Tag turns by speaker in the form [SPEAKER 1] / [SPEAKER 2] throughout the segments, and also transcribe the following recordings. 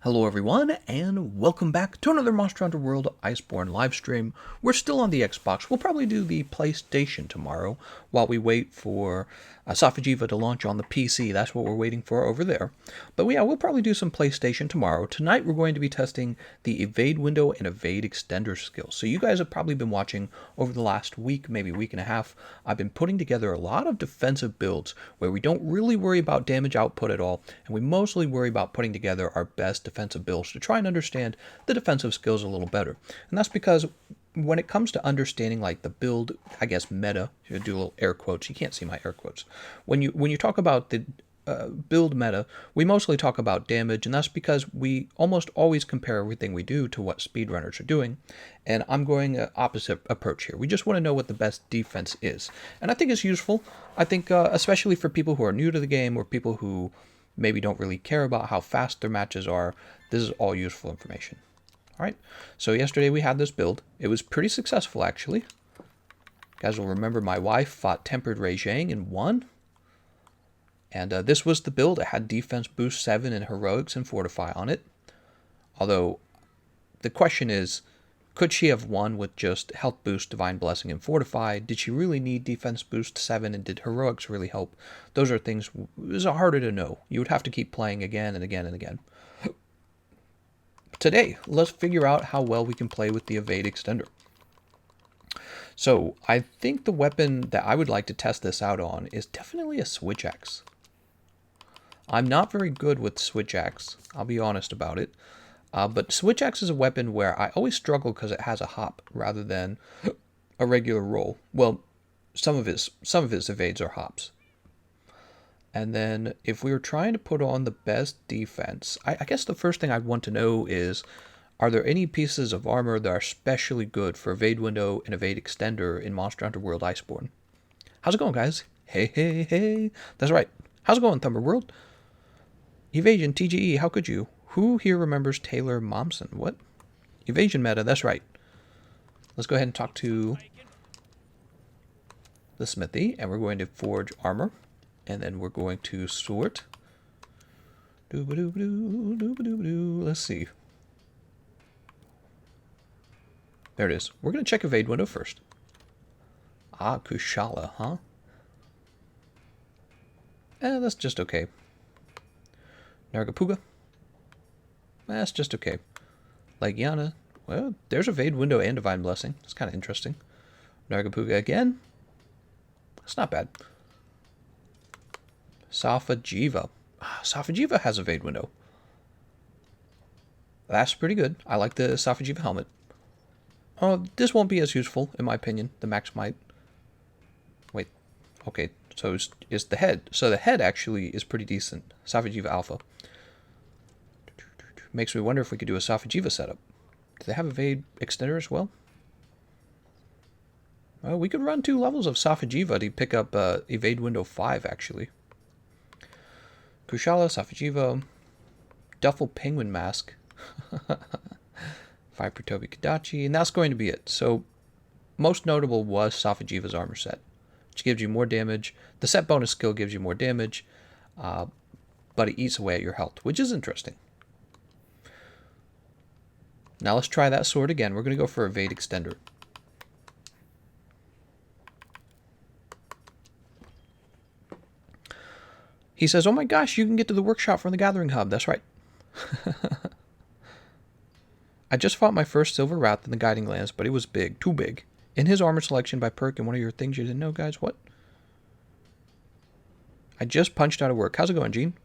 [SPEAKER 1] Hello everyone, and welcome back to another Monster Hunter World Iceborne livestream. We're still on the Xbox. We'll probably do the PlayStation tomorrow while we wait for Safajiva to launch on the PC. That's what we're waiting for over there. But yeah, we'll probably do some PlayStation tomorrow. Tonight we're going to be testing the Evade Window and Evade Extender skills. So you guys have probably been watching over the last week, maybe week and a half. I've been putting together a lot of defensive builds where we don't really worry about damage output at all, and we mostly worry about putting together our best defensive builds to try and understand the defensive skills a little better. And that's because when it comes to understanding like the build, I guess meta, you do a little air quotes. You can't see my air quotes. When you talk about the build meta, we mostly talk about damage, and that's because we almost always compare everything we do to what speedrunners are doing. And I'm going an opposite approach here. We just want to know what the best defense is, and I think it's useful. I think especially for people who are new to the game or people who maybe don't really care about how fast their matches are, this is all useful information. All right, so yesterday we had this build. It was pretty successful, actually. You guys will remember my wife fought Tempered Rei Zhang and won. And this was the build. It had defense boost 7 and heroics and fortify on it. Although the question is, could she have won with just health boost, divine blessing, and fortify? Did she really need defense boost 7, and did heroics really help? Those are things it's harder to know. You would have to keep playing again and again and again. Today, let's figure out how well we can play with the Evade Extender. So I think the weapon that I would like to test this out on is definitely a switch axe. I'm not very good with switch axe, I'll be honest about it. But switch axe is a weapon where I always struggle because it has a hop rather than a regular roll. Well, some of its evades are hops. And then if we were trying to put on the best defense, I guess the first thing I'd want to know is, are there any pieces of armor that are especially good for Evade Window and Evade Extender in Monster Hunter World Iceborne? How's it going, guys? Hey, hey, hey. That's right. How's it going, Thumber World? Evasion, TGE, how could you? Who here remembers Taylor Momsen? What? Evasion meta, that's right. Let's go ahead and talk to the smithy, and we're going to forge armor, and then we're going to sort. Doo-ba-doo-ba-doo, doo-ba-doo-ba-doo. Let's see. There it is. We're going to check Evade Window first. Ah, Kushala, huh? That's just okay. Nargapuga. That's just okay. Legiana. Well, there's Evade Window and Divine Blessing. It's kind of interesting. Nargapuga again. That's not bad. Safajiva. Safajiva has Evade Window. That's pretty good. I like the Safajiva helmet. Oh, this won't be as useful, in my opinion. The max might. Wait. Okay, so it's the head. So the head actually is pretty decent. Safajiva Alpha. Makes me wonder if we could do a Safajiva setup. Do they have Evade Extender as well? Well, we could run 2 levels of Safajiva to pick up Evade Window 5, actually. Kushala, Safajiva, Duffel Penguin Mask, 5 per Tobi Kadachi, and that's going to be it. So, most notable was Safajiva's armor set, which gives you more damage. The set bonus skill gives you more damage, but it eats away at your health, which is interesting. Now let's try that sword again. We're going to go for Evade Extender. He says, oh my gosh, you can get to the workshop from the Gathering Hub. That's right. I just fought my first Silver Wrath in the Guiding Lands, but it was big. Too big. In his armor selection by perk and one of your things you didn't know, guys. What? I just punched out of work. How's it going, Gene?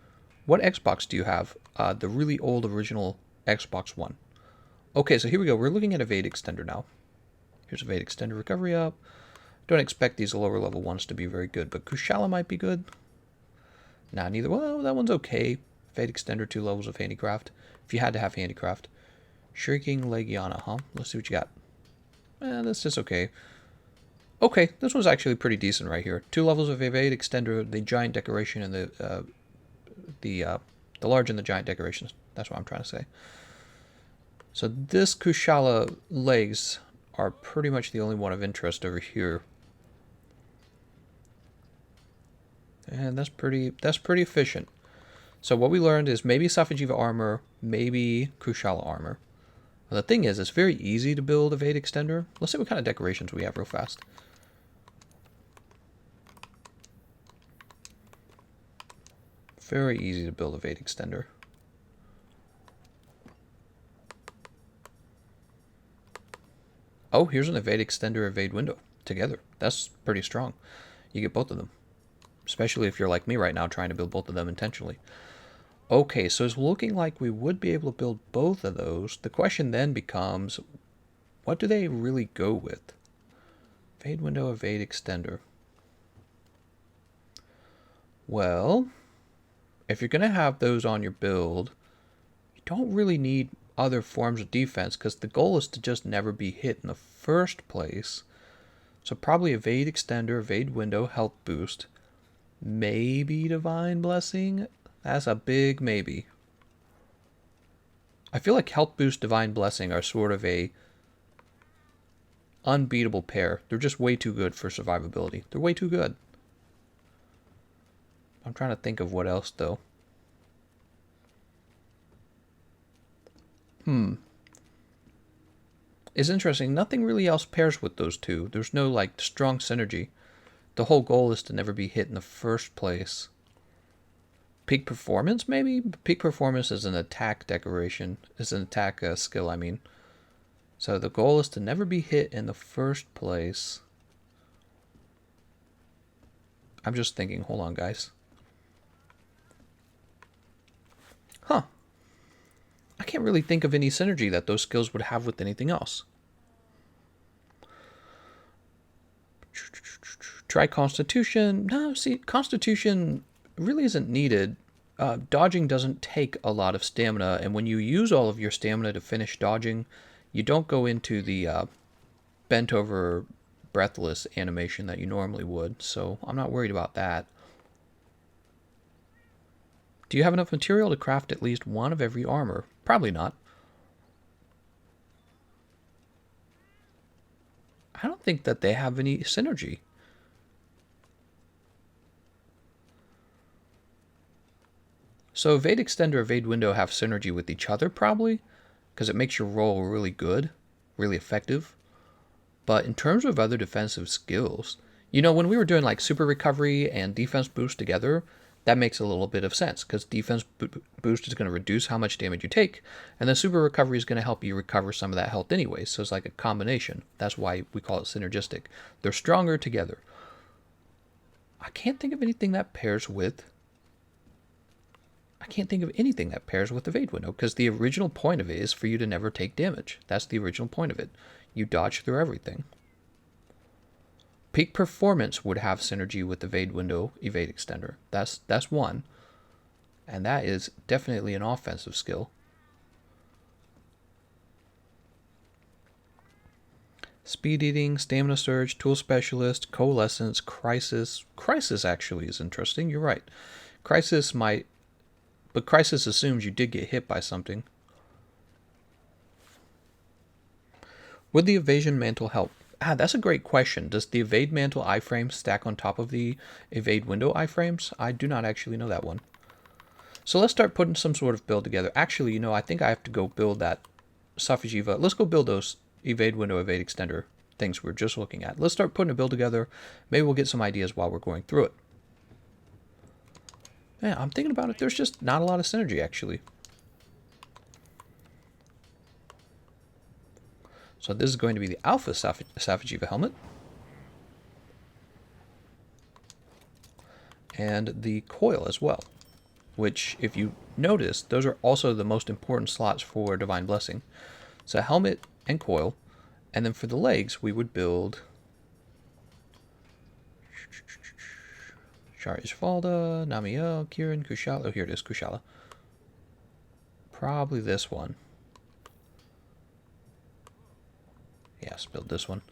[SPEAKER 1] What Xbox do you have? The really old original Xbox One. Okay, so here we go. We're looking at Evade Extender now. Here's Evade Extender recovery up. Don't expect these lower level ones to be very good, but Kushala might be good. Nah, neither. Well, that one's okay. Evade Extender, 2 levels of Handicraft. If you had to have Handicraft. Shrieking Legiana, huh? Let's see what you got. That's just okay. Okay, this one's actually pretty decent right here. 2 levels of Evade Extender, the Giant Decoration, and the Large and the Giant Decorations. That's what I'm trying to say. So this Kushala legs are pretty much the only one of interest over here. And that's pretty efficient. So what we learned is maybe Safajiva armor maybe Kushala armor. The thing is, it's very easy to build Evade Extender. Let's see what kind of decorations we have real fast. Very easy to build Evade Extender. Oh, here's an Evade Extender, Evade Window together. That's pretty strong. You get both of them. Especially if you're like me right now trying to build both of them intentionally. Okay, so it's looking like we would be able to build both of those. The question then becomes, what do they really go with? Evade Window, Evade Extender. Well, if you're going to have those on your build, you don't really need other forms of defense because the goal is to just never be hit in the first place. So probably Evade Extender, Evade Window, Health Boost. Maybe Divine Blessing? That's a big maybe. I feel like Health Boost, Divine Blessing are sort of a unbeatable pair. They're just way too good for survivability. They're way too good. I'm trying to think of what else, though. It's interesting. Nothing really else pairs with those two. There's no, like, strong synergy. The whole goal is to never be hit in the first place. Peak Performance, maybe? Peak Performance is an attack decoration. Is an attack skill, I mean. So the goal is to never be hit in the first place. I'm just thinking. Hold on, guys. Huh. I can't really think of any synergy that those skills would have with anything else. Try Constitution. No, see, Constitution really isn't needed. Dodging doesn't take a lot of stamina, and when you use all of your stamina to finish dodging, you don't go into the bent over breathless animation that you normally would, so I'm not worried about that. Do you have enough material to craft at least one of every armor? Probably not. I don't think that they have any synergy. So Evade Extender, Evade Window have synergy with each other, probably, because it makes your roll really good, really effective. But in terms of other defensive skills, you know, when we were doing like Super Recovery and Defense Boost together, that makes a little bit of sense, because Defense Boost is going to reduce how much damage you take, and then Super Recovery is going to help you recover some of that health anyway, so it's like a combination. That's why we call it synergistic. They're stronger together. I can't think of anything that pairs with... I can't think of anything that pairs with Evade Window, because the original point of it is for you to never take damage. That's the original point of it. You dodge through everything. Peak Performance would have synergy with Evade Window, Evade Extender. That's one. And that is definitely an offensive skill. Speed Eating, Stamina Surge, Tool Specialist, Coalescence, Crisis. Crisis actually is interesting. You're right. Crisis might... But Crisis assumes you did get hit by something. Would the Evasion Mantle help? That's a great question. Does the Evade Mantle iframe stack on top of the Evade Window iframes? I do not actually know that one. So let's start putting some sort of build together. Actually, you know, I think I have to go build that Safi'jiiva. Let's go build those Evade Window, Evade Extender things we're just looking at. Let's start putting a build together. Maybe we'll get some ideas while we're going through it. Yeah, I'm thinking about it. There's just not a lot of synergy, actually. So this is going to be the Alpha Safi'jiiva helmet. And the coil as well. Which, if you notice, those are also the most important slots for Divine Blessing. So helmet and coil. And then for the legs, we would build... Shari Isvalda, Namiel, Kieran, Kushala. Oh, here it is, Kushala. Probably this one. Yes, build this one.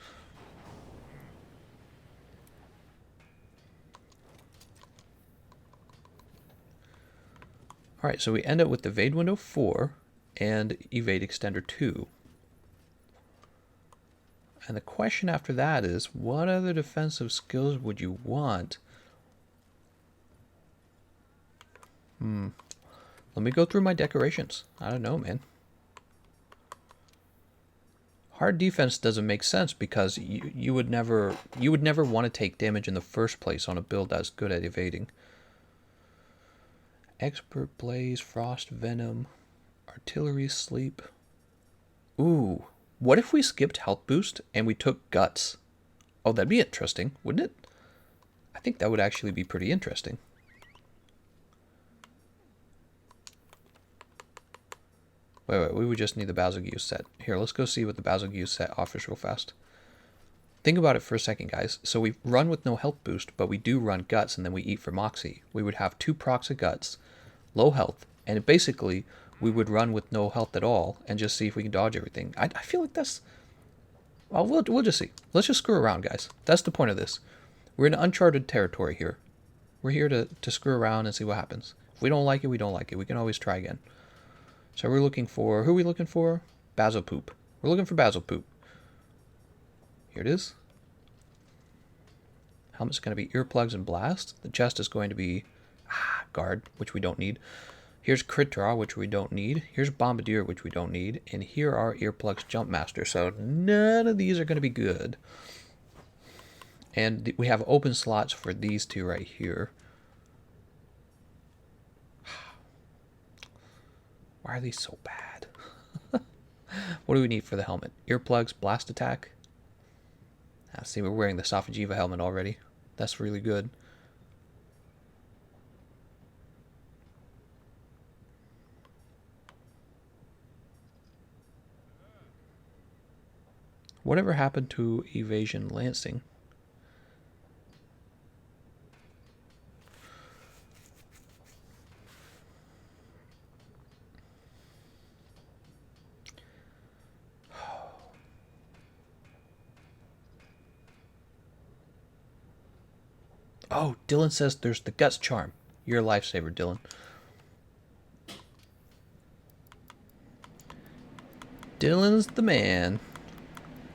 [SPEAKER 1] Alright, so we end up with the Evade Window 4 and Evade Extender 2. And the question after that is, what other defensive skills would you want? Let me go through my decorations. I don't know, man. Hard defense doesn't make sense because you would never want to take damage in the first place on a build that's good at evading. Expert Blaze, Frost Venom, Artillery Sleep. Ooh, what if we skipped Health Boost and we took Guts? Oh, that'd be interesting, wouldn't it? I think that would actually be pretty interesting. Wait, we would just need the Basilgeuse set. Here, let's go see what the Basilgeuse set offers real fast. Think about it for a second, guys. So we run with no health boost, but we do run Guts, and then we eat for Moxie. We would have 2 procs of Guts, low health, and basically we would run with no health at all and just see if we can dodge everything. I feel like that's... Well, we'll just see. Let's just screw around, guys. That's the point of this. We're in uncharted territory here. We're here to screw around and see what happens. If we don't like it, we don't like it. We can always try again. So we're looking for... Who are we looking for? Basil Poop. We're looking for Basil Poop. Here it is. Helmet's going to be Earplugs and Blast. The chest is going to be Guard, which we don't need. Here's Crit Draw, which we don't need. Here's Bombardier, which we don't need. And here are Earplugs Jumpmaster. So none of these are going to be good. And we have open slots for these 2 right here. Why are these so bad? What do we need for the helmet? Earplugs, Blast Attack. See, we're wearing the Sophagiva helmet already. That's really good. Whatever happened to Evasion Lancing? Oh, Dylan says there's the Guts Charm. You're a lifesaver, Dylan. Dylan's the man.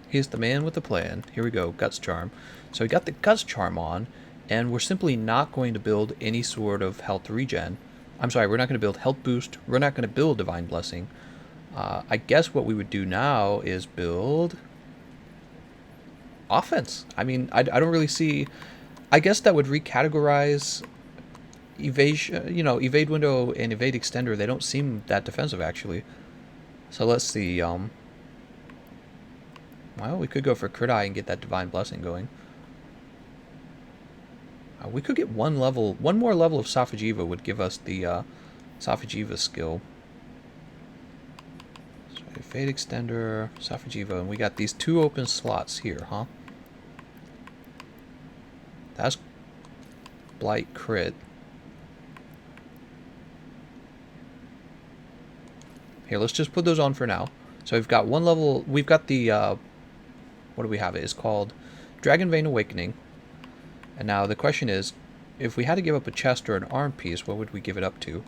[SPEAKER 1] He's the man with the plan. Here we go, Guts Charm. So we got the Guts Charm on, and we're simply not going to build any sort of health regen. I'm sorry, we're not going to build health boost. We're not going to build Divine Blessing. I guess what we would do now is build offense. I mean, I don't really see... I guess that would recategorize evasion, evade window and evade extender. They don't seem that defensive, actually. So let's see. Well, we could go for Crit Eye and get that Divine Blessing going. We could get one more level of Sophagiva would give us the Sophagiva skill. So evade extender, Sophagiva, and we got these 2 open slots here, huh? That's Blight Crit. Here, let's just put those on for now. So we've got 1 level. We've got the what do we have? It's called Dragon Vein Awakening. And now the question is, if we had to give up a chest or an arm piece, what would we give it up to?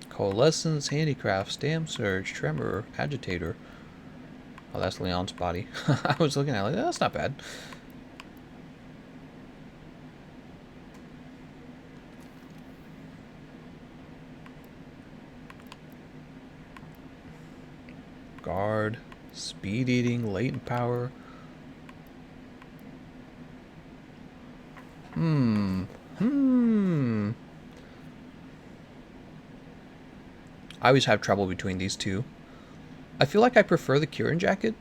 [SPEAKER 1] Coalescence, Handicraft, Stam Surge, Tremor, Agitator. Oh, that's Leon's body. I was looking at it like, that's not bad. Guard, Speed Eating, Latent Power. I always have trouble between these 2. I feel like I prefer the Kieran Jacket,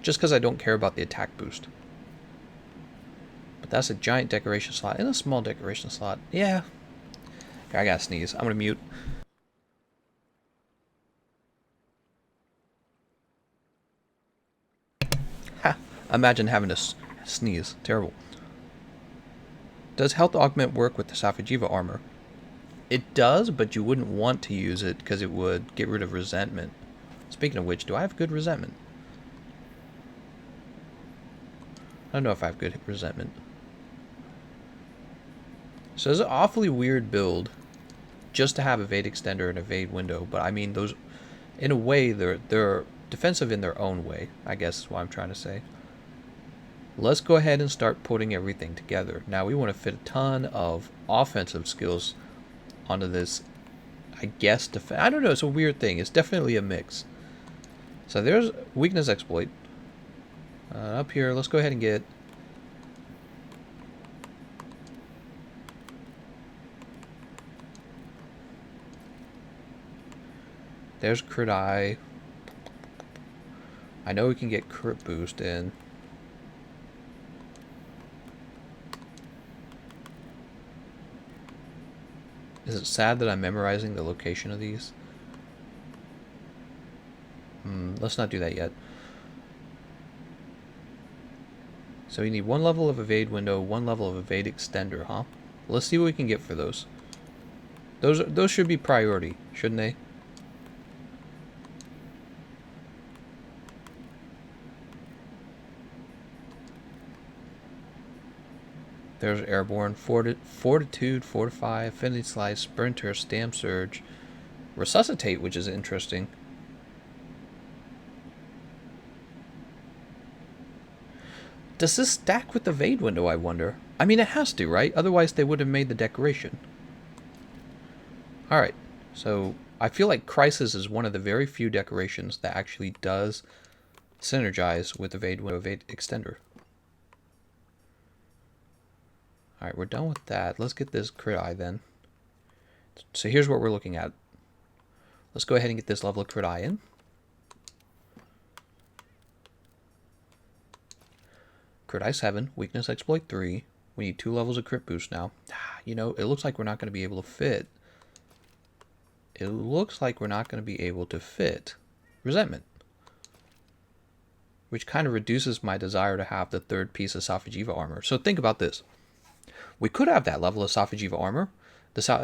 [SPEAKER 1] just because I don't care about the attack boost. But that's a giant decoration slot and a small decoration slot. Yeah. I gotta sneeze. I'm gonna mute. Ha! Imagine having to sneeze. Terrible. Does Health Augment work with the Sophagiva armor? It does, but you wouldn't want to use it because it would get rid of resentment. Speaking of which, do I have good resentment? I don't know if I have good resentment. So it's an awfully weird build just to have evade extender and evade window, but I mean those in a way they're defensive in their own way, I guess is what I'm trying to say. Let's go ahead and start putting everything together. Now we want to fit a ton of offensive skills onto this, I guess, I don't know, it's a weird thing. It's definitely a mix. So there's weakness exploit. Up here, let's go ahead and get... There's crit eye. I know we can get crit boost in. Is it sad that I'm memorizing the location of these? Let's not do that yet. So we need one level of evade window, one level of evade extender, huh? Let's see what we can get for those. Those should be priority, shouldn't they? There's Airborne, Fortitude, Fortify, Affinity Slice, Sprinter, Stam Surge, Resuscitate, which is interesting. Does this stack with the Evade window, I wonder? I mean, it has to, right? Otherwise they would have made the decoration. Alright, so I feel like Crisis is one of the very few decorations that actually does synergize with Evade window, Evade extender. Alright, we're done with that. Let's get this crit eye then. So here's what we're looking at. Let's go ahead and get this level of crit eye in. Crit eye 7, weakness exploit 3. We need 2 levels of crit boost now. You know, it looks like we're not going to be able to fit. It looks like we're not going to be able to fit resentment. Which kind of reduces my desire to have the third piece of Sophijiva armor. So think about this. We could have that level of Sophijiva armor.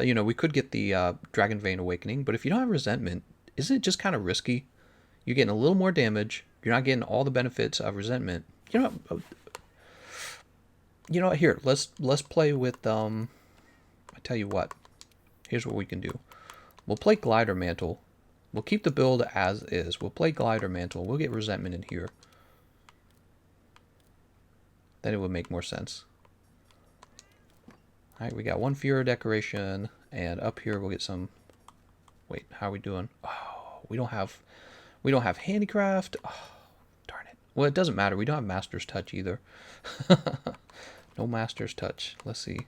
[SPEAKER 1] You know, we could get the Dragon Vein Awakening, but if you don't have resentment, isn't it just kind of risky? You're getting a little more damage. You're not getting all the benefits of resentment. You know what? Here, let's play with. I tell you what. Here's what we can do. We'll play Glider Mantle. We'll keep the build as is. We'll play Glider Mantle. We'll get resentment in here. Then it would make more sense. Alright, we got one Fura decoration, and up here we'll get some... Wait, how are we doing? Oh, we don't have handicraft. Oh, darn it. Well, it doesn't matter. We don't have Master's Touch either. No Master's Touch. Let's see.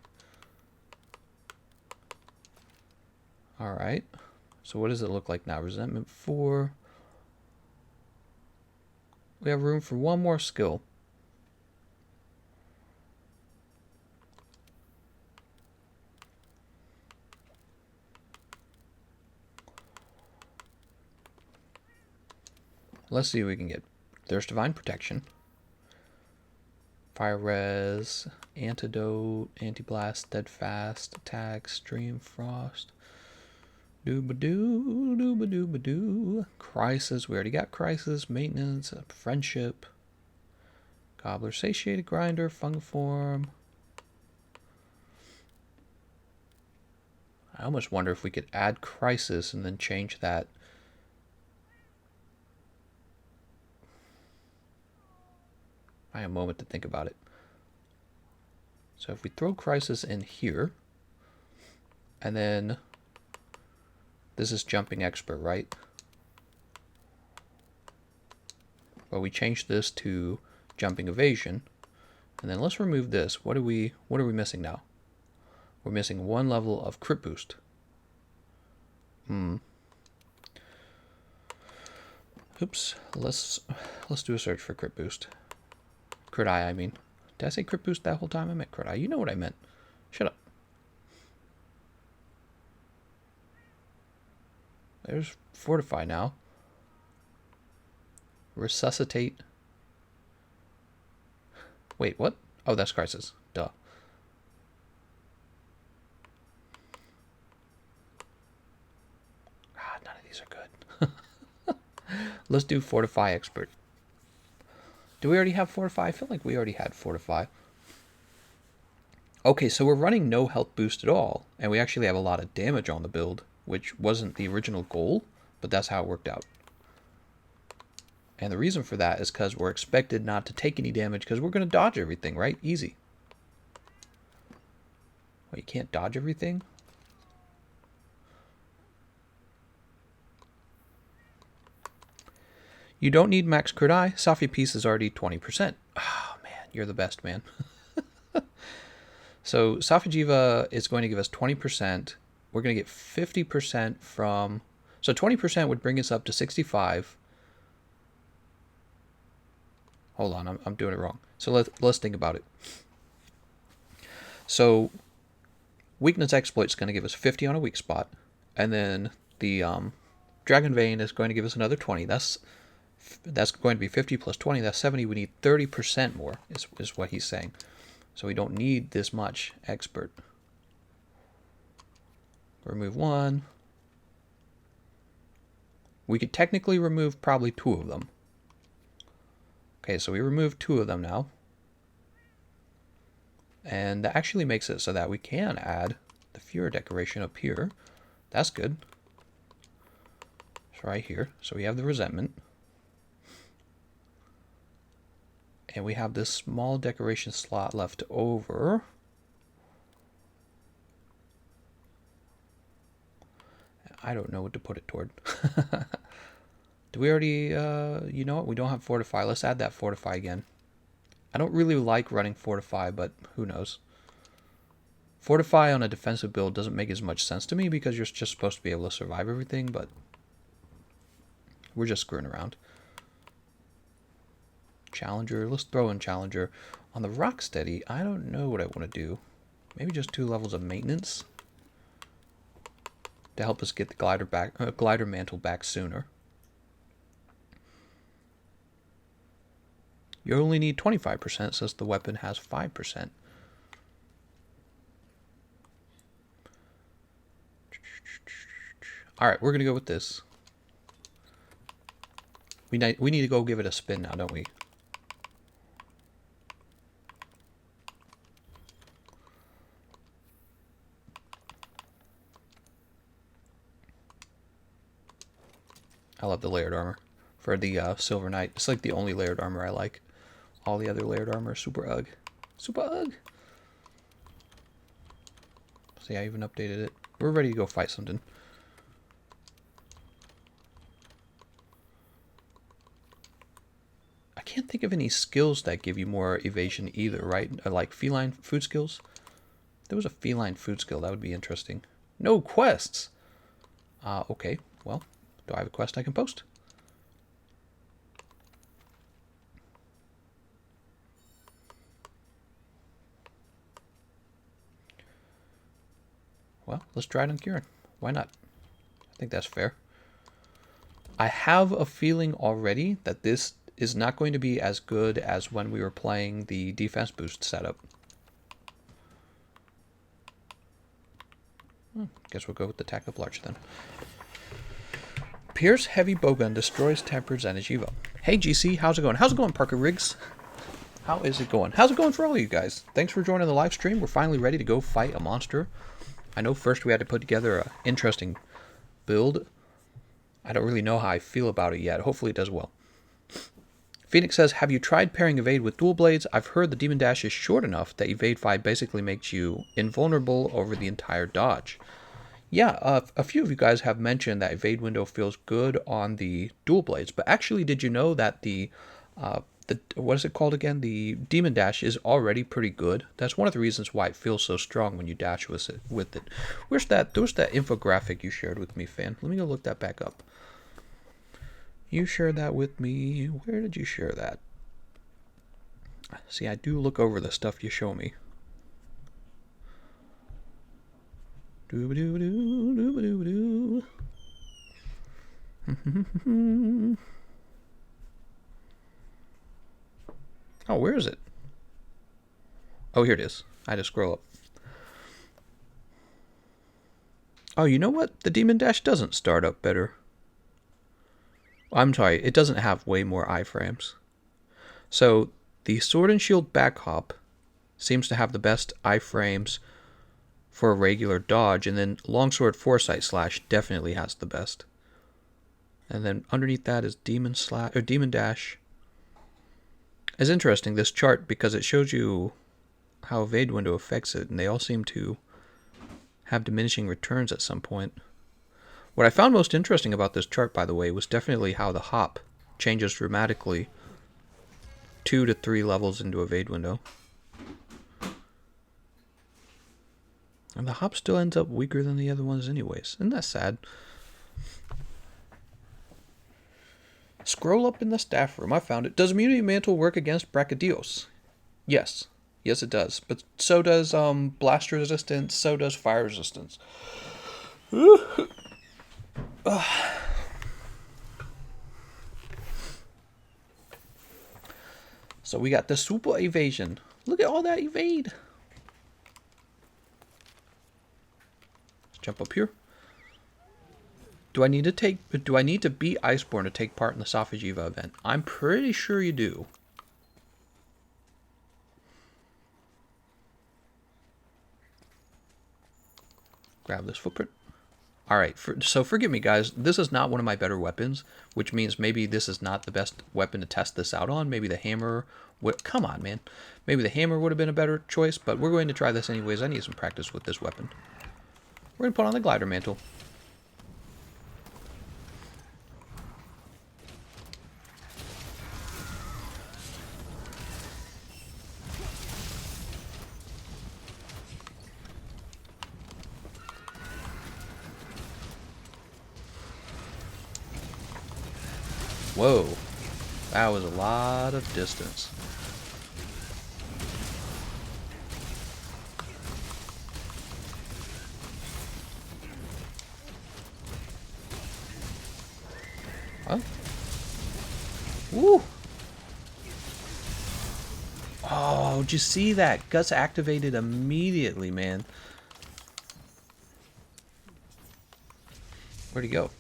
[SPEAKER 1] Alright. So what does it look like now? Resentment 4. We have room for one more skill. Let's see what we can get. There's Divine Protection. Fire Res, Antidote, Anti-Blast, Steadfast, Attack, Stream, Frost. Dooba-doo, dooba-dooba-doo. Crisis, we already got Crisis, Maintenance, Friendship. Gobbler, Satiated Grinder, Fungiform. I almost wonder if we could add Crisis and then change that. I have a moment to think about it. So if we throw Crisis in here, and then this is Jumping Expert, right? Well, we change this to Jumping Evasion, and then let's remove this. What are we missing now? We're missing one level of crit boost. Oops. Let's do a search for crit boost. Crit eye, I mean. Did I say crit boost that whole time? I meant crit eye. You know what I meant. Shut up. There's Fortify now. Resuscitate. Wait, what? Oh, that's Crisis. Duh. None of these are good. Let's do Fortify Expert. Do we already have Fortify? I feel like we already had Fortify. Okay, so we're running no health boost at all, and we actually have a lot of damage on the build, which wasn't the original goal, but that's how it worked out. And the reason for that is because we're expected not to take any damage because we're going to dodge everything, right? Easy. Well, you can't dodge everything? You don't need max crit eye. Safi piece is already 20%. Oh, man. You're the best, man. So Safi Jiva is going to give us 20%. We're going to get 50% from... So 20% would bring us up to 65. Hold on, I'm doing it wrong. So let's think about it. So weakness exploit is going to give us 50 on a weak spot, and then the Dragon Vein is going to give us another 20. That's going to be 50 plus 20. That's 70. We need 30% more. Is what he's saying. So we don't need this much expert. Remove one. We could technically remove probably 2 of them. Okay, so we removed 2 of them now. And that actually makes it so that we can add the Fury decoration up here. That's good. It's right here. So we have the resentment. And we have this small decoration slot left over. I don't know what to put it toward. Do we already, you know what? We don't have Fortify. Let's add that Fortify again. I don't really like running Fortify, but who knows. Fortify on a defensive build doesn't make as much sense to me because you're just supposed to be able to survive everything, but we're just screwing around. Challenger. Let's throw in Challenger. On the Rocksteady, I don't know what I want to do. Maybe just 2 levels of maintenance to help us get the glider mantle back sooner. You only need 25% since the weapon has 5%. Alright, we're going to go with this. We need to go give it a spin now, don't we? I love the layered armor for the Silver Knight. It's like the only layered armor I like. All the other layered armor are super ugh. Super ugh. See, I even updated it. We're ready to go fight something. I can't think of any skills that give you more evasion either, right? Like feline food skills. If there was a feline food skill, that would be interesting. No quests! Okay, well, do I have a quest I can post? Well, let's try it on Kieran. Why not? I think that's fair. I have a feeling already that this is not going to be as good as when we were playing the defense boost setup. Guess we'll go with the tack up large then. Pierce Heavy Bowgun destroys Tempered's energy. Hey GC, how's it going? How's it going, Parker Riggs? How is it going? How's it going for all of you guys? Thanks for joining the live stream. We're finally ready to go fight a monster. I know first we had to put together an interesting build. I don't really know how I feel about it yet. Hopefully it does well. Phoenix says, have you tried pairing Evade with dual blades? I've heard the Demon Dash is short enough that Evade 5 basically makes you invulnerable over the entire dodge. Yeah, a few of you guys have mentioned that Evade window feels good on the dual blades, but actually did you know that the what is it called again? The Demon Dash is already pretty good. That's one of the reasons why it feels so strong when you dash with it. Where's that? There was that infographic you shared with me, fan. Let me go look that back up. You shared that with me. Where did you share that? See, I do look over the stuff you show me. Doo-ba-doo-ba-doo, doo-ba-doo-ba-doo. Oh, where is it? Oh, here it is. I had to scroll up. Oh, you know what? The Demon Dash doesn't start up better. I'm sorry, it doesn't have way more iframes. So, the Sword and Shield back hop seems to have the best iframes for a regular dodge, and then Longsword Foresight Slash definitely has the best. And then underneath that is Demon Slash or Demon Dash. It's interesting, this chart, because it shows you how evade window affects it, and they all seem to have diminishing returns at some point. What I found most interesting about this chart, by the way, was definitely how the hop changes dramatically 2 to 3 levels into evade window. And the hop still ends up weaker than the other ones anyways. Isn't that sad? Scroll up in the staff room. I found it. Does Immunity Mantle work against Brachydios? Yes. Yes, it does. But so does blast resistance. So does fire resistance. So we got the super evasion. Look at all that evade. Let's jump up here. Do I need to beat Iceborne to take part in the Safajiva event? I'm pretty sure you do. Grab this footprint. Alright, so forgive me guys, this is not one of my better weapons, which means maybe this is not the best weapon to test this out on. Maybe the hammer would... Come on, man. Maybe the hammer would have been a better choice, but we're going to try this anyways. I need some practice with this weapon. We're going to put on the glider mantle. Whoa, that was a lot of distance. Huh? Woo! Oh, did you see that? Guts activated immediately, man. Where'd he go?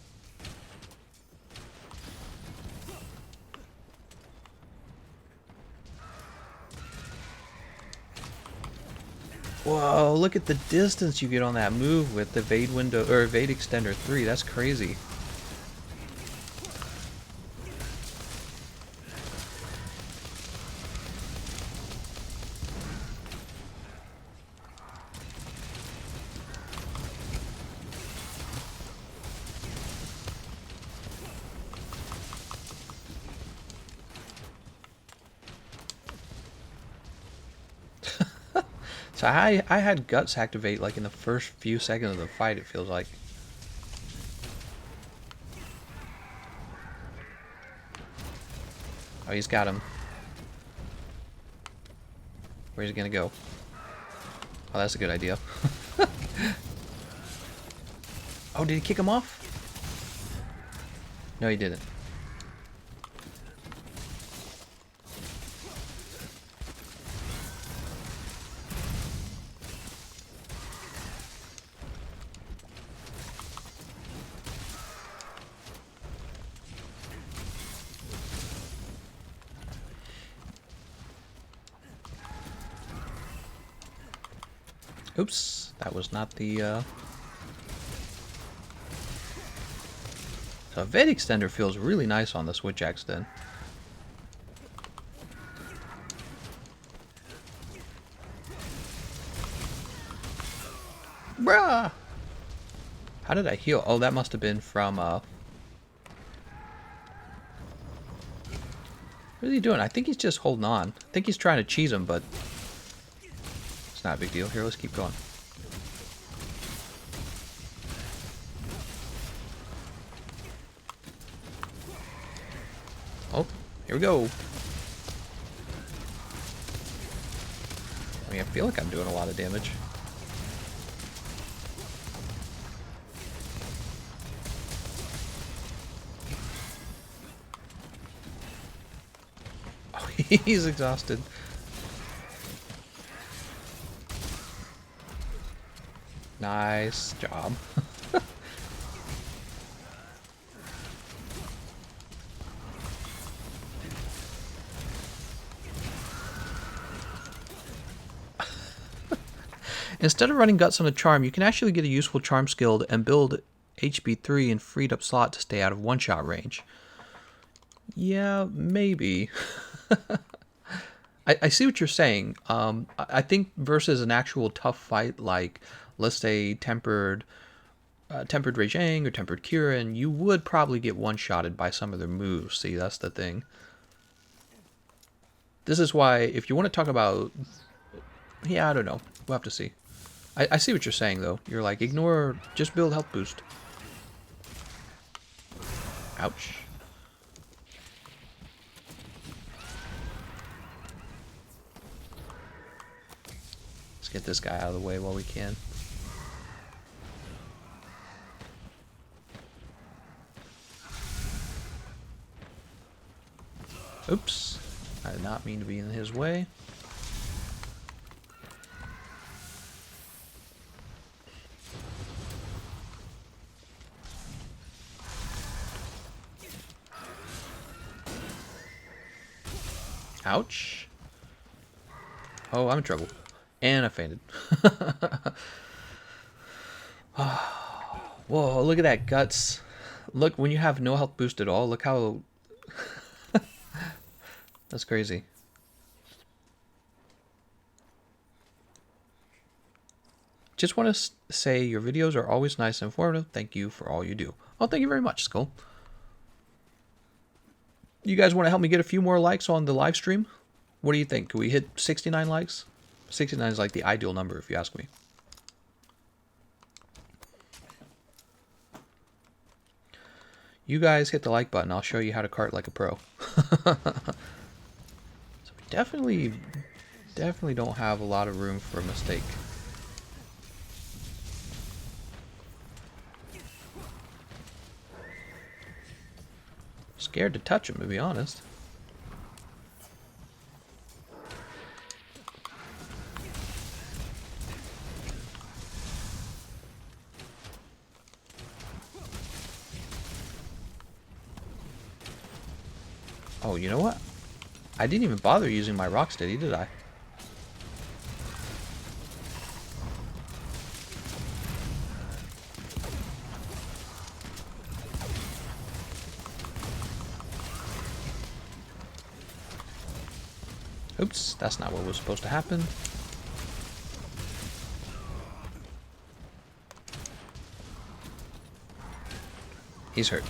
[SPEAKER 1] Whoa, look at the distance you get on that move with the evade window or evade extender 3. That's crazy. So I had Guts activate like in the first few seconds of the fight, it feels like. Oh, he's got him. Where's he gonna go? Oh, that's a good idea. Oh, did he kick him off? No, he didn't. Oops, that was not the, So Evade Extender feels really nice on the Switch Axe then. Bruh! How did I heal? Oh, that must have been from, What is he doing? I think he's just holding on. I think he's trying to cheese him, but... It's not a big deal. Here, let's keep going. Oh, here we go. I mean, I feel like I'm doing a lot of damage. Oh, he's exhausted. Nice job. Instead of running Guts on a charm, you can actually get a useful charm skill and build HP 3 and freed up slot to stay out of one-shot range. Yeah, maybe. I see what you're saying. I think versus an actual tough fight, like, let's say Tempered Rei Zhang or Tempered Kirin, you would probably get one-shotted by some of their moves. See, that's the thing. This is why, if you want to talk about... Yeah, I don't know. We'll have to see. I see what you're saying, though. You're like, ignore... Just build health boost. Ouch. Let's get this guy out of the way while we can. Oops. I did not mean to be in his way. Ouch. Oh, I'm in trouble. And I fainted. Whoa, look at that guts. Look, when you have no health boost at all, look how... That's crazy. Just want to say your videos are always nice and informative. Thank you for all you do. Oh, thank you very much, Skull. You guys want to help me get a few more likes on the live stream? What do you think? Can we hit 69 likes? 69 is like the ideal number, if you ask me. You guys hit the like button. I'll show you how to cart like a pro. So we definitely don't have a lot of room for a mistake. Scared to touch him, to be honest. Oh, you know what? I didn't even bother using my Rocksteady, did I? Oops, that's not what was supposed to happen. He's hurt.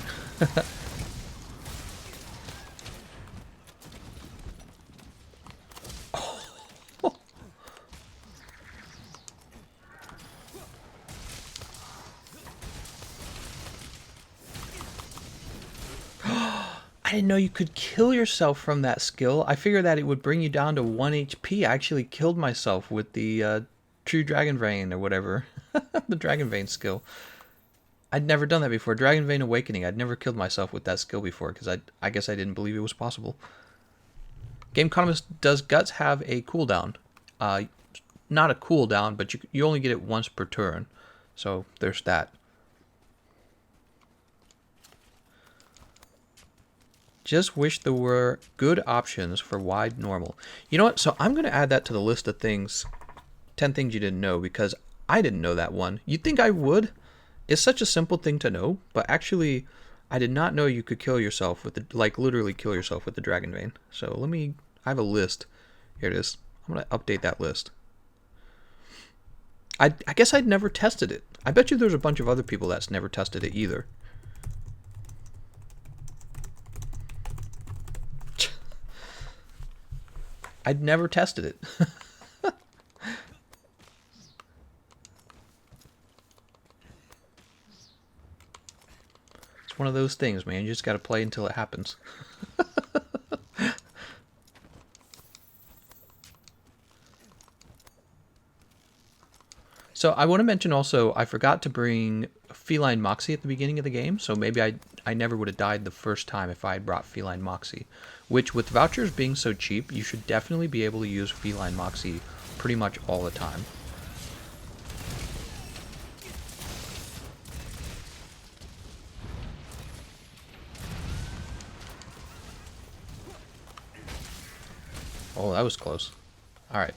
[SPEAKER 1] I didn't know you could kill yourself from that skill. I figured that it would bring you down to 1 HP. I actually killed myself with the True Dragon Vein or whatever. The Dragon Vein skill. I'd never done that before. Dragon Vein Awakening. I'd never killed myself with that skill before because I guess I didn't believe it was possible. Gameconomist, does Guts have a cooldown? Not a cooldown, but you only get it once per turn. So there's that. Just wish there were good options for wide normal. You know what? So I'm going to add that to the list of things. 10 things you didn't know, because I didn't know that one. You'd think I would. It's such a simple thing to know, but actually I did not know you could kill yourself with the, like, literally kill yourself with the Dragon Vein. So I have a list. Here it is. I'm going to update that list. I guess I'd never tested it. I bet you there's a bunch of other people that's never tested it either. I'd never tested it. It's one of those things, man. You just got to play until it happens. So I want to mention also, I forgot to bring Feline Moxie at the beginning of the game, so maybe I never would have died the first time if I had brought Feline Moxie. Which, with vouchers being so cheap, you should definitely be able to use Feline Moxie pretty much all the time. Oh, that was close. Alright.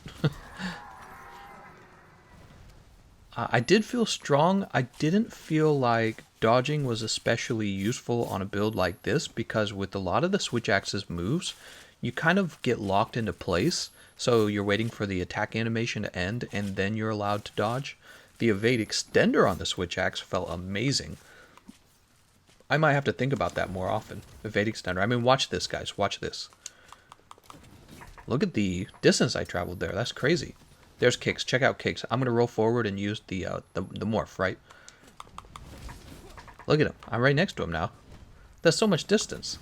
[SPEAKER 1] I did feel strong. I didn't feel like dodging was especially useful on a build like this because with a lot of the switch axes moves, you kind of get locked into place. So you're waiting for the attack animation to end and then you're allowed to dodge. The evade extender on the switch axe felt amazing. I might have to think about that more often. Evade extender. I mean, watch this, guys. Watch this. Look at the distance I traveled there. That's crazy. There's kicks. Check out kicks. I'm going to roll forward and use the morph, right? Look at him. I'm right next to him now. That's so much distance.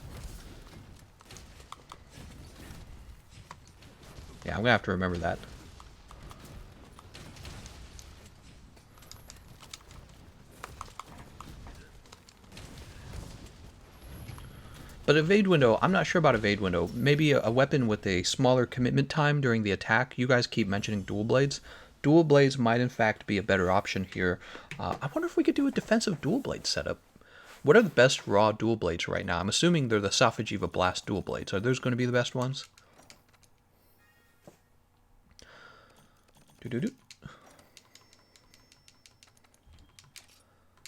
[SPEAKER 1] Yeah, I'm going to have to remember that. But evade window, I'm not sure about evade window. Maybe a weapon with a smaller commitment time during the attack. You guys keep mentioning dual blades. Dual blades might in fact be a better option here. I wonder if we could do a defensive dual blade setup. What are the best raw dual blades right now? I'm assuming they're the Sophijiva Blast dual blades. Are those going to be the best ones? Doo-doo-doo.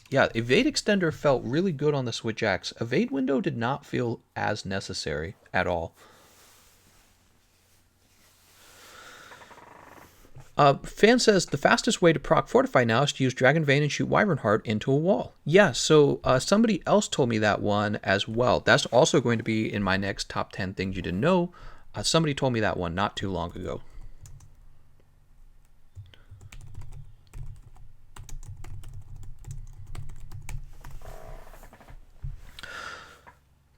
[SPEAKER 1] Yeah, evade extender felt really good on the switch axe. Evade window did not feel as necessary at all. Fan says the fastest way to proc fortify now is to use Dragon Vein and shoot Wyvern Heart into a wall. Yeah, so somebody else told me that one as well. That's also going to be in my next top 10 things you didn't know. Somebody told me that one not too long ago.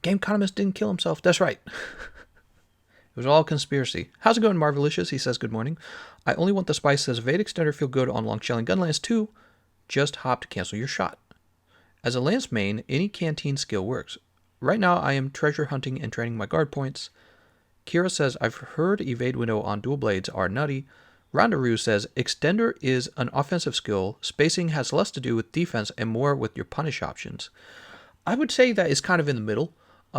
[SPEAKER 1] Gameconomist didn't kill himself. That's right. It was all conspiracy. How's it going, Marvelicious? He says, good morning. I only want the spice. Says, evade extender feel good on long shelling gunlands too. Just hop to cancel your shot. As a lance main, any canteen skill works. Right now, I am treasure hunting and training my guard points. Kira says, I've heard evade window on dual blades are nutty. Rondaroo says, extender is an offensive skill. Spacing has less to do with defense and more with your punish options. I would say that is kind of in the middle.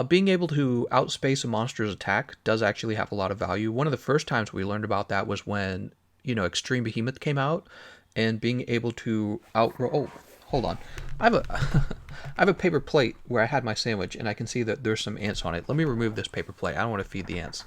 [SPEAKER 1] Being able to outspace a monster's attack does actually have a lot of value. One of the first times we learned about that was when, Extreme Behemoth came out, and being able to oh, hold on. I have a paper plate where I had my sandwich, and I can see that there's some ants on it. Let me remove this paper plate. I don't want to feed the ants.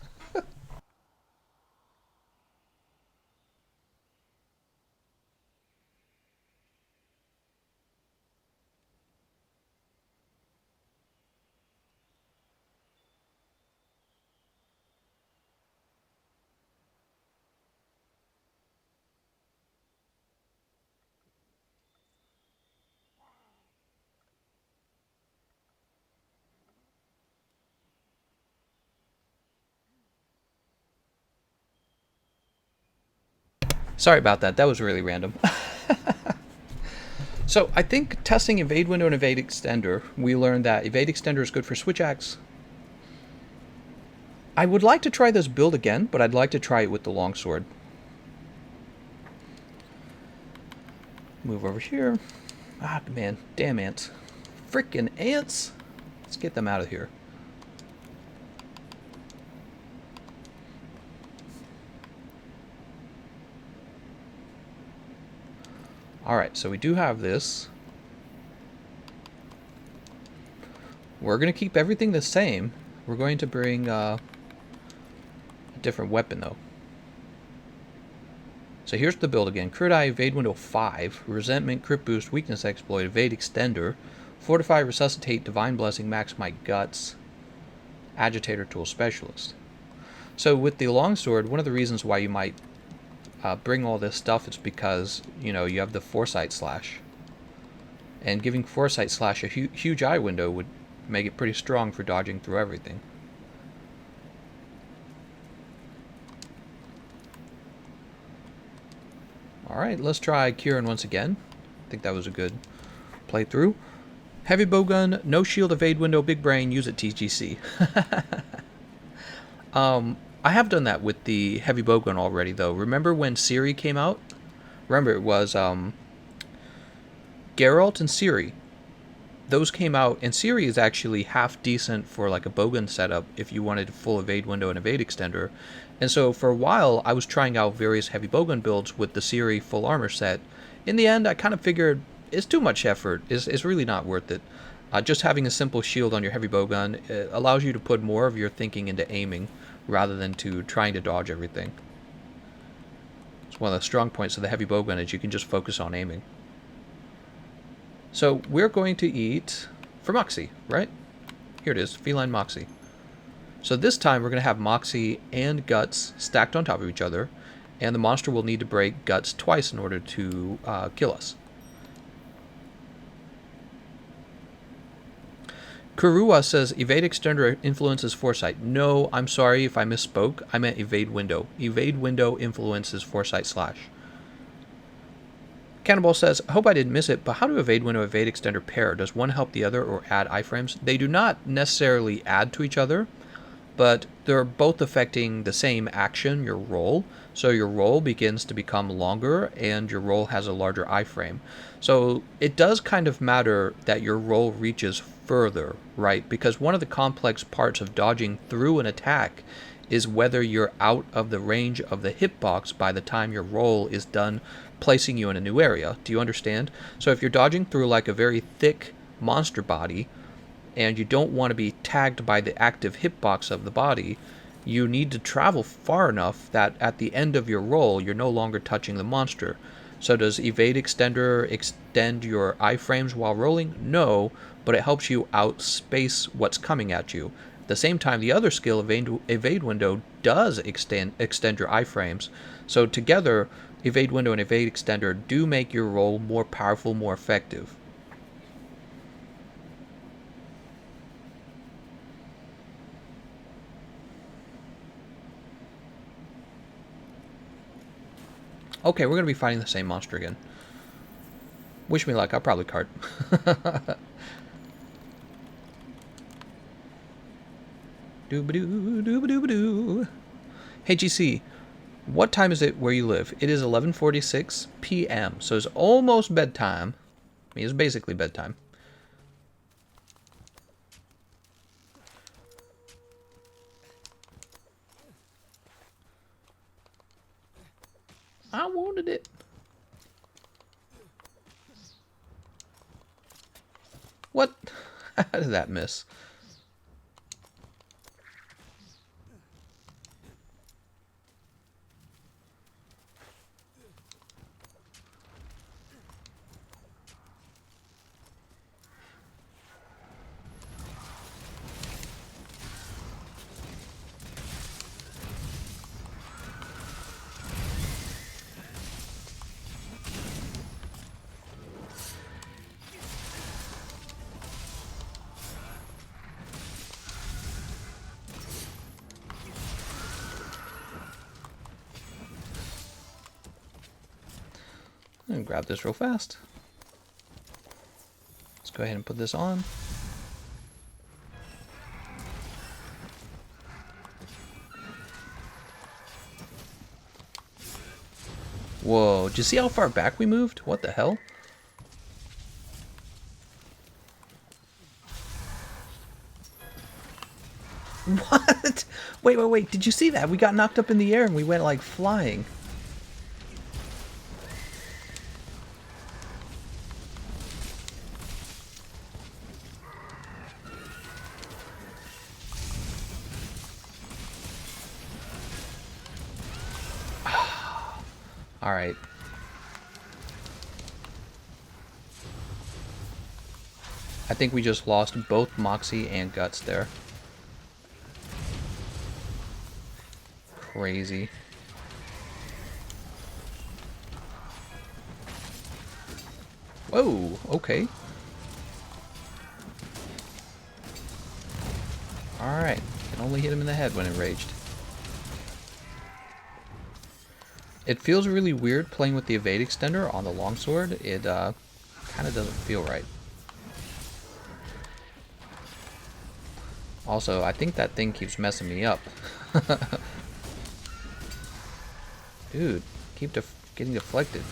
[SPEAKER 1] Sorry about that. That was really random. So I think testing evade window and evade extender, we learned that evade extender is good for switch axe. I would like to try this build again, but I'd like to try it with the longsword. Move over here. Ah, man. Damn ants. Frickin' ants. Let's get them out of here. Alright, so we do have this. We're going to keep everything the same. We're going to bring a different weapon, though. So here's the build again. Crit Eye, Evade Window 5, Resentment, Crit Boost, Weakness Exploit, Evade Extender, Fortify, Resuscitate, Divine Blessing, Max My Guts, Agitator Tool Specialist. So with the Longsword, one of the reasons why you might bring all this stuff is because, you have the Foresight Slash. And giving Foresight Slash a huge eye window would make it pretty strong for dodging through everything. Alright, let's try Kieran once again. I think that was a good playthrough. Heavy bowgun, no shield, evade window, big brain, use it TGC. I have done that with the heavy bowgun already, though. Remember when Ciri came out? Remember, it was Geralt and Ciri. Those came out, and Ciri is actually half decent for like a bowgun setup if you wanted a full evade window and evade extender. And so for a while, I was trying out various heavy bowgun builds with the Ciri full armor set. In the end, I kind of figured it's too much effort. It's really not worth it. Just having a simple shield on your heavy bowgun allows you to put more of your thinking into aiming rather than to trying to dodge everything. It's one of the strong points of the heavy bowgun is you can just focus on aiming. So we're going to eat for Moxie, right? Here it is, Feline Moxie. So this time we're going to have Moxie and Guts stacked on top of each other, and the monster will need to break Guts twice in order to kill us. Kurua says, evade extender influences foresight. No, I'm sorry if I misspoke. I meant evade window. Evade window influences foresight slash. Cannonball says, I hope I didn't miss it, but how do evade window evade extender pair? Does one help the other or add iframes? They do not necessarily add to each other, but they're both affecting the same action, your roll. So your roll begins to become longer and your roll has a larger iframe. So it does kind of matter that your roll reaches further, right? Because one of the complex parts of dodging through an attack is whether you're out of the range of the hitbox by the time your roll is done placing you in a new area. Do you understand? So if you're dodging through like a very thick monster body, and you don't want to be tagged by the active hitbox of the body, you need to travel far enough that at the end of your roll, you're no longer touching the monster. So does evade extender extend your iframes while rolling? No, but it helps you outspace what's coming at you. At the same time, the other skill, evade window, does extend your iframes. So together, evade window and evade extender do make your roll more powerful, more effective. Okay, we're going to be fighting the same monster again. Wish me luck, I'll probably cart. Doo-ba-doo, doo-ba-doo-ba-doo. Hey GC, what time is it where you live? It is 11:46 p.m., so it's almost bedtime. I mean, it's basically bedtime. I wanted it. What? How did that miss? I'm going to grab this real fast. Let's go ahead and put this on. Whoa, did you see how far back we moved? What the hell? What? Wait. Did you see that? We got knocked up in the air and we went like flying. All right. I think we just lost both Moxie and Guts there. Crazy. Whoa, okay. Alright, can only hit him in the head when enraged. It feels really weird playing with the evade extender on the longsword. It kind of doesn't feel right. Also, I think that thing keeps messing me up. Dude, keep getting deflected.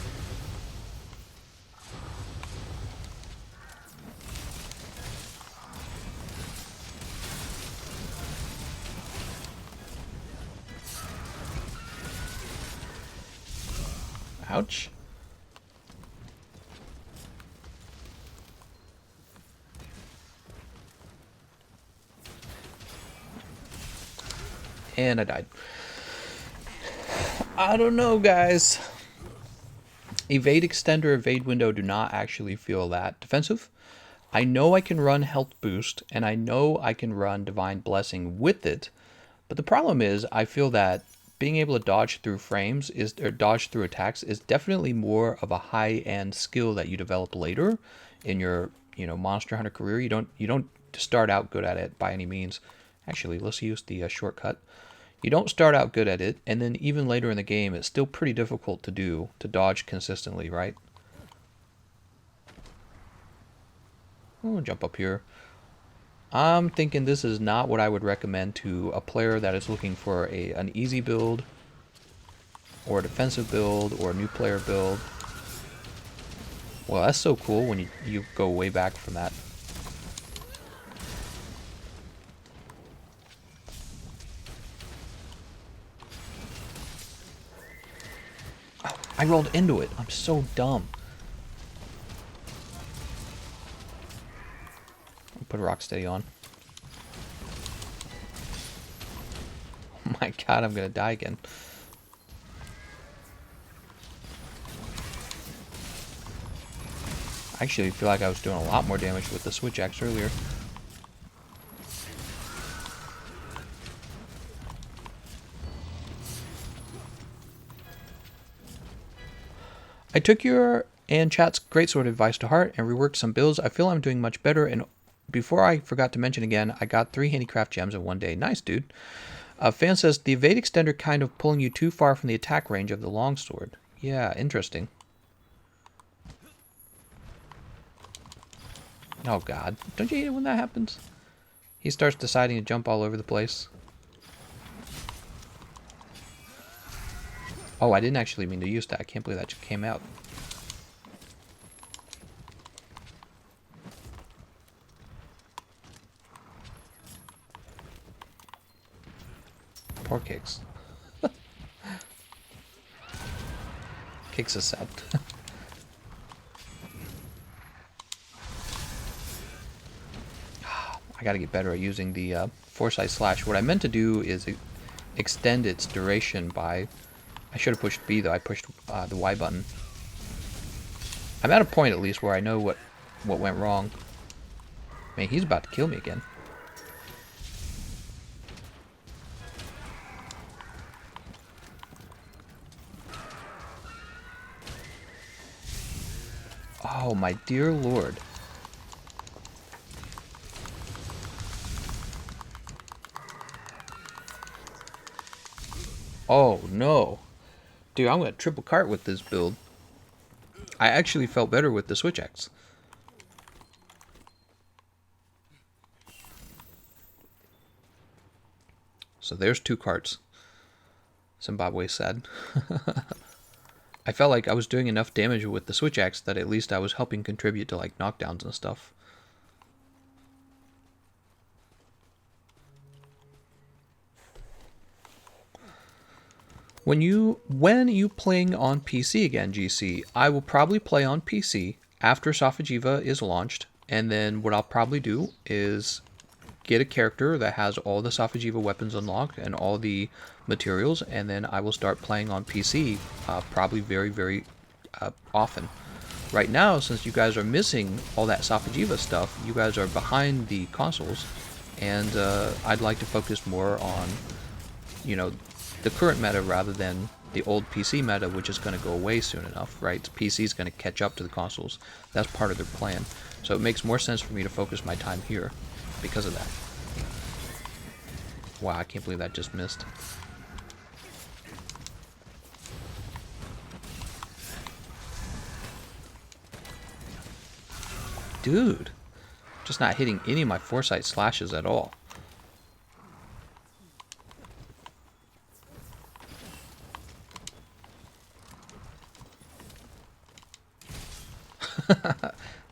[SPEAKER 1] Ouch. And I died. I don't know, guys. Evade extender, evade window do not actually feel that defensive. I know I can run health boost, and I know I can run divine blessing with it, but the problem is I feel that being able to dodge through frames or dodge through attacks is definitely more of a high-end skill that you develop later in your Monster Hunter career. You don't start out good at it by any means. Actually, let's use the shortcut. You don't start out good at it, and then even later in the game, it's still pretty difficult to do, to dodge consistently, right? We'll jump up here. I'm thinking this is not what I would recommend to a player that is looking for an easy build, or a defensive build, or a new player build. Well, that's so cool when you go way back from that. Oh, I rolled into it. I'm so dumb. Put Rocksteady on. Oh my god, I'm gonna die again. I actually feel like I was doing a lot more damage with the switch axe earlier. I took your and chat's greatsword advice to heart and reworked some builds. I feel I'm doing much better, and before I forgot to mention again, I got 3 handicraft gems in one day. Nice, dude. A fan says, the evade extender kind of pulling you too far from the attack range of the longsword. Yeah, interesting. Oh god. Don't you hate it when that happens? He starts deciding to jump all over the place. Oh, I didn't actually mean to use that. I can't believe that just came out. Poor Kicks. Kicks us out. I gotta get better at using the Foresight Slash. What I meant to do is extend its duration by... I should have pushed B though. I pushed the Y button. I'm at a point at least where I know what went wrong. Man, he's about to kill me again. Oh my dear lord. Oh no. Dude, I'm gonna triple cart with this build. I actually felt better with the switch axe. So there's 2 carts. Zimbabwe said. I felt like I was doing enough damage with the switch axe that at least I was helping contribute to like knockdowns and stuff. When you playing on PC again, GC, I will probably play on PC after Safajiva is launched, and then what I'll probably do is get a character that has all the Safajiva weapons unlocked and all the materials, and then I will start playing on PC probably very, very often. Right now, since you guys are missing all that Safajiva stuff, you guys are behind the consoles, and I'd like to focus more on, the current meta rather than the old PC meta, which is going to go away soon enough, right? PC is going to catch up to the consoles. That's part of their plan. So it makes more sense for me to focus my time here because of that. Wow, I can't believe that just missed. Dude, just not hitting any of my Foresight Slashes at all.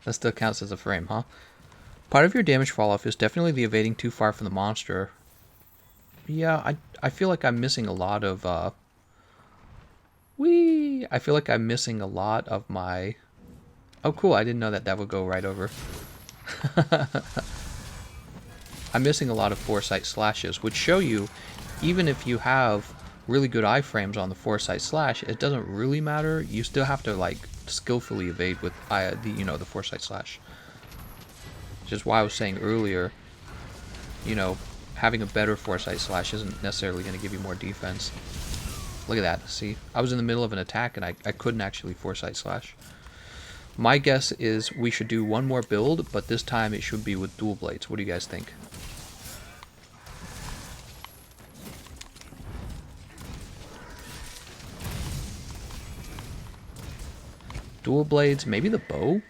[SPEAKER 1] That still counts as a frame, huh? Part of your damage fall-off is definitely the evading too far from the monster. Yeah, I feel like I'm missing a lot of, I feel like I'm missing a lot of my... Oh, cool, I didn't know that would go right over. I'm missing a lot of Foresight Slashes, which show you even if you have really good iframes on the foresight slash, it doesn't really matter. You still have to like skillfully evade with the foresight slash. Which is why I was saying earlier, having a better foresight slash isn't necessarily going to give you more defense. Look at that. See, I was in the middle of an attack and I couldn't actually foresight slash. My guess is we should do one more build, but this time it should be with dual blades. What do you guys think? Dual blades, maybe the bow?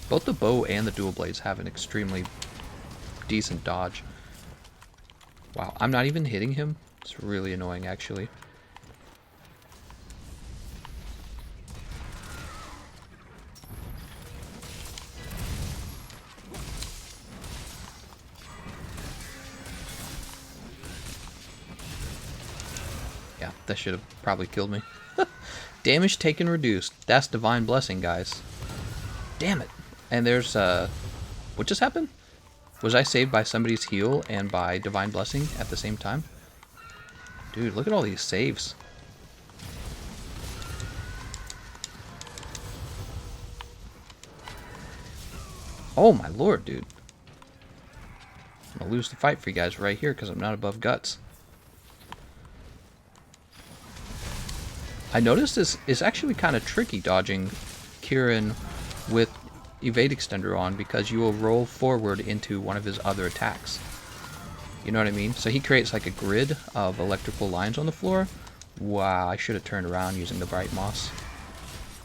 [SPEAKER 1] Both the bow and the dual blades have an extremely decent dodge. Wow, I'm not even hitting him. It's really annoying, actually. Yeah, that should have probably killed me. Damage taken reduced. That's divine blessing, guys. Damn it. And there's, what just happened? Was I saved by somebody's heal and by divine blessing at the same time? Dude, look at all these saves. Oh my lord, dude. I'm gonna lose the fight for you guys right here because I'm not above guts. I noticed this is actually kind of tricky dodging Kieran with evade extender on because you will roll forward into one of his other attacks. You know what I mean? So he creates like a grid of electrical lines on the floor. Wow, I should have turned around using the bright moss.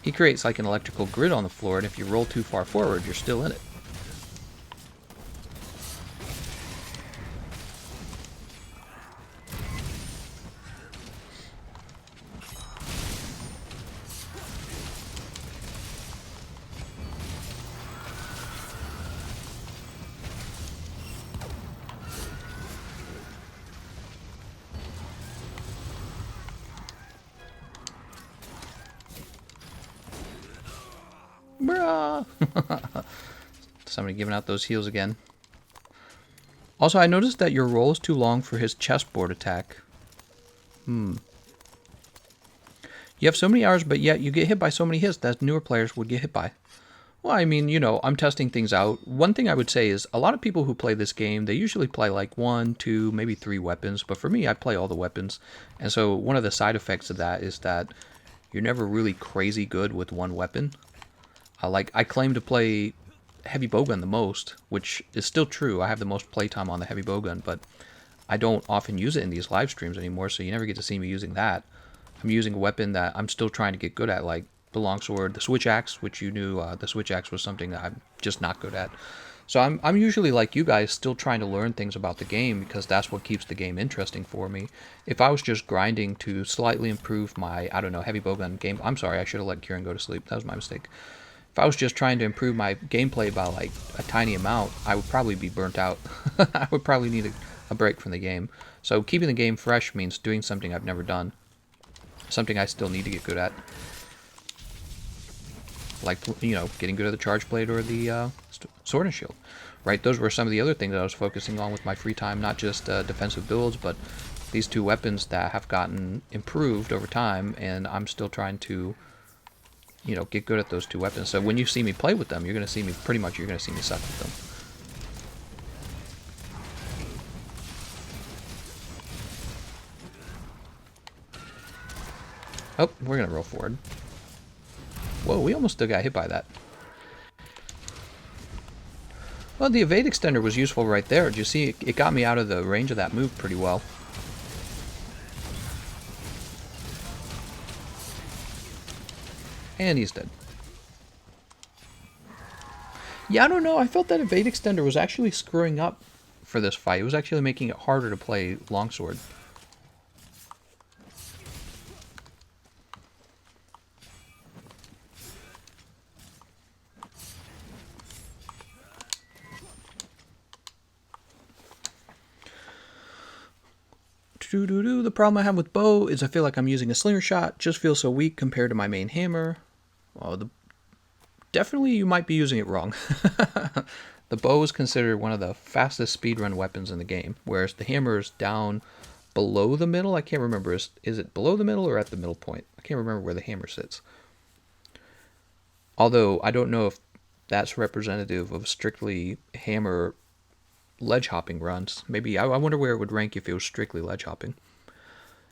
[SPEAKER 1] He creates like an electrical grid on the floor, and if you roll too far forward, you're still in it. Bruh! Somebody giving out those heals again. Also, I noticed that your roll is too long for his chessboard attack. You have so many hours, but yet you get hit by so many hits that newer players would get hit by. Well, I mean, I'm testing things out. One thing I would say is a lot of people who play this game, they usually play like 1, 2, maybe 3 weapons. But for me, I play all the weapons. And so one of the side effects of that is that you're never really crazy good with one weapon. I claim to play heavy bowgun the most, which is still true. I have the most playtime on the heavy bowgun, but I don't often use it in these live streams anymore, so you never get to see me using that. I'm using a weapon that I'm still trying to get good at, like the longsword, the switch axe, which you knew the switch axe was something that I'm just not good at. So I'm usually like you guys, still trying to learn things about the game because that's what keeps the game interesting for me. If I was just grinding to slightly improve my, I don't know, heavy bowgun game, I'm sorry, I should have let Kieran go to sleep. That was my mistake. If I was just trying to improve my gameplay by like a tiny amount, I would probably be burnt out. I would probably need a break from the game. So keeping the game fresh means doing something I've never done. Something I still need to get good at. Like, getting good at the charge blade or the sword and shield. Right, those were some of the other things that I was focusing on with my free time. Not just defensive builds, but these 2 weapons that have gotten improved over time. And I'm still trying to get good at those 2 weapons. So when you see me play with them, you're going to see me suck with them. Oh, we're going to roll forward. Whoa, we almost still got hit by that. Well, the evade extender was useful right there. Did you see? It got me out of the range of that move pretty well. And he's dead. Yeah, I don't know. I felt that evade extender was actually screwing up for this fight. It was actually making it harder to play longsword. The problem I have with bow is I feel like I'm using a slinger shot. Just feels so weak compared to my main hammer. Well, definitely you might be using it wrong. The bow is considered one of the fastest speedrun weapons in the game, whereas the hammer is down below the middle. I can't remember. Is it below the middle or at the middle point? I can't remember where the hammer sits. Although I don't know if that's representative of strictly hammer ledge hopping runs. Maybe I wonder where it would rank if it was strictly ledge hopping.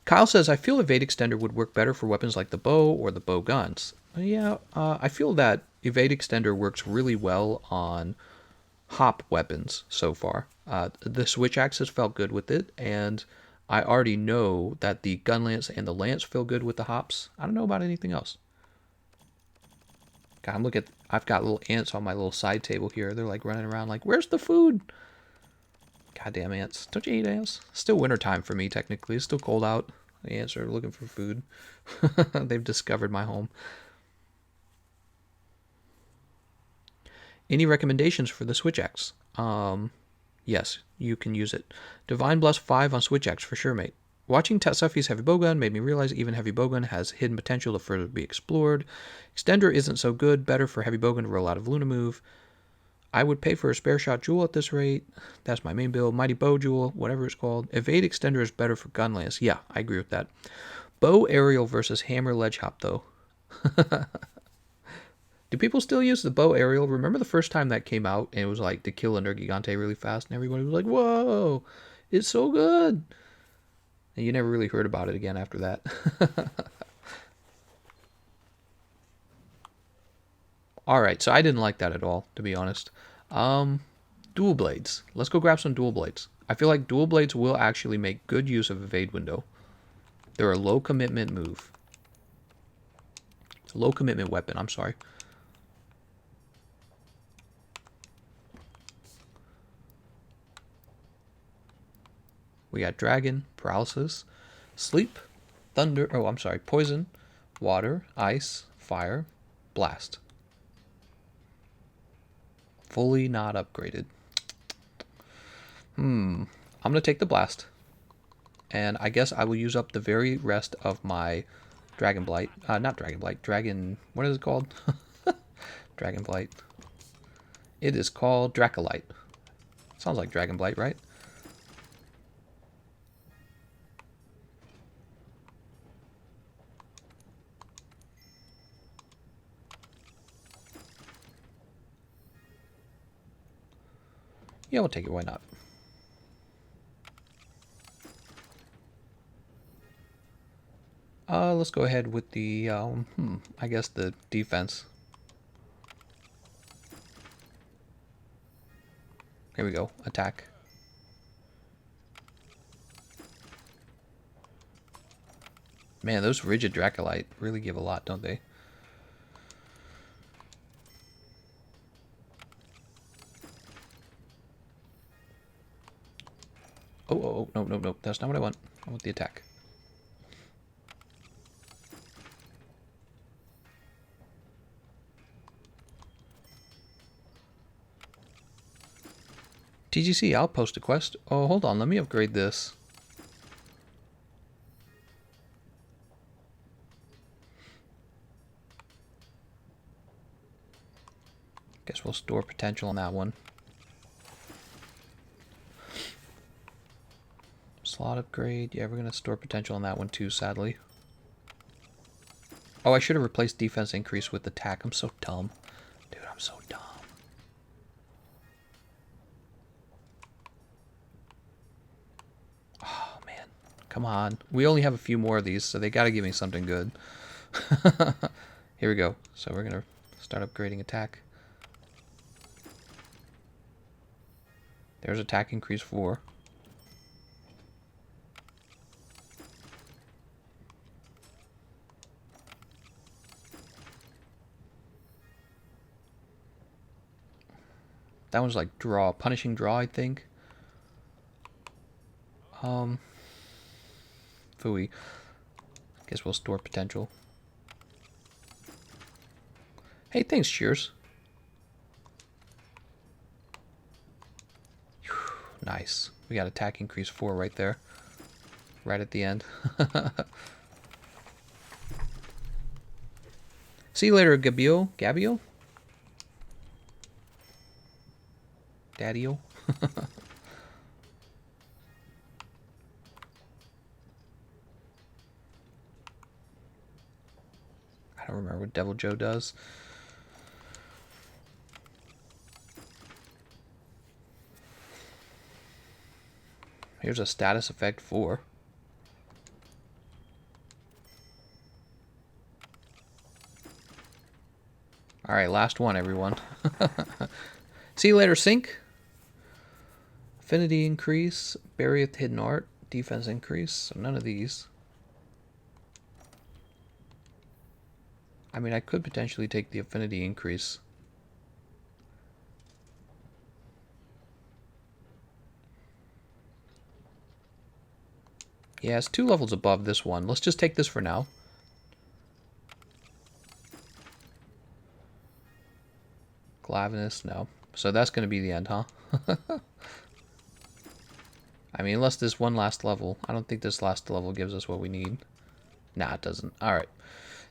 [SPEAKER 1] Kyle says, I feel Evade Extender would work better for weapons like the bow or the bow guns. Yeah, I feel that Evade Extender works really well on hop weapons so far. The Switch Axe has felt good with it, and I already know that the Gun Lance and the Lance feel good with the hops. I don't know about anything else. God, I've got little ants on my little side table here. They're like running around like, where's the food? Goddamn ants. Don't you eat ants? Still wintertime for me, technically. It's still cold out. The ants are looking for food. They've discovered my home. Any recommendations for the Switch Axe? Yes, you can use it. Divine Bless 5 on Switch Axe for sure, mate. Watching Tetsufi's Heavy Bowgun made me realize even Heavy Bowgun has hidden potential to further be explored. Extender isn't so good, better for Heavy Bowgun to roll out of Luna move. I would pay for a spare shot jewel at this rate. That's my main build. Mighty Bow Jewel, whatever it's called. Evade Extender is better for gun lance. Yeah, I agree with that. Bow aerial versus hammer ledge hop, though. Do people still use the bow aerial? Remember the first time that came out and it was like to kill a Nergigante really fast and everybody was like, whoa, it's so good. And you never really heard about it again after that. Alright, so I didn't like that at all, to be honest. Dual blades. Let's go grab some dual blades. I feel like dual blades will actually make good use of evade window. They're a low commitment move. Low commitment weapon, I'm sorry. We got dragon, paralysis, sleep, thunder, oh I'm sorry, poison, water, ice, fire, blast. Fully not upgraded. I'm going to take the blast. And I guess I will use up the very rest of my Dragon Blight. Not Dragon Blight. Dragon... What is it called? Dragon Blight. It is called Dracolite. Sounds like Dragon Blight, right? Yeah, we'll take it. Why not? Let's go ahead with the, I guess the defense. Here we go. Attack. Man, those rigid Dracolite really give a lot, don't they? Oh, no. That's not what I want. I want the attack. TGC Outpost quest. Oh, hold on. Let me upgrade this. Guess we'll store potential on that one. Slot upgrade. Yeah, we're going to store potential on that one too, sadly. Oh, I should have replaced defense increase with attack. I'm so dumb. Dude, I'm so dumb. Oh, man. Come on. We only have a few more of these, so they got to give me something good. Here we go. So we're going to start upgrading attack. There's attack increase 4. That one's like draw, punishing draw, I think. Phooey. Guess we'll store potential. Hey, thanks, cheers. Whew, nice. We got attack increase 4 right there. Right at the end. See you later, Gabio. Gabio? Daddy-o? don't remember what Devil Joe does. Here's a status effect 4. Alright, last one, everyone. See you later, Sync. Affinity increase, Burieth Hidden Art, defense increase, so none of these. I mean, I could potentially take the affinity increase. Yeah, it's 2 levels above this one. Let's just take this for now. Glavinus, no. So that's going to be the end, huh? I mean, unless this one last level. I don't think this last level gives us what we need. Nah, it doesn't. Alright.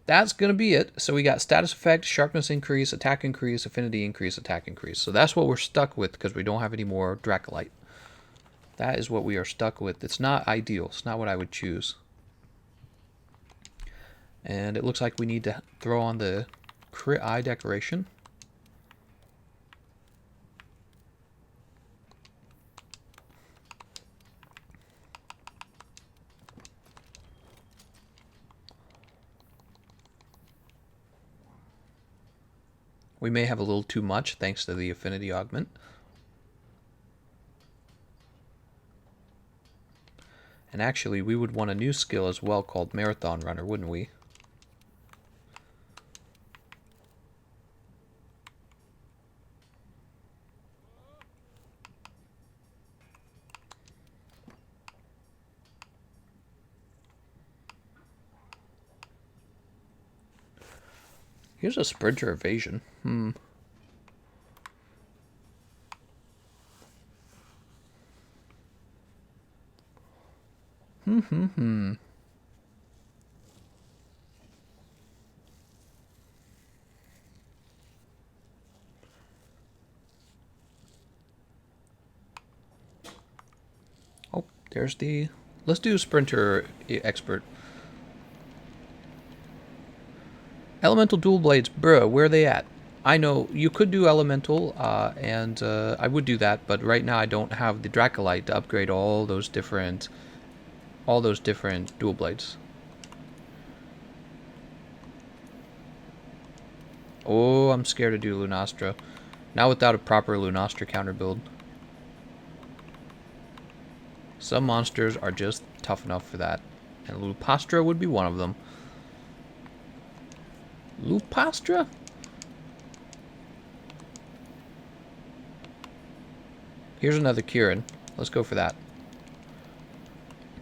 [SPEAKER 1] That's going to be it. So we got status effect, sharpness increase, attack increase, affinity increase, attack increase. So that's what we're stuck with because we don't have any more Dracolite. That is what we are stuck with. It's not ideal. It's not what I would choose. And it looks like we need to throw on the crit eye decoration. We may have a little too much thanks to the affinity augment. And actually, we would want a new skill as well called Marathon Runner, wouldn't we? Here's a Sprinter Evasion. Oh, there's the... Let's do Sprinter Expert. Elemental dual blades, bruh, where are they at? I know you could do elemental, and I would do that, but right now I don't have the Dracolite to upgrade all those different dual blades. Oh, I'm scared to do Lunastra. Not without a proper Lunastra counter build. Some monsters are just tough enough for that, and Lupastra would be one of them. Lupastra? Here's another Kieran. Let's go for that.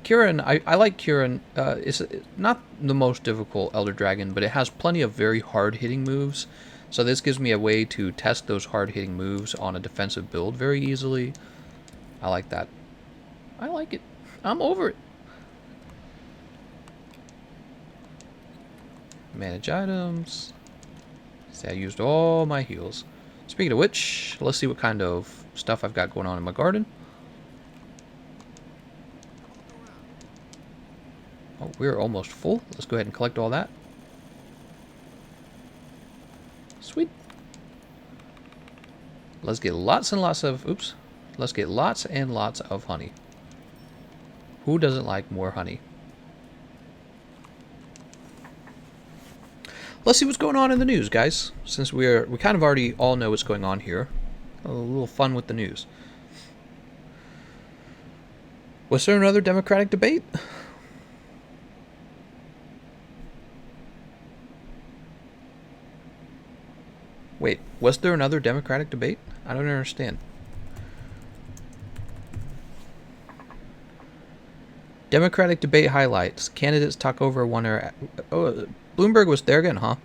[SPEAKER 1] Kieran, I like Kieran. It's not the most difficult Elder Dragon, but it has plenty of very hard-hitting moves. So this gives me a way to test those hard-hitting moves on a defensive build very easily. I like that. I like it. I'm over it. Manage items. See, I used all my heals. Speaking of which, let's see what kind of stuff I've got going on in my garden. Oh, we're almost full. Let's go ahead and collect all that. Sweet. Let's get lots and lots of... Oops. Let's get lots and lots of honey. Who doesn't like more honey? Let's see what's going on in the news, guys. Since we kind of already all know what's going on here. A little fun with the news. Was there another Democratic debate? Wait, was there another Democratic debate? I don't understand. Democratic debate highlights. Candidates talk over one hour. Oh, Bloomberg was there again, huh?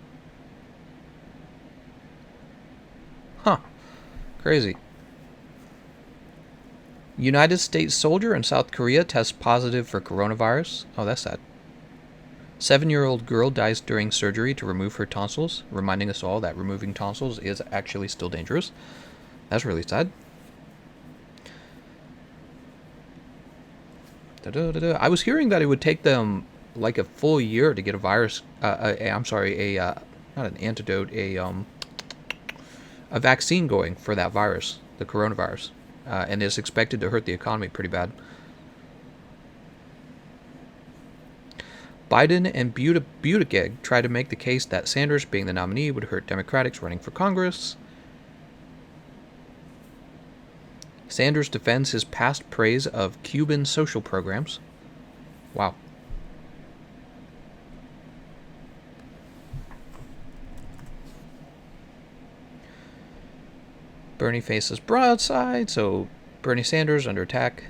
[SPEAKER 1] Huh. Crazy. United States soldier in South Korea tests positive for coronavirus. Oh, that's sad. 7-year-old girl dies during surgery to remove her tonsils, reminding us all that removing tonsils is actually still dangerous. That's really sad. I was hearing that it would take them like a full year to get a virus. I'm sorry, not an antidote, a vaccine going for that virus, the coronavirus, and is expected to hurt the economy pretty bad. Biden and Buttigieg tried to make the case that Sanders being the nominee would hurt Democrats running for Congress. Sanders defends his past praise of Cuban social programs. Wow. Bernie faces broadside, so Bernie Sanders under attack.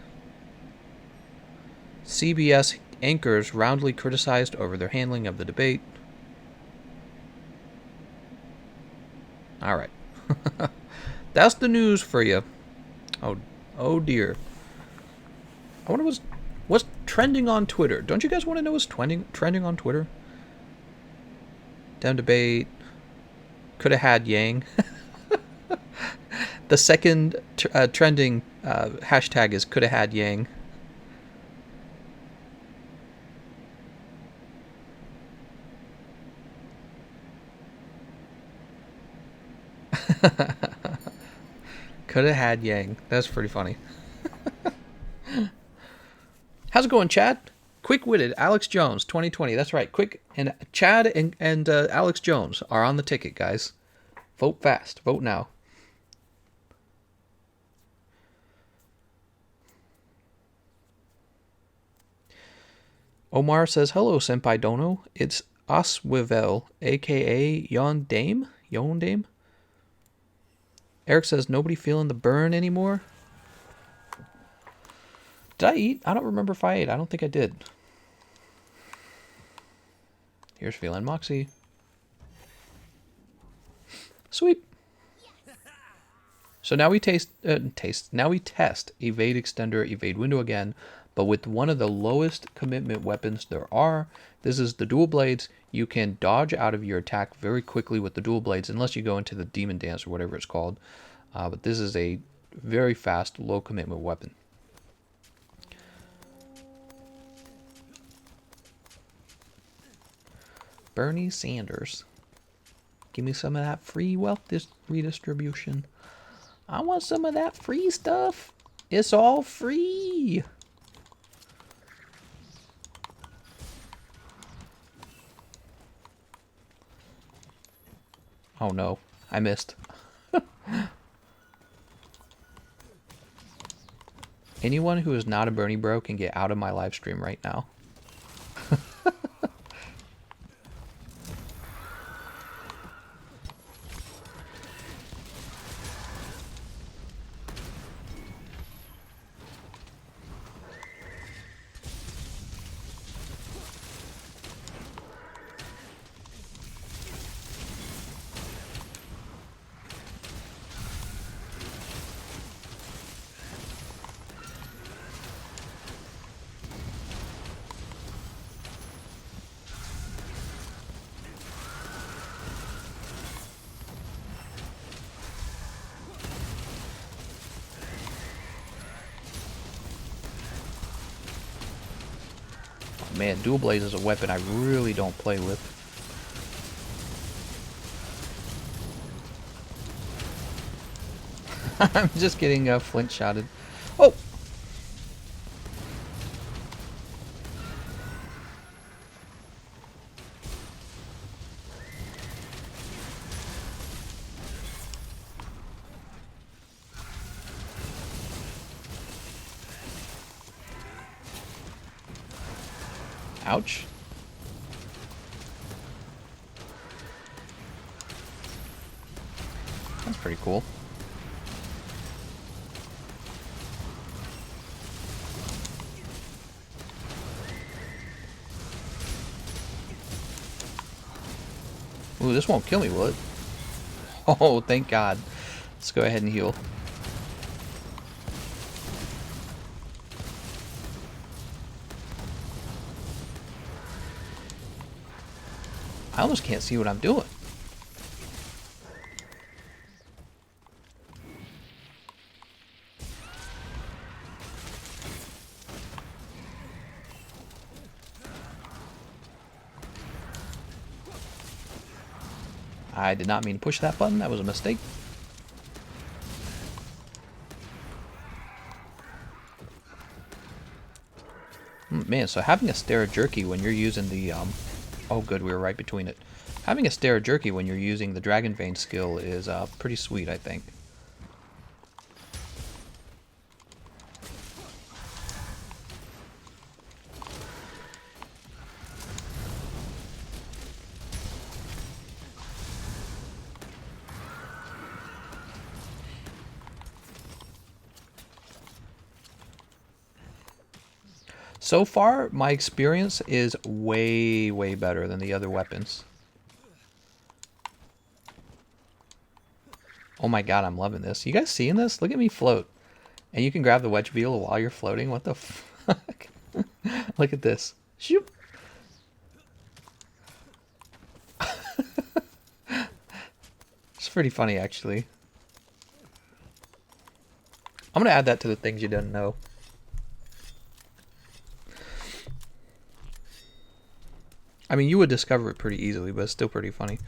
[SPEAKER 1] CBS anchors roundly criticized over their handling of the debate. All right. That's the news for you. Oh dear. I wonder what's trending on Twitter. Don't you guys want to know what's trending on Twitter? Dem debate. Could have had Yang. The second trending hashtag is could have had Yang. Could have had Yang. That's pretty funny. How's it going, Chad? Quick-witted Alex Jones, 2020. That's right. Quick and Chad and Alex Jones are on the ticket, guys. Vote fast. Vote now. Omar says, hello, Senpai Dono. It's Oswivel, a.k.a. Yon Dame? Eric says, nobody feeling the burn anymore? Did I eat? I don't remember if I ate. I don't think I did. Here's feeling Moxie. Sweet. So now we now we test evade extender, evade window again, but with one of the lowest commitment weapons there are. This is the dual blades. You can dodge out of your attack very quickly with the dual blades, unless you go into the demon dance or whatever it's called. But this is a very fast, low commitment weapon. Bernie Sanders. Give me some of that free wealth redistribution. I want some of that free stuff. It's all free. Oh no, I missed. Anyone who is not a Bernie bro can get out of my live stream right now. Man, dual blades is a weapon I really don't play with. I'm just getting flint shotted. Oh! Ouch. That's pretty cool. Ooh, this won't kill me, will it? Oh, thank God. Let's go ahead and heal. I almost can't see what I'm doing. I did not mean to push that button. That was a mistake. Man, so having a Stera Jerky when you're using the, oh good, we were right between it. Having a Stera Jerky when you're using the Dragon Vein skill is pretty sweet, I think. So far, my experience is way, way better than the other weapons. Oh my god, I'm loving this. You guys seeing this? Look at me float. And you can grab the wedge beetle while you're floating. What the fuck? Look at this. Shoop. It's pretty funny, actually. I'm gonna add that to the things you didn't know. I mean, you would discover it pretty easily, but it's still pretty funny.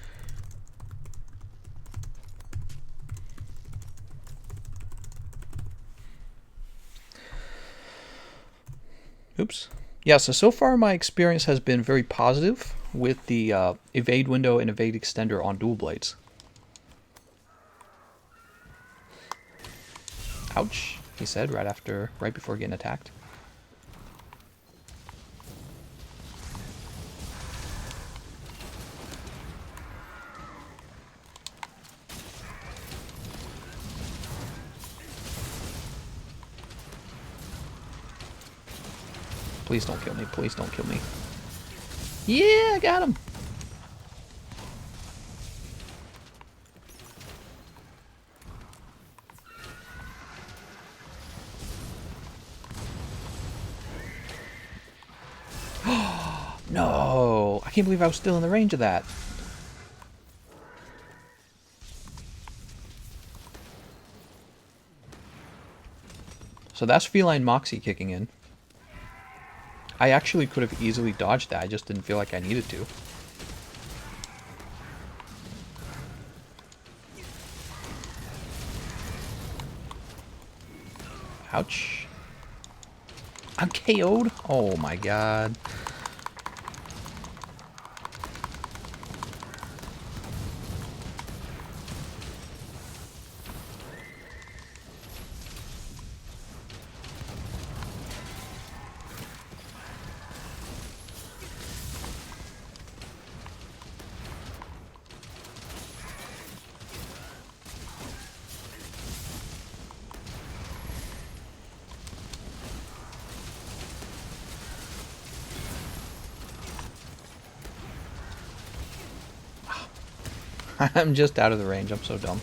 [SPEAKER 1] Oops. Yeah, so far my experience has been very positive with the evade window and evade extender on dual blades. Ouch, he said right before getting attacked. Please don't kill me. Please don't kill me. Yeah, I got him. No, I can't believe I was still in the range of that. So that's Feline Moxie kicking in. I actually could have easily dodged that, I just didn't feel like I needed to. Ouch. I'm KO'd? Oh my god. I'm just out of the range, I'm so dumb.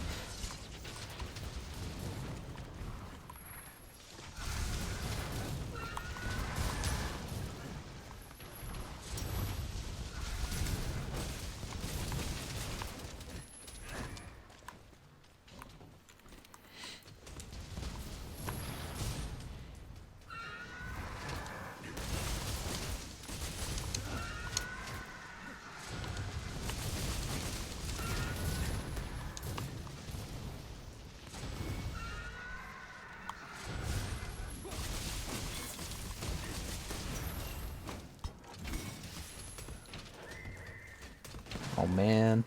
[SPEAKER 1] Oh man.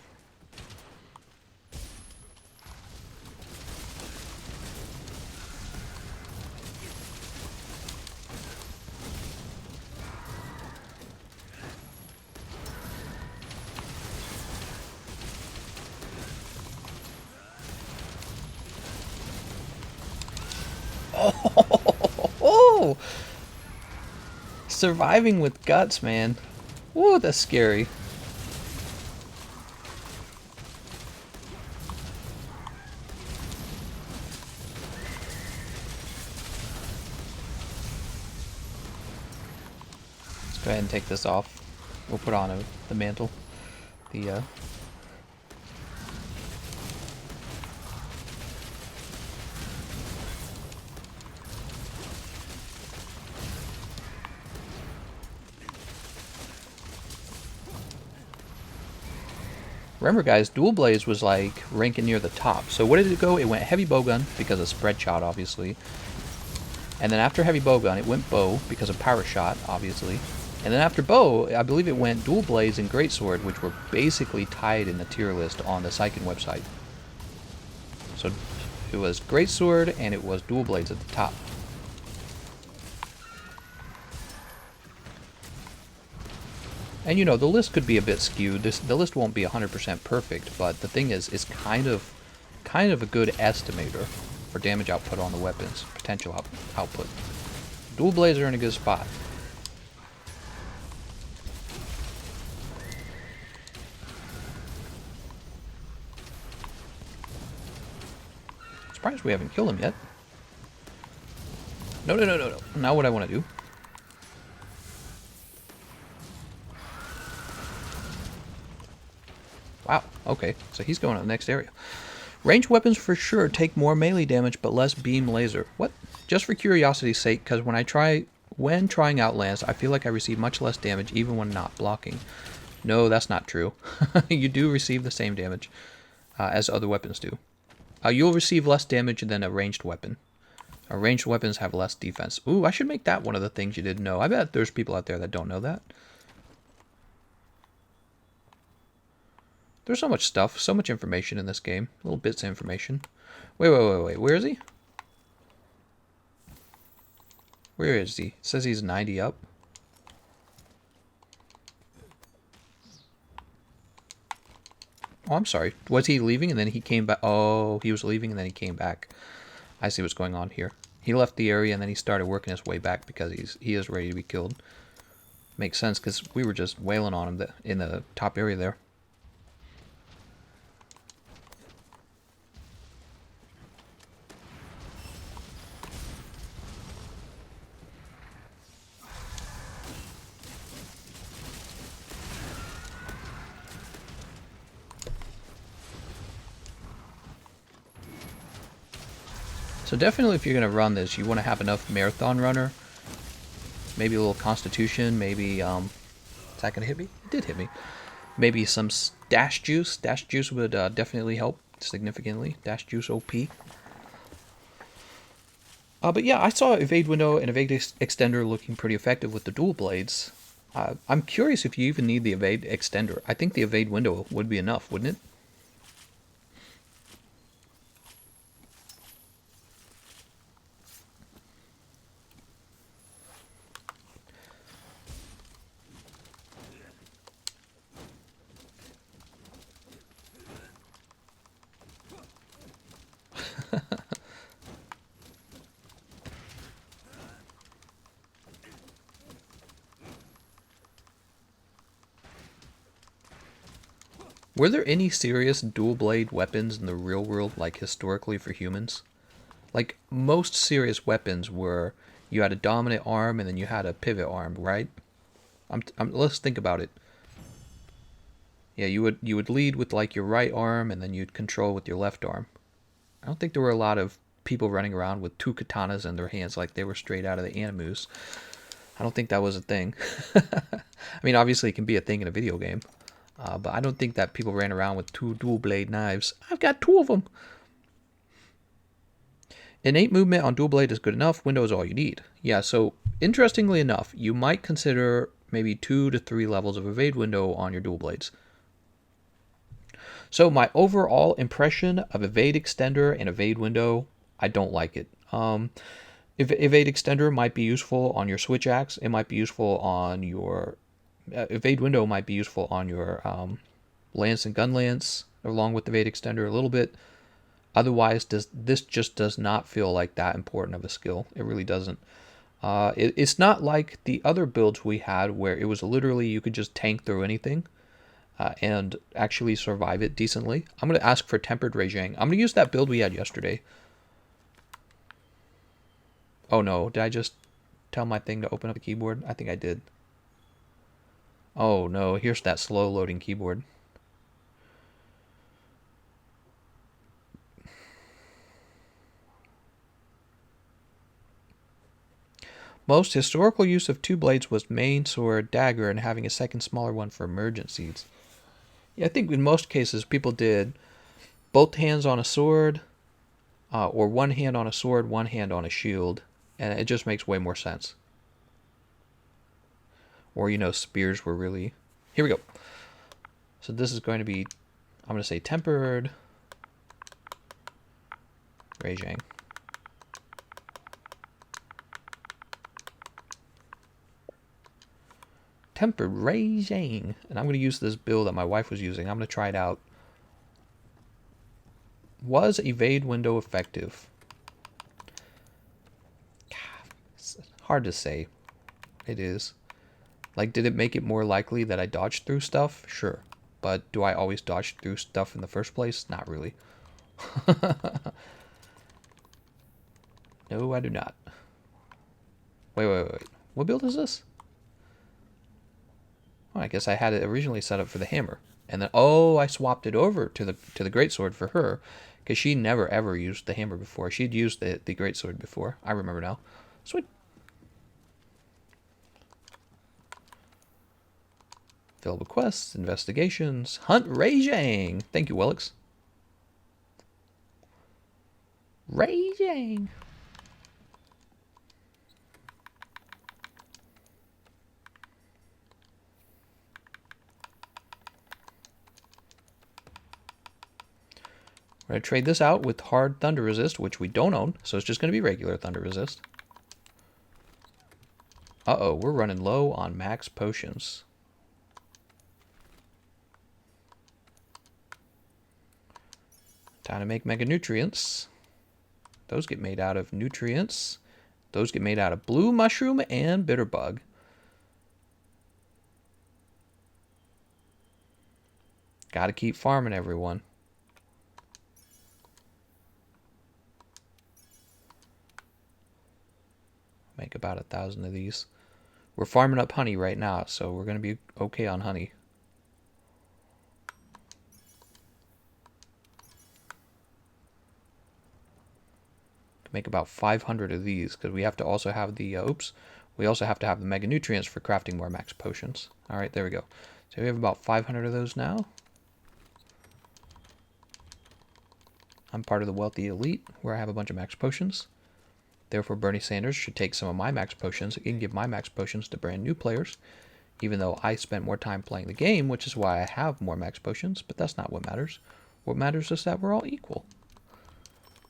[SPEAKER 1] Oh, surviving with guts, man. Whoa, that's scary. Let's go ahead and take this off. We'll put on the mantle. The Remember, guys, dual blades was like ranking near the top. So what did it go? It went heavy bowgun because of spread shot, obviously. And then after heavy bowgun, it went bow because of power shot, obviously. And then after bow, I believe it went dual blades and greatsword, which were basically tied in the tier list on the Syken website. So it was greatsword and it was dual blades at the top. And you know, the list could be a bit skewed. The list won't be 100% perfect, but the thing is, it's kind of a good estimator for damage output on the weapons, potential output. Dual blades are in a good spot. Surprised we haven't killed him yet. No, no, no, no, no. Now what I want to do. Wow, okay, so he's going to the next area. Ranged weapons for sure take more melee damage, but less beam laser. What? Just for curiosity's sake, because when trying Outlands, I feel like I receive much less damage even when not blocking. No, that's not true. You do receive the same damage as other weapons do. You'll receive less damage than a ranged weapon. Ranged weapons have less defense. Ooh, I should make that one of the things you didn't know. I bet there's people out there that don't know that. There's so much stuff, so much information in this game. Little bits of information. Wait. Where is he? Where is he? It says he's 90 up. Oh, I'm sorry. Was he leaving and then he came back? Oh, he was leaving and then he came back. I see what's going on here. He left the area and then he started working his way back because he is ready to be killed. Makes sense because we were just wailing on him in the top area there. So definitely if you're going to run this, you want to have enough marathon runner. Maybe a little constitution, maybe, is that going to hit me? It did hit me. Maybe some dash juice. Dash juice would definitely help significantly. Dash juice OP. But yeah, I saw evade window and evade extender looking pretty effective with the dual blades. I'm curious if you even need the evade extender. I think the evade window would be enough, wouldn't it? Were there any serious dual blade weapons in the real world, like historically for humans? Like, most serious weapons were you had a dominant arm and then you had a pivot arm, right? Let's think about it. Yeah, you would lead with like your right arm and then you'd control with your left arm. I don't think there were a lot of people running around with two katanas in their hands like they were straight out of the animus. I don't think that was a thing. I mean, obviously it can be a thing in a video game. But I don't think that people ran around with two dual blade knives. I've got two of them. Innate movement on dual blade is good enough. Window is all you need. Yeah, so interestingly enough, you might consider maybe 2 to 3 levels of evade window on your dual blades. So my overall impression of evade extender and evade window, I don't like it. Evade extender might be useful on your switch axe. It might be useful on your evade window might be useful on your lance and gun lance, along with the evade extender a little bit. Otherwise, this just does not feel like that important of a skill. It really doesn't. It's not like the other builds we had where it was literally you could just tank through anything and actually survive it decently. I'm going to ask for Tempered Rajang. I'm going to use that build we had yesterday. Oh no, did I just tell my thing to open up the keyboard? I think I did. Oh no, here's that slow loading keyboard. Most historical use of two blades was main sword, dagger, and having a second smaller one for emergencies. Yeah, I think in most cases people did both hands on a sword, or one hand on a sword, one hand on a shield, and it just makes way more sense. Or, spears were really... Here we go. So this is going to be, I'm going to say tempered Reijang. Tempered Reijang. And I'm going to use this build that my wife was using. I'm going to try it out. Was evade window effective? It's hard to say. It is. Like, did it make it more likely that I dodged through stuff? Sure. But do I always dodge through stuff in the first place? Not really. No, I do not. Wait. What build is this? Oh, I guess I had it originally set up for the hammer. And then, I swapped it over to the greatsword for her. Because she never ever used the hammer before. She'd used the greatsword before. I remember now. Sweet. Available quests, investigations, hunt Reijang. Thank you, Willix. Reijang. We're going to trade this out with hard thunder resist, which we don't own, so it's just going to be regular thunder resist. Uh-oh, we're running low on max potions. Time to make mega nutrients. Those get made out of nutrients. Those get made out of blue mushroom and bitterbug. Gotta keep farming, everyone. Make about 1,000 of these. We're farming up honey right now, so we're going to be okay on honey. Make about 500 of these, because we have to also have the, we also have to have the mega nutrients for crafting more max potions. Alright, there we go. So we have about 500 of those now. I'm part of the wealthy elite, where I have a bunch of max potions. Therefore, Bernie Sanders should take some of my max potions and give my max potions to brand new players, even though I spent more time playing the game, which is why I have more max potions, but that's not what matters. What matters is that we're all equal.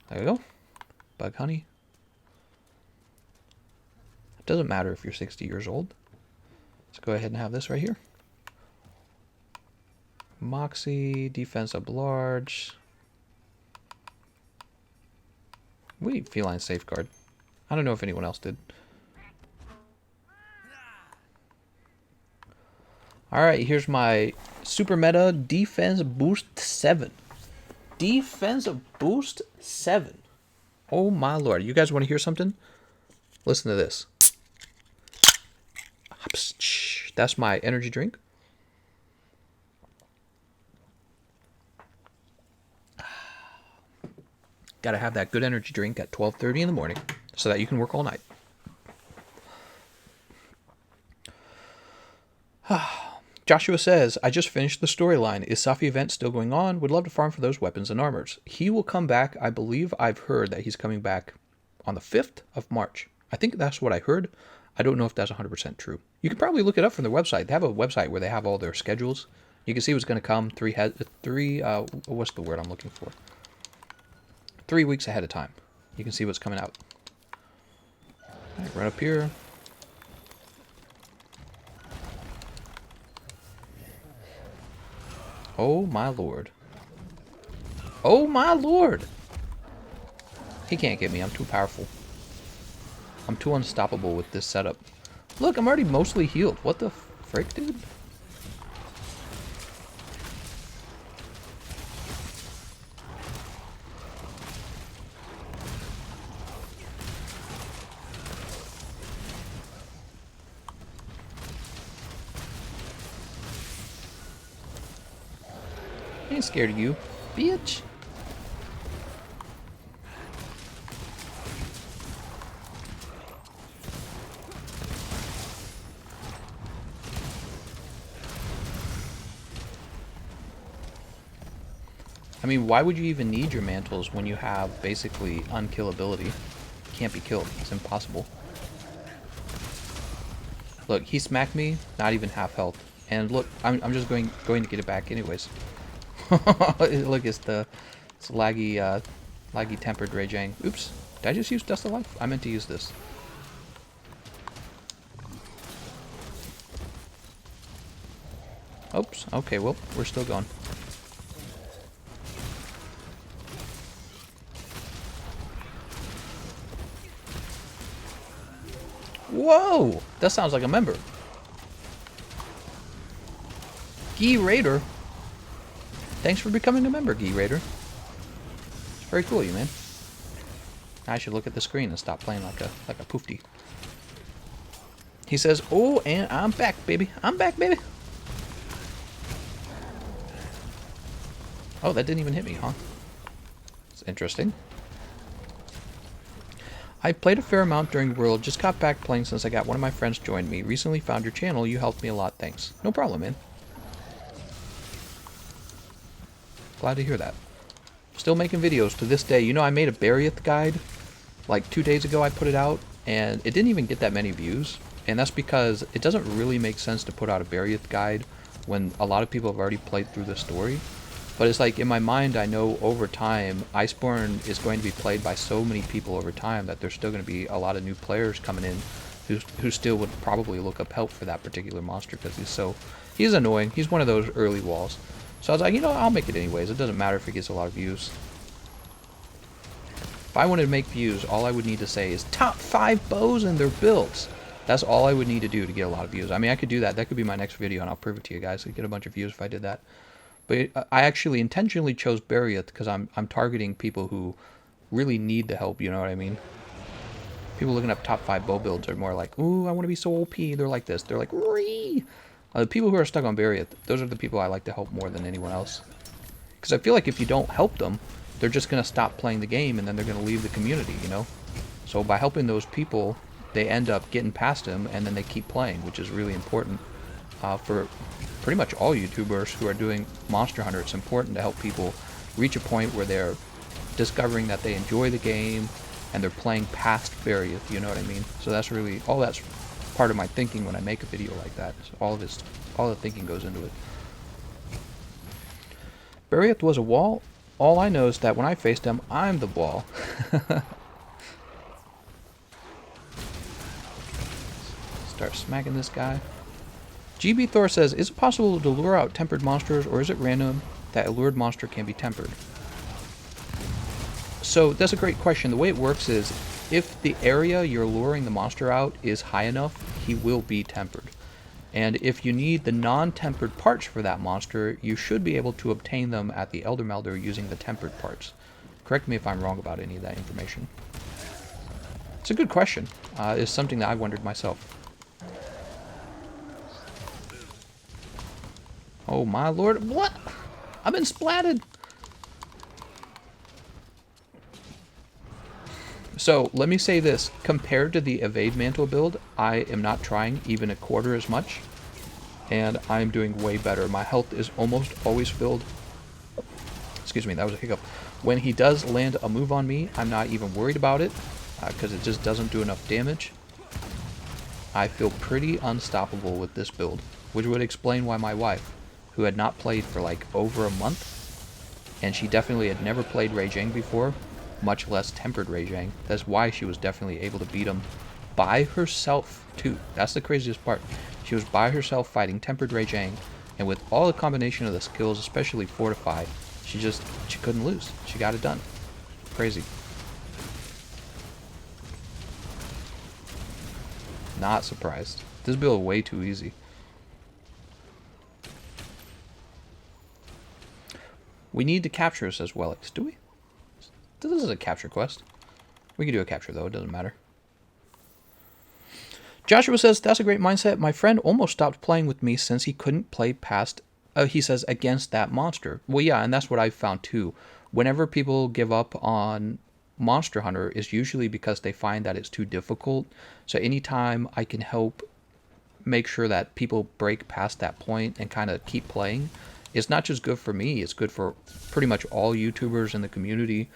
[SPEAKER 1] There we go. Bug honey. It doesn't matter if you're 60 years old. Let's go ahead and have this right here. Moxie, defense up large. Wait, feline safeguard. I don't know if anyone else did. Alright, here's my super meta defense boost 7. Defense boost 7. Oh my lord. You guys want to hear something? Listen to this. That's my energy drink. Gotta have that good energy drink at 12:30 in the morning so that you can work all night. Joshua says, I just finished the storyline. Is Safi event still going on? Would love to farm for those weapons and armors. He will come back. I believe I've heard that he's coming back on the 5th of March. I think that's what I heard. I don't know if that's 100% true. You can probably look it up from their website. They have a website where they have all their schedules. You can see what's going to come what's the word I'm looking for? 3 weeks ahead of time. You can see what's coming out. Right up here. Oh my lord. Oh my lord! He can't get me. I'm too powerful. I'm too unstoppable with this setup. Look, I'm already mostly healed. What the frick, dude? I ain't scared of you, bitch. I mean, why would you even need your mantles when you have basically unkillability? Can't be killed. It's impossible. Look, he smacked me, not even half health. And look, I'm just going to get it back anyways. Look, it's laggy, laggy tempered Rajang. Oops, did I just use Dust of Life? I meant to use this. Oops, okay, well, we're still going. Whoa! That sounds like a member. Gee Raider. Thanks for becoming a member, Gee Raider. It's very cool of you, man. I should look at the screen and stop playing like a poofty. He says, "Oh, and I'm back, baby. I'm back, baby." Oh, that didn't even hit me, huh? It's interesting. I played a fair amount during World, just got back playing since I got one of my friends joined me. Recently found your channel, you helped me a lot, thanks. No problem, man. Glad to hear that. Still making videos to this day. You know, I made a Bariath guide, like 2 days ago I put it out, and it didn't even get that many views. And that's because it doesn't really make sense to put out a Bariath guide when a lot of people have already played through the story. But it's like, in my mind, I know over time, Iceborne is going to be played by so many people over time that there's still going to be a lot of new players coming in who still would probably look up help for that particular monster because he's annoying. He's one of those early walls. So I was like, you know, I'll make it anyways. It doesn't matter if it gets a lot of views. If I wanted to make views, all I would need to say is top 5 bows and their builds. That's all I would need to do to get a lot of views. I mean, I could do that. That could be my next video, and I'll prove it to you guys. I'd get a bunch of views if I did that. But I actually intentionally chose Bariath because I'm targeting people who really need the help, you know what I mean? People looking up top 5 bow builds are more like, ooh, I want to be so OP. They're like this. They're like, ree. The people who are stuck on Bariath, those are the people I like to help more than anyone else. Because I feel like if you don't help them, they're just going to stop playing the game and then they're going to leave the community, you know? So by helping those people, they end up getting past them and then they keep playing, which is really important for pretty much all YouTubers who are doing Monster Hunter. It's important to help people reach a point where they're discovering that they enjoy the game and they're playing past Bariath, you know what I mean? So that's really, all that's part of my thinking when I make a video like that. So all the thinking goes into it. Bariath was a wall. All I know is that when I faced him, I'm the wall. Start smacking this guy. GB Thor says, is it possible to lure out tempered monsters, or is it random that a lured monster can be tempered? So that's a great question. The way it works is, if the area you're luring the monster out is high enough, he will be tempered. And if you need the non-tempered parts for that monster, you should be able to obtain them at the Elder Melder using the tempered parts. Correct me if I'm wrong about any of that information. It's a good question. It's something that I wondered myself. Oh my lord, what? I've been splatted! So, let me say this. Compared to the Evade Mantle build, I am not trying even a quarter as much. And I'm doing way better. My health is almost always filled. Excuse me, that was a hiccup. When he does land a move on me, I'm not even worried about it. Because it just doesn't do enough damage. I feel pretty unstoppable with this build. Which would explain why my wife, who had not played for like over a month, and she definitely had never played Rajang before, much less tempered Rajang. That's why she was definitely able to beat him by herself too. That's the craziest part. She was by herself fighting tempered Rajang, and with all the combination of the skills, especially Fortify, she couldn't lose. She got it done. Crazy. Not surprised. This build is way too easy. We need to capture, says Wellix. Do we? This is a capture quest. We can do a capture, though. It doesn't matter. Joshua says, that's a great mindset. My friend almost stopped playing with me since he couldn't play past, he says, against that monster. Well, yeah, and that's what I've found, too. Whenever people give up on Monster Hunter, it's usually because they find that it's too difficult. So anytime I can help make sure that people break past that point and kind of keep playing, It's not just good for me, it's good for pretty much all YouTubers in the community.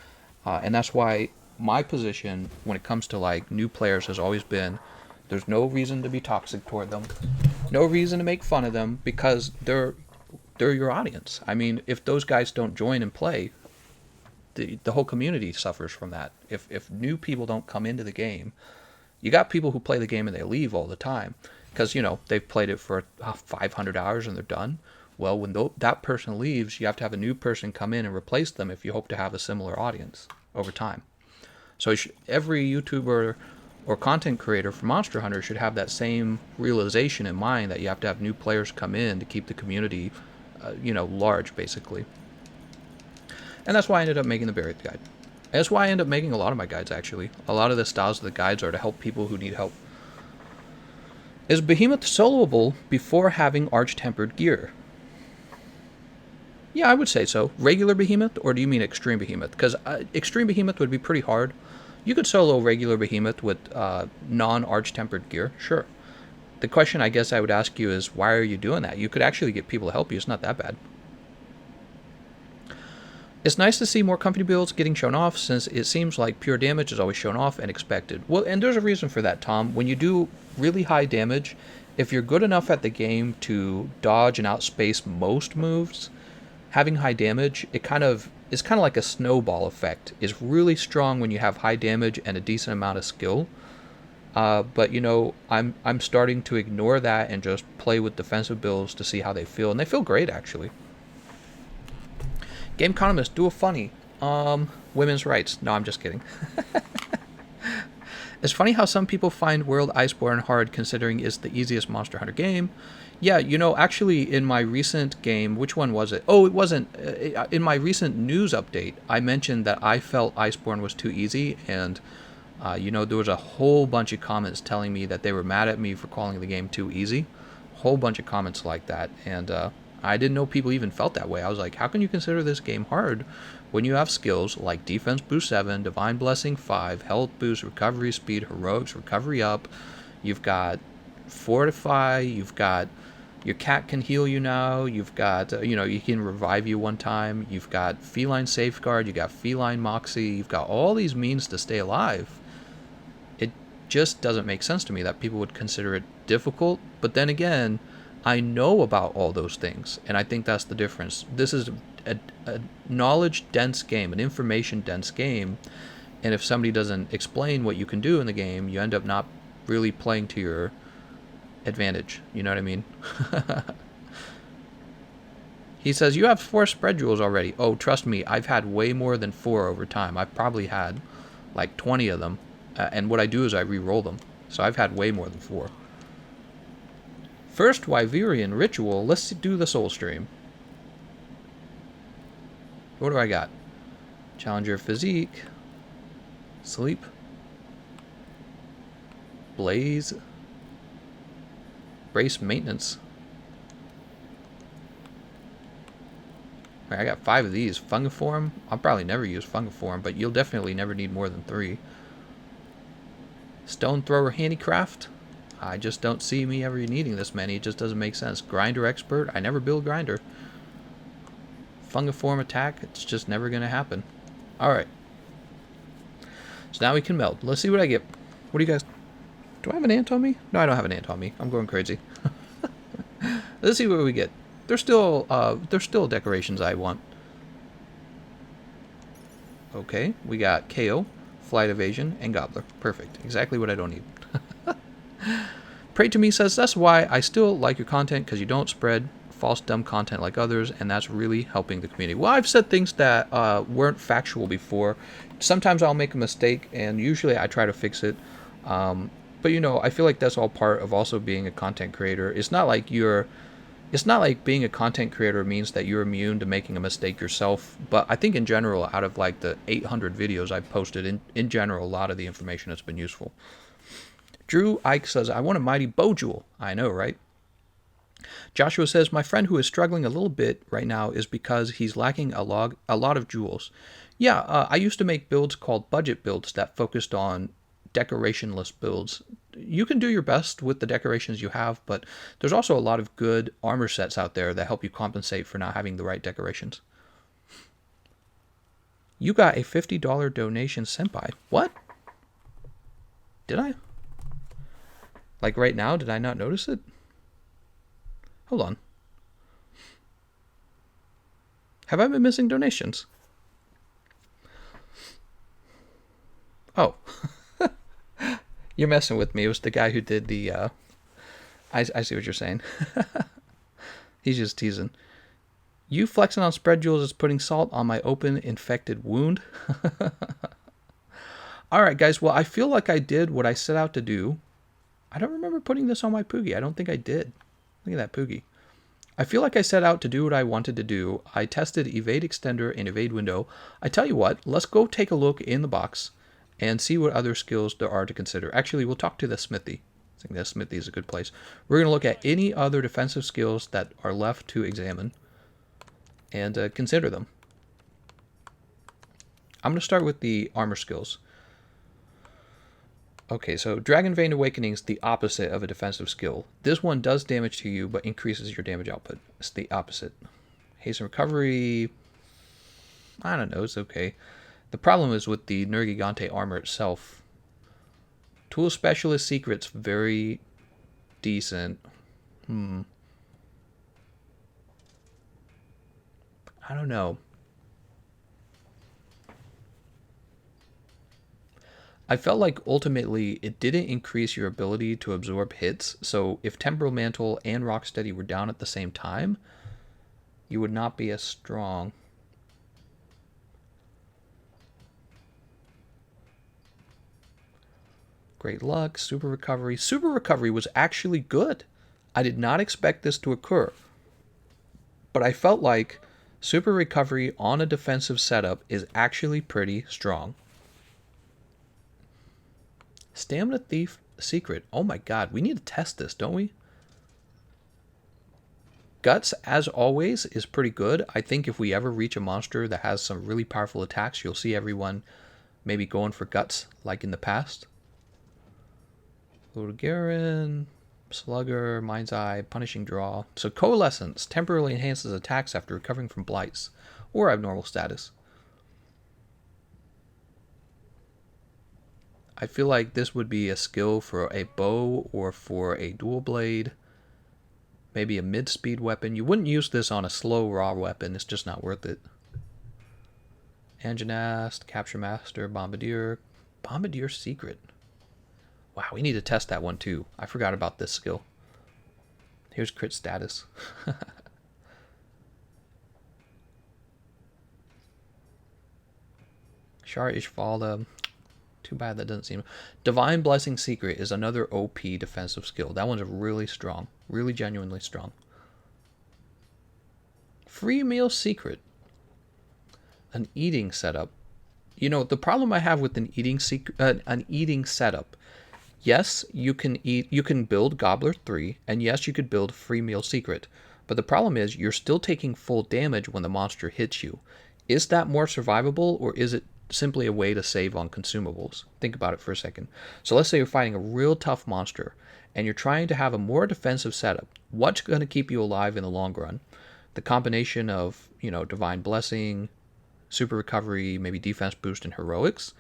[SPEAKER 1] And that's why my position when it comes to like new players has always been there's no reason to be toxic toward them, no reason to make fun of them because they're your audience. I mean, if those guys don't join and play, the whole community suffers from that. If new people don't come into the game, you got people who play the game and they leave all the time because, they've played it for 500 hours and they're done. Well, when that person leaves, you have to have a new person come in and replace them if you hope to have a similar audience over time. So every YouTuber or content creator for Monster Hunter should have that same realization in mind that you have to have new players come in to keep the community, large, basically. And that's why I ended up making the Buried Guide. And that's why I end up making a lot of my guides, actually. A lot of the styles of the guides are to help people who need help. Is Behemoth soloable before having Arch-Tempered gear? Yeah, I would say so. Regular Behemoth, or do you mean Extreme Behemoth? Because Extreme Behemoth would be pretty hard. You could solo regular Behemoth with non-Arch-Tempered gear, sure. The question I guess I would ask you is, why are you doing that? You could actually get people to help you. It's not that bad. It's nice to see more company builds getting shown off, since it seems like pure damage is always shown off and expected. Well, and there's a reason for that, Tom. When you do really high damage, if you're good enough at the game to dodge and outspace most moves, having high damage, it's kind of like a snowball effect. It's really strong when you have high damage and a decent amount of skill. But I'm starting to ignore that and just play with defensive builds to see how they feel, and they feel great actually. Gameconomist, do a funny. Women's rights. No, I'm just kidding. It's funny how some people find World Iceborne hard considering it's the easiest Monster Hunter game. Yeah, actually in my recent game, which one was it? Oh, it wasn't. In my recent news update, I mentioned that I felt Iceborne was too easy, and, there was a whole bunch of comments telling me that they were mad at me for calling the game too easy. Whole bunch of comments like that, and I didn't know people even felt that way. I was like, how can you consider this game hard when you have skills like Defense Boost 7, Divine Blessing 5, Health Boost, Recovery Speed, Heroics, Recovery Up, you've got Fortify, you've got your cat can heal you now, you've got, you can revive you one time, you've got Feline Safeguard, you got Feline Moxie, you've got all these means to stay alive. It just doesn't make sense to me that people would consider it difficult, but then again, I know about all those things, and I think that's the difference. This is a knowledge-dense game, an information-dense game, and if somebody doesn't explain what you can do in the game, you end up not really playing to your advantage. You know what I mean? He says, you have 4 spread jewels already. Oh, trust me, I've had way more than 4 over time. I've probably had like 20 of them, and what I do is I re-roll them. So I've had way more than 4. First Wyverian Ritual, let's do the Soul Stream. What do I got? Challenger Physique. Sleep. Blaze. Brace Maintenance. Right, I got 5 of these. Fungiform. I'll probably never use Fungiform, but you'll definitely never need more than 3. Stone Thrower Handicraft. I just don't see me ever needing this many. It just doesn't make sense. Grinder Expert. I never build Grinder. Fungiform Attack. It's just never going to happen. Alright. So now we can meld. Let's see what I get. What do you guys... Do I have an ant on me? No, I don't have an ant on me. I'm going crazy. Let's see what we get. There's still decorations I want. Okay, we got KO, Flight Evasion, and Gobbler. Perfect. Exactly what I don't need. Pray to Me says, that's why I still like your content, because you don't spread false dumb content like others, and that's really helping the community. Well, I've said things that weren't factual before. Sometimes I'll make a mistake, and usually I try to fix it. But I feel like that's all part of also being a content creator. It's not like being a content creator means that you're immune to making a mistake yourself. But I think in general, out of like the 800 videos I've posted, in general, a lot of the information has been useful. Drew Ike says, I want a mighty bow jewel. I know, right? Joshua says, my friend who is struggling a little bit right now is because he's lacking a lot of jewels. Yeah, I used to make builds called budget builds that focused on decorationless builds. You can do your best with the decorations you have, but there's also a lot of good armor sets out there that help you compensate for not having the right decorations. You got a $50 donation, Senpai. What? Did I? Like right now, did I not notice it? Hold on. Have I been missing donations? Oh. You're messing with me. It was the guy who did the, I see what you're saying. He's just teasing. You flexing on spread jewels is putting salt on my open infected wound. Alright guys, well I feel like I did what I set out to do. I don't remember putting this on my Poogie. I don't think I did. Look at that Poogie. I feel like I set out to do what I wanted to do. I tested evade extender and evade window. I tell you what, let's go take a look in the box and see what other skills there are to consider. Actually, we'll talk to the smithy. I think the smithy is a good place. We're going to look at any other defensive skills that are left to examine and consider them. I'm going to start with the armor skills. Okay, so Dragon Vein Awakening is the opposite of a defensive skill. This one does damage to you, but increases your damage output. It's the opposite. Hasten Recovery, I don't know, it's okay. The problem is with the Nergigante armor itself. Tool Specialist Secret's very decent. I don't know. I felt like ultimately it didn't increase your ability to absorb hits, so if Temporal Mantle and Rocksteady were down at the same time, you would not be as strong. Great Luck, Super Recovery. Super Recovery was actually good. I did not expect this to occur, but I felt like Super Recovery on a defensive setup is actually pretty strong. Stamina Thief Secret. Oh my god, we need to test this, don't we? Guts, as always, is pretty good. I think if we ever reach a monster that has some really powerful attacks, you'll see everyone maybe going for Guts like in the past. Ludogaren, Slugger, Mind's Eye, Punishing Draw. So Coalescence temporarily enhances attacks after recovering from blights or abnormal status. I feel like this would be a skill for a bow or for a dual blade. Maybe a mid-speed weapon. You wouldn't use this on a slow raw weapon. It's just not worth it. Anjanast, Capture Master, Bombardier. Bombardier Secret. Wow, we need to test that one too. I forgot about this skill. Here's crit status. Shar Ishvalda. Too bad that doesn't seem... Divine Blessing Secret is another OP defensive skill. That one's really strong. Really genuinely strong. Free Meal Secret. An eating setup. You know, the problem I have with an eating setup... Yes, you can eat. You can build Gobbler 3, and yes, you could build Free Meal Secret. But the problem is, you're still taking full damage when the monster hits you. Is that more survivable, or is it simply a way to save on consumables? Think about it for a second. So let's say you're fighting a real tough monster, and you're trying to have a more defensive setup. What's going to keep you alive in the long run? The combination of, you know, Divine Blessing, Super Recovery, maybe Defense Boost and Heroics,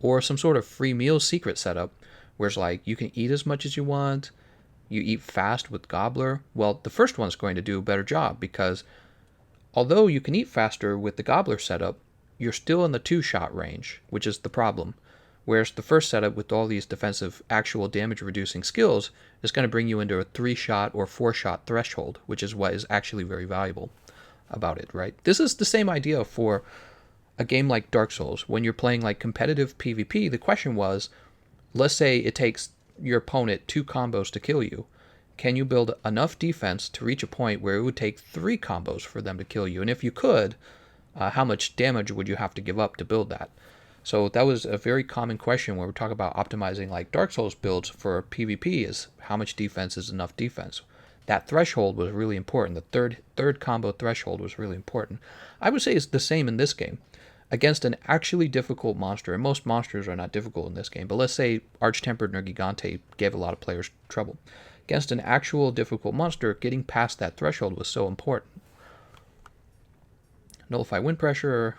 [SPEAKER 1] or some sort of Free Meal Secret setup, where it's like you can eat as much as you want, you eat fast with Gobbler. Well, the first one's going to do a better job because although you can eat faster with the Gobbler setup, you're still in the 2-shot range, which is the problem. Whereas the first setup with all these defensive actual damage reducing skills is going to bring you into a 3-shot or 4-shot threshold, which is what is actually very valuable about it, right? This is the same idea for a game like Dark Souls. When you're playing like competitive PvP, the question was, let's say it takes your opponent 2 combos to kill you. Can you build enough defense to reach a point where it would take 3 combos for them to kill you? And if you could, how much damage would you have to give up to build that? So that was a very common question when we talk about optimizing like Dark Souls builds for PvP is how much defense is enough defense. That threshold was really important. The third combo threshold was really important. I would say it's the same in this game. Against an actually difficult monster, and most monsters are not difficult in this game, but let's say Arch-Tempered Nergigante gave a lot of players trouble. Against an actual difficult monster, getting past that threshold was so important. Nullify wind pressure.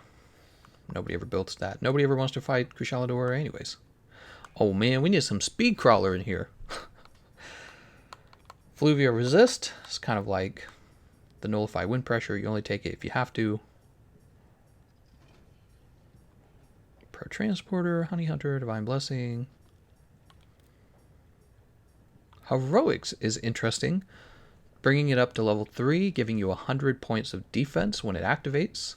[SPEAKER 1] Nobody ever builds that. Nobody ever wants to fight Kushaladora anyways. Oh man, we need some speed crawler in here. Fluvia resist. It's kind of like the nullify wind pressure. You only take it if you have to. Pro Transporter, Honey Hunter, Divine Blessing. Heroics is interesting. Bringing it up to level 3, giving you 100 points of defense when it activates.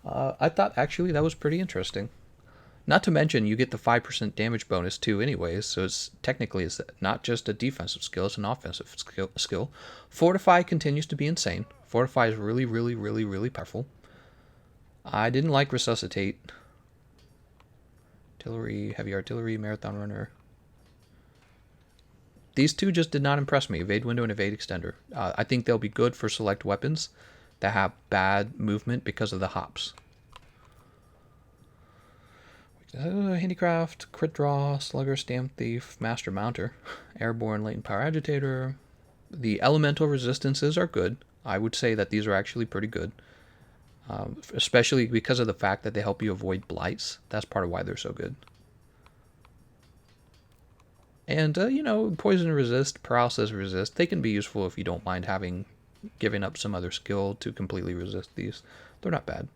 [SPEAKER 1] I thought actually that was pretty interesting. Not to mention you get the 5% damage bonus too anyways, so it's technically it's not just a defensive skill, it's an offensive skill. Fortify continues to be insane. Fortify is really, really, really, really powerful. I didn't like Resuscitate. Artillery, Heavy Artillery, Marathon Runner. These two just did not impress me, Evade Window and Evade Extender. I think they'll be good for select weapons that have bad movement because of the hops. Handicraft, Crit Draw, Slugger, Stamp Thief, Master Mounter, Airborne, Latent Power Agitator. The elemental resistances are good. I would say that these are actually pretty good. Especially because of the fact that they help you avoid blights. That's part of why they're so good. And, poison resist, paralysis resist, they can be useful if you don't mind giving up some other skill to completely resist these. They're not bad.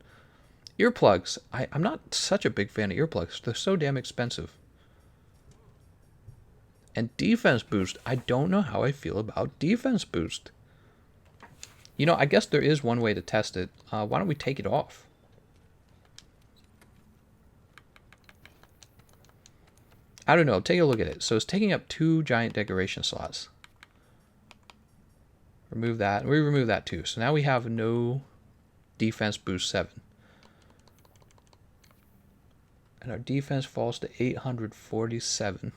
[SPEAKER 1] Earplugs. I'm not such a big fan of earplugs. They're so damn expensive. And defense boost. I don't know how I feel about defense boost. I guess there is one way to test it. Why don't we take it off? I don't know. Take a look at it. So it's taking up 2 giant decoration slots. Remove that. We remove that too. So now we have no defense boost 7. And our defense falls to 847.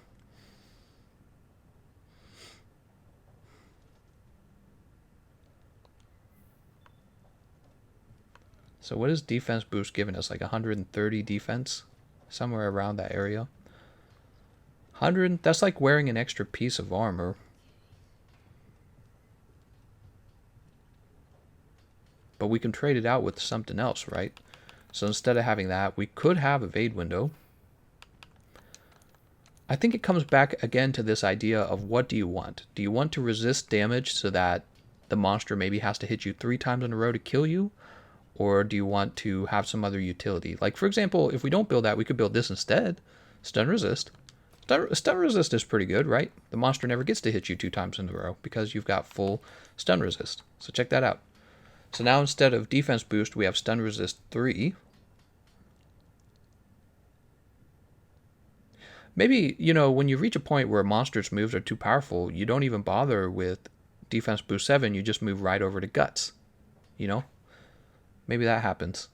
[SPEAKER 1] So what is defense boost giving us? Like 130 defense? Somewhere around that area. 100, that's like wearing an extra piece of armor. But we can trade it out with something else, right? So instead of having that, we could have Evade Window. I think it comes back again to this idea of what do you want? Do you want to resist damage so that the monster maybe has to hit you 3 times in a row to kill you? Or do you want to have some other utility? Like, for example, if we don't build that, we could build this instead. Stun resist. Stun resist is pretty good, right? The monster never gets to hit you 2 times in a row because you've got full stun resist. So check that out. So now instead of defense boost, we have stun resist 3. Maybe, when you reach a point where a monster's moves are too powerful, you don't even bother with defense boost 7, you just move right over to guts. Maybe that happens.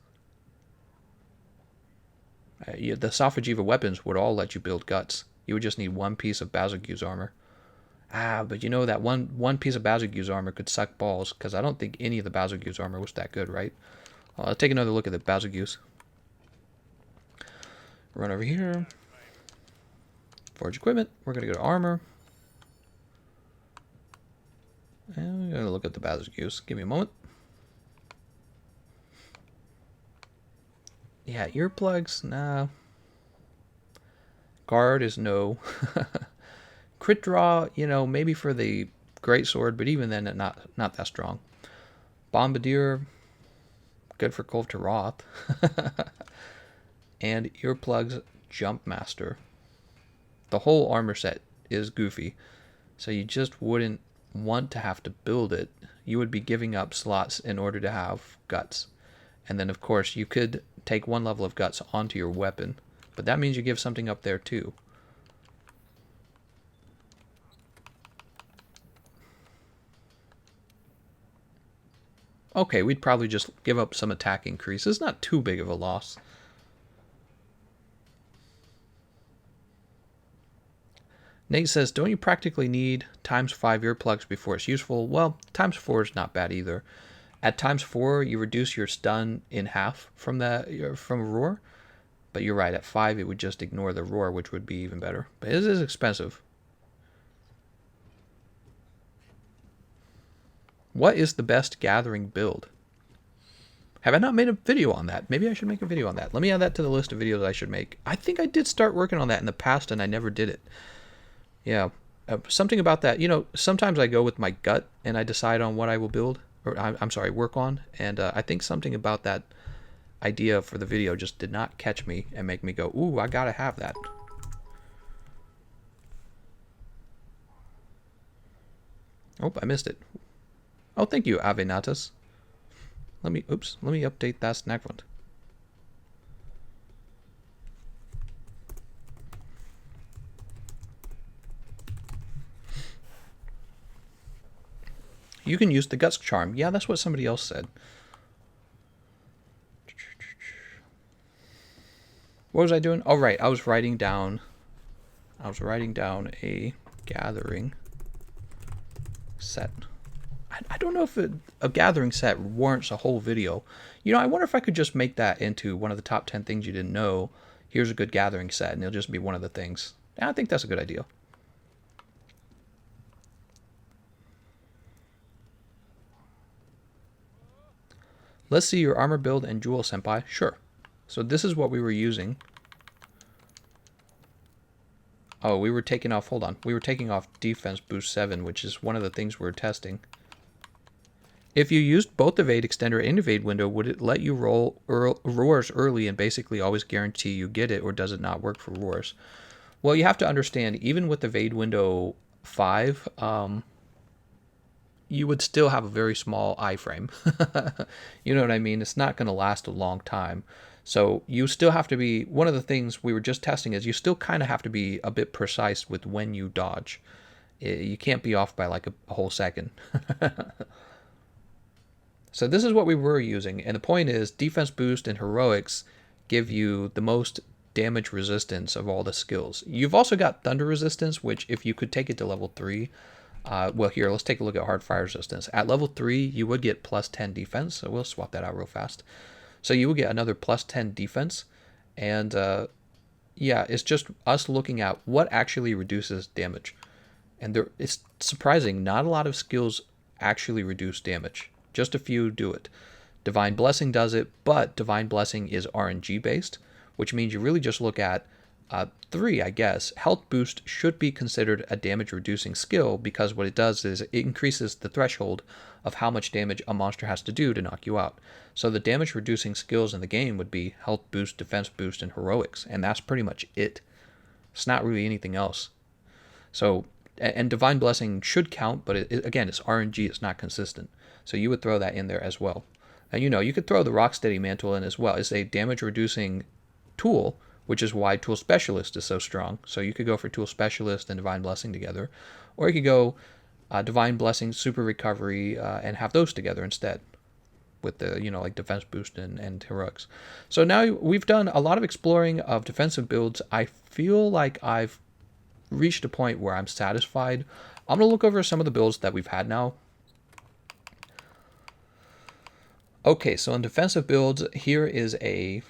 [SPEAKER 1] The Sophagiva weapons would all let you build guts. You would just need 1 piece of Bazilgu's armor. But that one piece of Bazilgu's armor could suck balls, because I don't think any of the Bazilgu's armor was that good, right? Let's take another look at the Bazilgu's. Run over here. Forge equipment. We're going to go to armor. And we're going to look at the Bazilgu's. Give me a moment. Yeah, earplugs, nah. Guard is no. Crit draw, maybe for the greatsword, but even then, not that strong. Bombardier, good for Kulv Roth. And earplugs, Jump Master. The whole armor set is goofy, so you just wouldn't want to have to build it. You would be giving up slots in order to have guts. And then, of course, you could take 1 level of guts onto your weapon, but that means you give something up there too. Okay, we'd probably just give up some attack increase. It's not too big of a loss. Nate says, don't you practically need times 5 earplugs before it's useful? Well, times 4 is not bad either. At times 4, you reduce your stun in half from roar. But you're right, at 5 it would just ignore the roar, which would be even better. But it is expensive. What is the best gathering build? Have I not made a video on that? Maybe I should make a video on that. Let me add that to the list of videos I should make. I think I did start working on that in the past and I never did it. Yeah, something about that. You know, sometimes I go with my gut and I decide on what I will build, or I'm sorry, work on. And I think something about that idea for the video just did not catch me and make me go, ooh, I gotta have that. Oh, I missed it. Oh, thank you, Ave Natas. Let me update that snack fund. You can use the Guts Charm. Yeah, that's what somebody else said. What was I doing? Oh, right. I was writing down a gathering set. I don't know if a gathering set warrants a whole video. You know, I wonder if I could just make that into one of the top 10 things you didn't know. Here's a good gathering set, and it'll just be one of the things. Yeah, I think that's a good idea. Let's see your armor build and jewel, senpai. Sure. So this is what we were using. Oh, we were taking off, hold on. We were taking off defense boost 7, which is one of the things we're testing. If you used both evade extender and evade window, would it let you roll roars early and basically always guarantee you get it, or does it not work for roars? Well, you have to understand, even with evade window 5, you would still have a very small iframe. You know what I mean? It's not going to last a long time. So you still have to be, one of the things we were just testing is you still kind of have to be a bit precise with when you dodge. You can't be off by like a whole second. So this is what we were using, and the point is defense boost and heroics give you the most damage resistance of all the skills. You've also got thunder resistance, which if you could take it to level 3, well here, let's take a look at hard fire resistance. At level 3, you would get plus 10 defense, so we'll swap that out real fast. So you would get another plus 10 defense, and yeah, it's just us looking at what actually reduces damage. And it's surprising, not a lot of skills actually reduce damage. Just a few do it. Divine Blessing does it, but Divine Blessing is RNG based, which means you really just look at 3, I guess. Health Boost should be considered a damage reducing skill because what it does is it increases the threshold of how much damage a monster has to do to knock you out. So the damage reducing skills in the game would be Health Boost, Defense Boost, and Heroics, and that's pretty much it. It's not really anything else. So, and Divine Blessing should count, but again, it's RNG, it's not consistent. So you would throw that in there as well. And you know, you could throw the Rocksteady Mantle in as well. It's a damage reducing tool, which is why Tool Specialist is so strong. So you could go for Tool Specialist and Divine Blessing together. Or you could go Divine Blessing, Super Recovery, and have those together instead. With the, you know, like Defense Boost and Heroics. So now we've done a lot of exploring of defensive builds. I feel like I've reached a point where I'm satisfied. I'm going to look over some of the builds that we've had now. Okay, so in defensive builds, here is a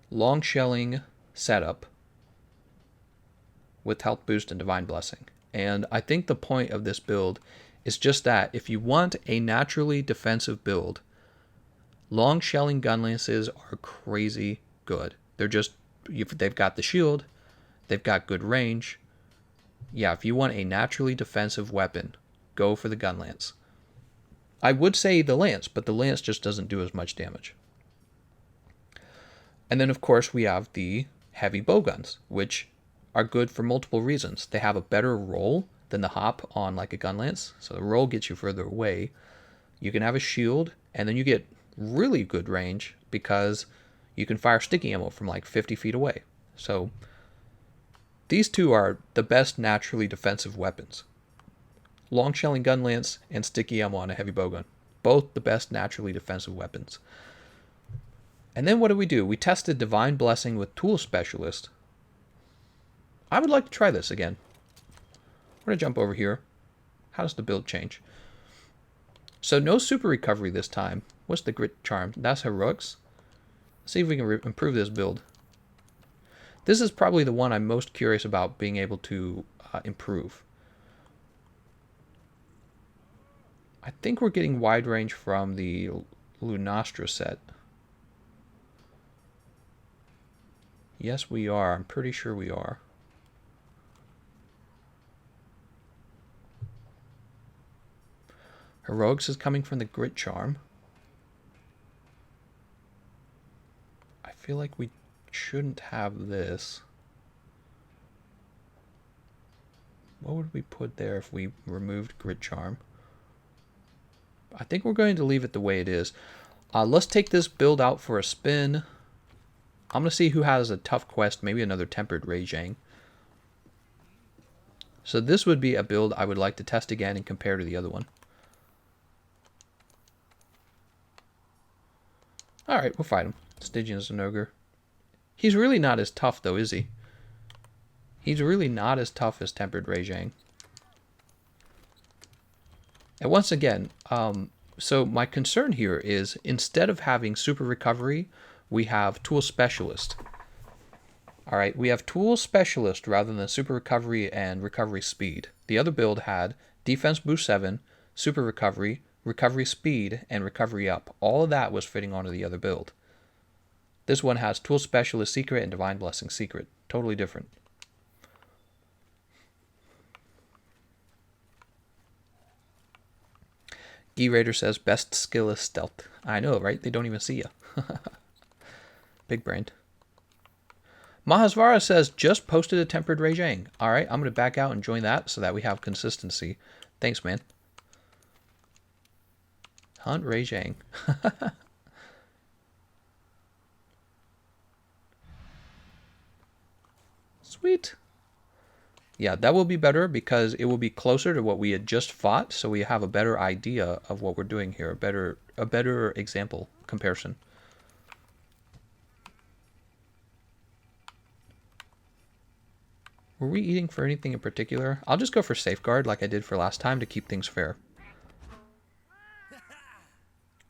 [SPEAKER 1] long shelling setup with Health Boost and Divine Blessing. And I think the point of this build is just that if you want a naturally defensive build, long shelling gun lances are crazy good. They've got the shield, they've got good range. Yeah, if you want a naturally defensive weapon, go for the gun lance. I would say the lance, but the lance just doesn't do as much damage. And then, of course, we have the heavy bowguns, which are good for multiple reasons. They have a better roll than the hop on like a gun lance, so the roll gets you further away. You can have a shield, and then you get really good range because you can fire sticky ammo from like 50 feet away. So these two are the best naturally defensive weapons. Long shelling gun lance and sticky ammo on a heavy bowgun. Both the best naturally defensive weapons. And then what do? We tested Divine Blessing with Tool Specialist. I would like to try this again. I'm going to jump over here. How does the build change? So no super recovery this time. What's the grit charm? That's heroics. Let's see if we can improve this build. This is probably the one I'm most curious about being able to improve. I think we're getting wide range from the Lunastra set. Yes, we are. I'm pretty sure we are. Heroics is coming from the Grit Charm. I feel like we shouldn't have this. What would we put there if we removed Grit Charm? I think we're going to leave it the way it is. Let's take this build out for a spin. I'm going to see who has a tough quest, maybe another Tempered Rajang. So this would be a build I would like to test again and compare to the other one. Alright, we'll fight him. Stygian is an ogre. He's really not as tough though, is he? He's really not as tough as Tempered Rajang. And once again, so my concern here is instead of having super recovery, we have tool specialist. Alright, we have tool specialist rather than super recovery and recovery speed. The other build had defense boost 7, super recovery, recovery speed, and recovery up. All of that was fitting onto the other build. This one has tool specialist secret and divine blessing secret. Totally different. G-Raider says best skill is stealth. I know, right? They don't even see you. Big brained. Mahasvara says just posted a Tempered Rajang. Alright, I'm going to back out and join that so that we have consistency. Thanks, man. Hunt Rajang. Sweet. Yeah, that will be better because it will be closer to what we had just fought, so we have a better idea of what we're doing here, a better example comparison. Were we eating for anything in particular? I'll just go for safeguard like I did for last time to keep things fair.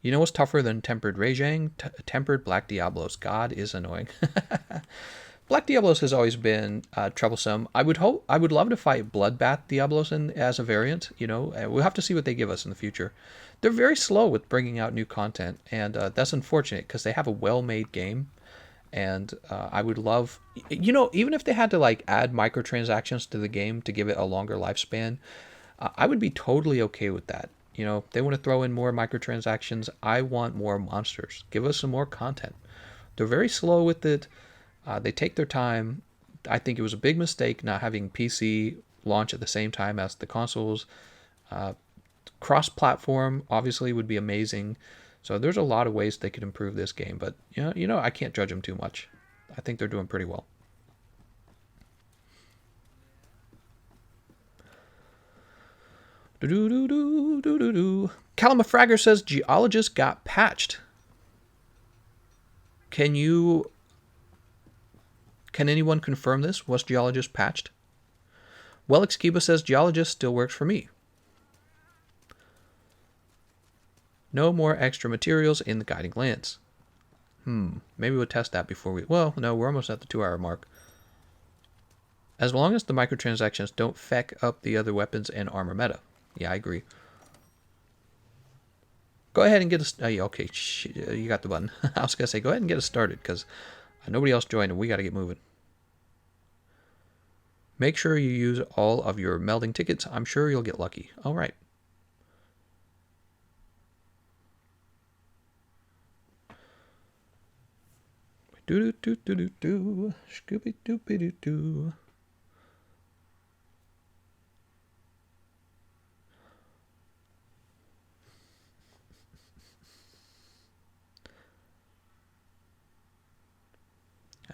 [SPEAKER 1] You know what's tougher than Tempered Rajang? Tempered Black Diablos. God is annoying. Black Diablos has always been troublesome. I would love to fight Bloodbath Diablos as a variant. You know, we'll have to see what they give us in the future. They're very slow with bringing out new content, and that's unfortunate because they have a well-made game. And I would love, you know, even if they had to like add microtransactions to the game to give it a longer lifespan, I would be totally okay with that. You know, if they want to throw in more microtransactions, I want more monsters. Give us some more content. They're very slow with it. They take their time. I think it was a big mistake not having PC launch at the same time as the consoles. Cross-platform obviously would be amazing. So there's a lot of ways they could improve this game, but you know, I can't judge them too much. I think they're doing pretty well. Calamafragger says Geologist got patched. Can anyone confirm this? Was Geologist patched? Wellix Kiba says Geologist still works for me. No more extra materials in the Guiding Lance. Maybe we'll test that before we... Well, no, we're almost at the 2-hour mark. As long as the microtransactions don't feck up the other weapons and armor meta. Yeah, I agree. Go ahead and get us... yeah, okay, you got the button. I was going to say, go ahead and get us started, because nobody else joined, and we got to get moving. Make sure you use all of your melding tickets. I'm sure you'll get lucky. All right. Do-do-do-do-do-do. Scooby-dooby-doo-doo.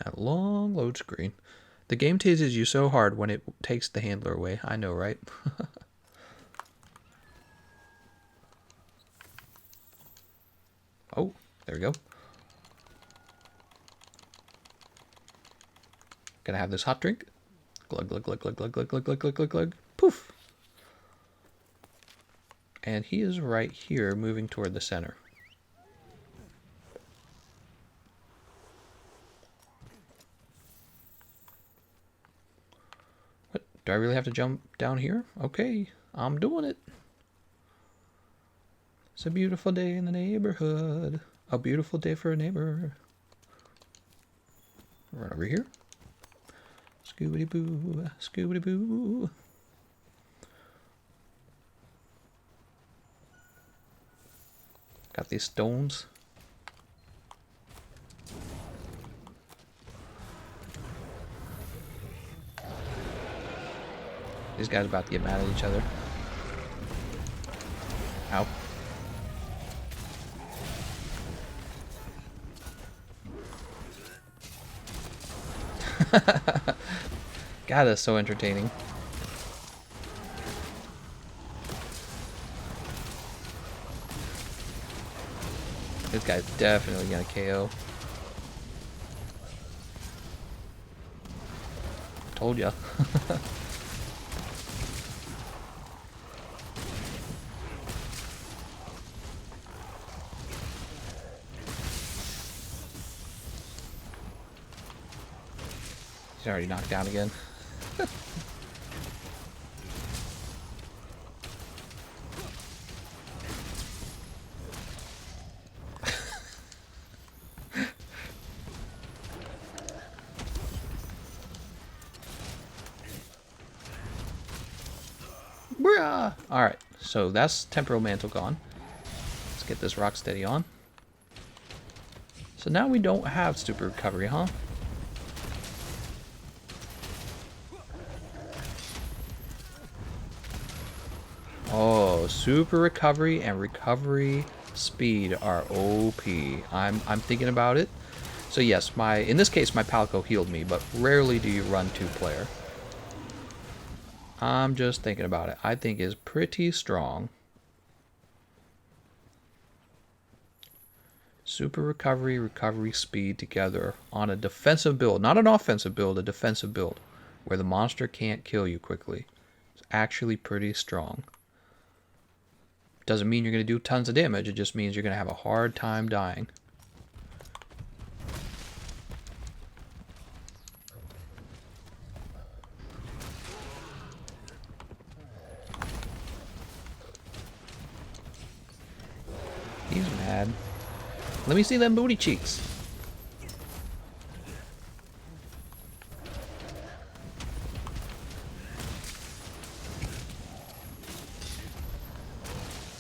[SPEAKER 1] A long load screen. The game teases you so hard when it takes the handler away. I know, right? Oh, there we go. Gonna have this hot drink. Glug, glug, glug, glug, glug, glug, glug, glug, glug, glug, glug. Poof. And he is right here, moving toward the center. What? Do I really have to jump down here? Okay, I'm doing it. It's a beautiful day in the neighborhood. A beautiful day for a neighbor. Run over here. Scoobity-boo, scoobity-boo. Got these stones. These guys are about to get mad at each other. Ow. God, that's so entertaining. This guy's definitely gonna KO. Told ya. He's already knocked down again. Alright, so that's Temporal Mantle gone. Let's get this Rocksteady on. So now we don't have Super Recovery, huh? Oh, Super Recovery and Recovery Speed are OP. I'm thinking about it. So yes, in this case my Palico healed me, but rarely do you run two-player. I'm just thinking about it. I think it's pretty strong. Super Recovery, Recovery Speed together on a defensive build. Not an offensive build, a defensive build. Where the monster can't kill you quickly. It's actually pretty strong. Doesn't mean you're going to do tons of damage. It just means you're going to have a hard time dying. He's mad. Let me see them booty cheeks.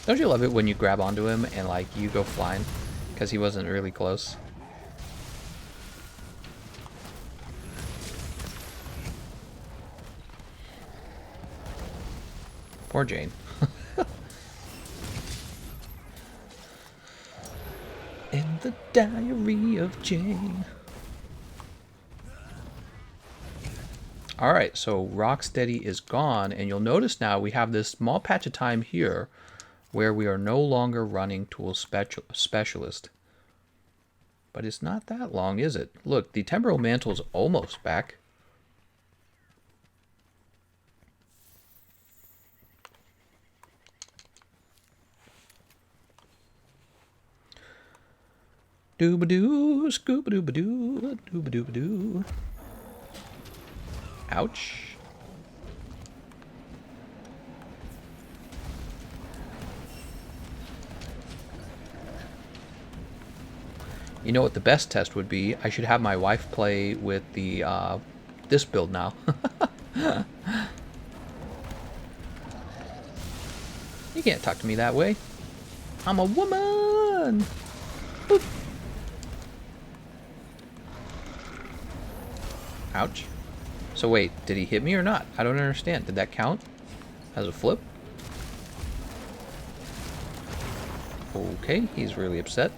[SPEAKER 1] Don't you love it when you grab onto him and like you go flying? Because he wasn't really close. Poor Jane. In the Diary of Jane. Alright, so Rocksteady is gone, and you'll notice now we have this small patch of time here where we are no longer running Tool Specialist. But it's not that long, is it? Look, the Temporal Mantle's almost back. Dooba-doo, scooba-dooba-doo, dooba-dooba-doo. Ouch. You know what the best test would be? I should have my wife play with the this build now. You can't talk to me that way. I'm a woman. Boop. Ouch. So wait, did he hit me or not? I don't understand. Did that count as a flip? Okay, he's really upset.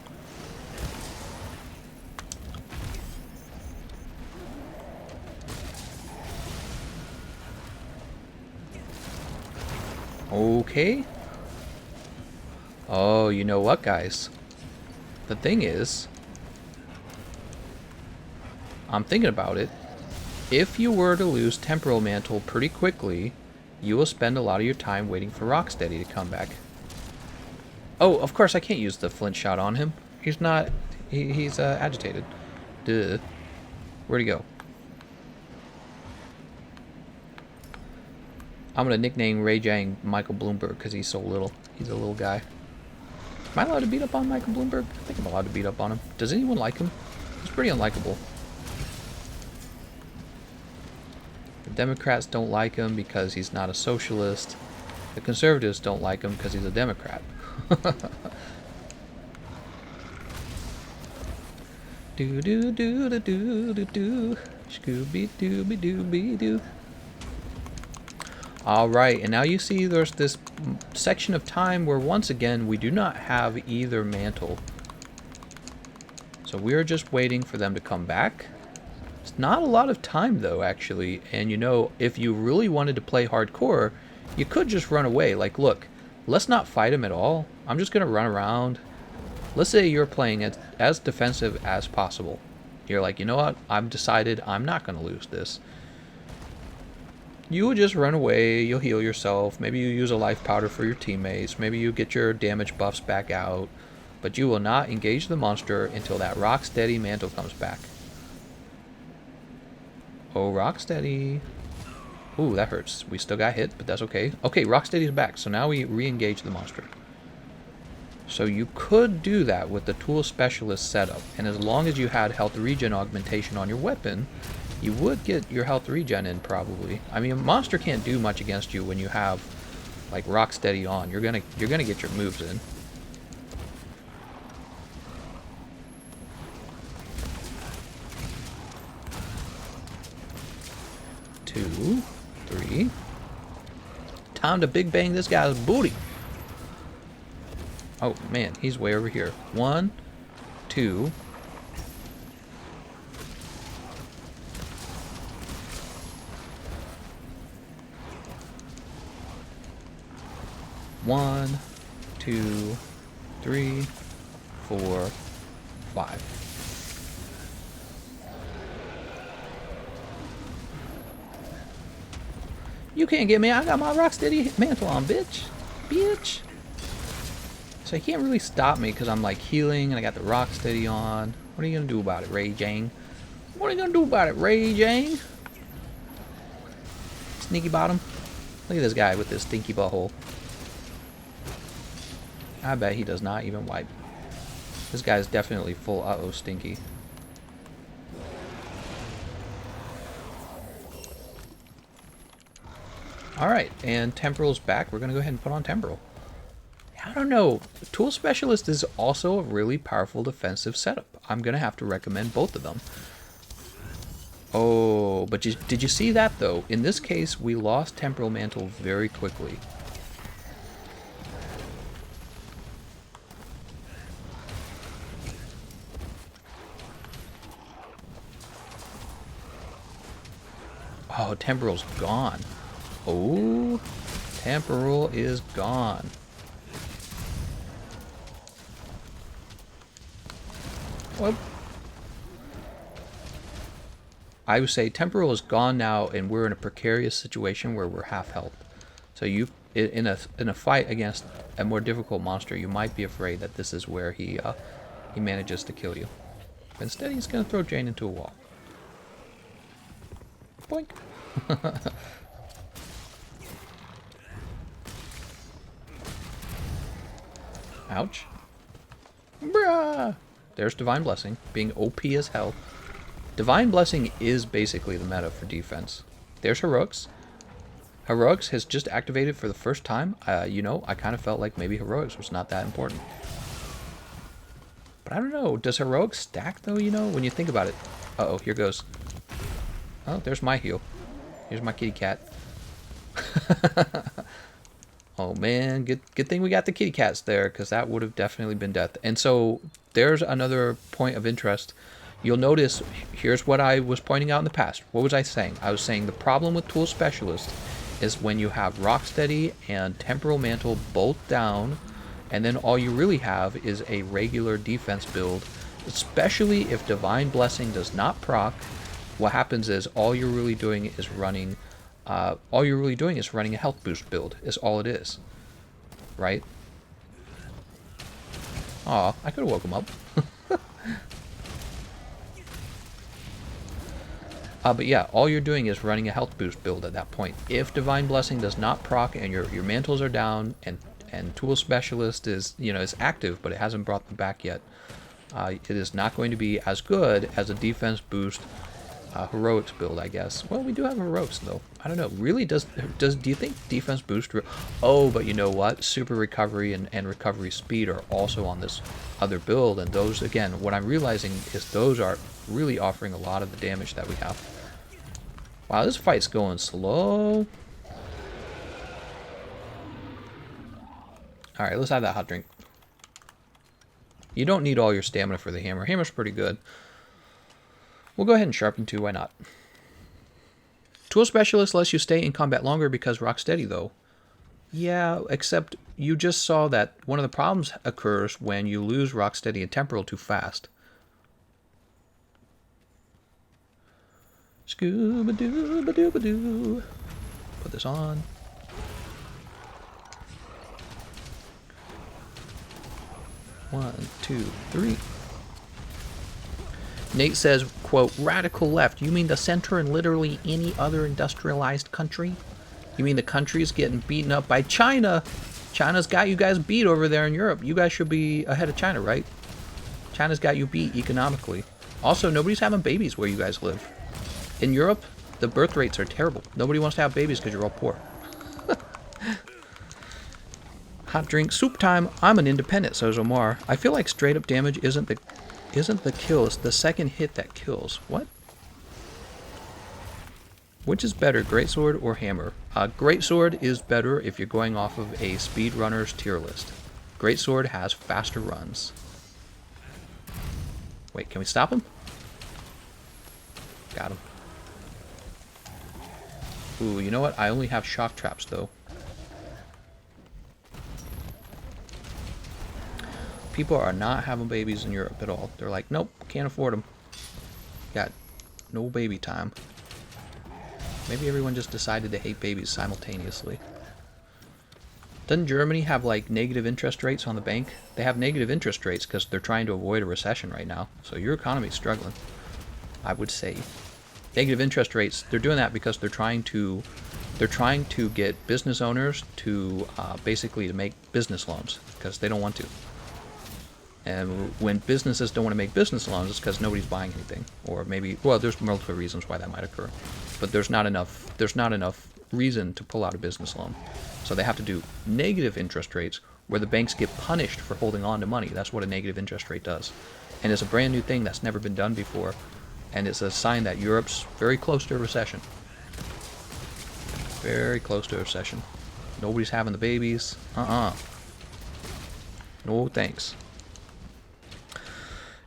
[SPEAKER 1] Okay. Oh, you know what, guys? The thing is, I'm thinking about it. If you were to lose Temporal Mantle pretty quickly, you will spend a lot of your time waiting for Rocksteady to come back. Oh, of course I can't use the flint shot on him. He's not... he's agitated. Duh. Where'd he go? I'm gonna nickname Ray Jang Michael Bloomberg because he's so little. He's a little guy. Am I allowed to beat up on Michael Bloomberg? I think I'm allowed to beat up on him. Does anyone like him? He's pretty unlikable. The Democrats don't like him because he's not a socialist. The conservatives don't like him because he's a Democrat. Do do do do do do do. Scooby dooby dooby doo. Alright, and now you see there's this section of time where once again we do not have either mantle. So we're just waiting for them to come back. It's not a lot of time though, actually, and you know, if you really wanted to play hardcore, you could just run away. Like, look, let's not fight him at all. I'm just gonna run around. Let's say you're playing as defensive as possible. You're like, you know what, I've decided I'm not gonna lose this. You would just run away, you'll heal yourself, maybe you use a life powder for your teammates, maybe you get your damage buffs back out, but you will not engage the monster until that Rocksteady mantle comes back. Oh, Rocksteady. Ooh, that hurts. We still got hit, but that's okay. Okay, Rocksteady's back, so now we re-engage the monster. So you could do that with the Tool Specialist setup, and as long as you had health regen augmentation on your weapon, you would get your health regen in probably. I mean, a monster can't do much against you when you have like Rocksteady on. You're gonna get your moves in. Two, three. Time to big bang this guy's booty. Oh man, he's way over here. 1, 2. One, 2, 3, 4, 5. You can't get me. I got my Rocksteady mantle on, bitch. Bitch. So he can't really stop me because I'm like healing and I got the Rocksteady on. What are you gonna do about it, Ray Jang? What are you gonna do about it, Ray Jang? Sneaky bottom. Look at this guy with this stinky butthole. I bet he does not even wipe. This guy's definitely full uh-oh stinky. Alright, and Temporal's back. We're gonna go ahead and put on Temporal. I don't know. Tool Specialist is also a really powerful defensive setup. I'm gonna have to recommend both of them. Oh, but did you see that though? In this case, we lost Temporal Mantle very quickly. Oh, Temporal's gone. Oh, Temporal is gone. Well, I would say Temporal is gone now, and we're in a precarious situation where we're half health. So you, in a fight against a more difficult monster, you might be afraid that this is where he manages to kill you. But instead, he's gonna throw Jane into a wall. Boink. Ouch. Bruh. There's Divine Blessing, being OP as hell. Divine Blessing is basically the meta for defense. There's Heroics. Heroics has just activated for the first time. You know, I kind of felt like maybe Heroics was not that important. But I don't know. Does Heroics stack, though, you know, when you think about it? Uh-oh, here goes. Oh, there's my heal. Here's my kitty cat. Oh man, good thing we got the kitty cats there, because that would have definitely been death. And so there's another point of interest. You'll notice, here's what I was pointing out in the past. What was I saying? I was saying the problem with Tool Specialist is when you have Rocksteady and Temporal Mantle both down, and then all you really have is a regular defense build, especially if Divine Blessing does not proc. What happens is all you're really doing is running a health boost build, is all it is, right? Aw, I could have woke him up. But yeah, all you're doing is running a health boost build at that point. If Divine Blessing does not proc and your mantles are down and Tool Specialist is, you know, is active, but it hasn't brought them back yet, it is not going to be as good as a defense boost heroics build, I guess. Well, we do have heroics though. I don't know. Really, do you think defense boost? Oh, but you know what? Super recovery and recovery speed are also on this other build, and those, again, what I'm realizing is those are really offering a lot of the damage that we have. Wow, this fight's going slow. All right, let's have that hot drink. You don't need all your stamina for the hammer. Hammer's pretty good. We'll go ahead and sharpen too, why not? Tool Specialist lets you stay in combat longer because Rocksteady, though. Yeah, except you just saw that one of the problems occurs when you lose Rocksteady and Temporal too fast. Scooba-dooba-dooba-doo. Put this on. One, two, three. Nate says, quote, radical left. You mean the center and literally any other industrialized country? You mean the country's getting beaten up by China? China's got you guys beat over there in Europe. You guys should be ahead of China, right? China's got you beat economically. Also, nobody's having babies where you guys live. In Europe, the birth rates are terrible. Nobody wants to have babies because you're all poor. Hot drink, soup time. I'm an independent, says Omar. I feel like straight up damage isn't the kill, it's the second hit that kills. What? Which is better, Greatsword or Hammer? Greatsword is better if you're going off of a speedrunner's tier list. Greatsword has faster runs. Wait, can we stop him? Got him. Ooh, you know what? I only have shock traps, though. People are not having babies in Europe at all. They're like, nope, can't afford them. Got no baby time. Maybe everyone just decided to hate babies simultaneously. Doesn't Germany have like negative interest rates on the bank? They have negative interest rates because they're trying to avoid a recession right now. So your economy's struggling, I would say. Negative interest rates, they're doing that because they're trying to get business owners to basically to make business loans because they don't want to. And when businesses don't want to make business loans, it's because nobody's buying anything, or maybe, well, there's multiple reasons why that might occur, but there's not enough reason to pull out a business loan, so they have to do negative interest rates where the banks get punished for holding on to money. That's what a negative interest rate does, and it's a brand new thing that's never been done before, and it's a sign that Europe's very close to a recession. Very close to a recession. Nobody's having the babies. No thanks.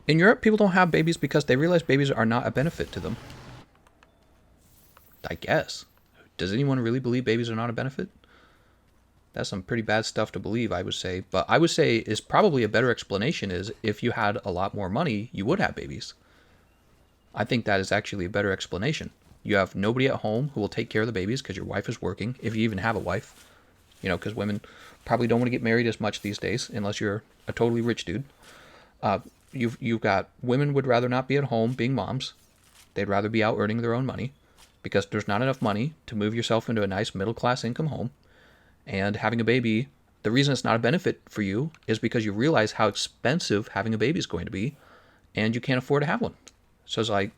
[SPEAKER 1] In Europe, people don't have babies because they realize babies are not a benefit to them. I guess. Does anyone really believe babies are not a benefit? That's some pretty bad stuff to believe, I would say. But I would say is probably a better explanation is if you had a lot more money, you would have babies. I think that is actually a better explanation. You have nobody at home who will take care of the babies because your wife is working, if you even have a wife. You know, because women probably don't want to get married as much these days unless you're a totally rich dude. You've got women would rather not be at home being moms. They'd rather be out earning their own money because there's not enough money to move yourself into a nice middle-class income home. And having a baby, the reason it's not a benefit for you is because you realize how expensive having a baby is going to be and you can't afford to have one. So it's like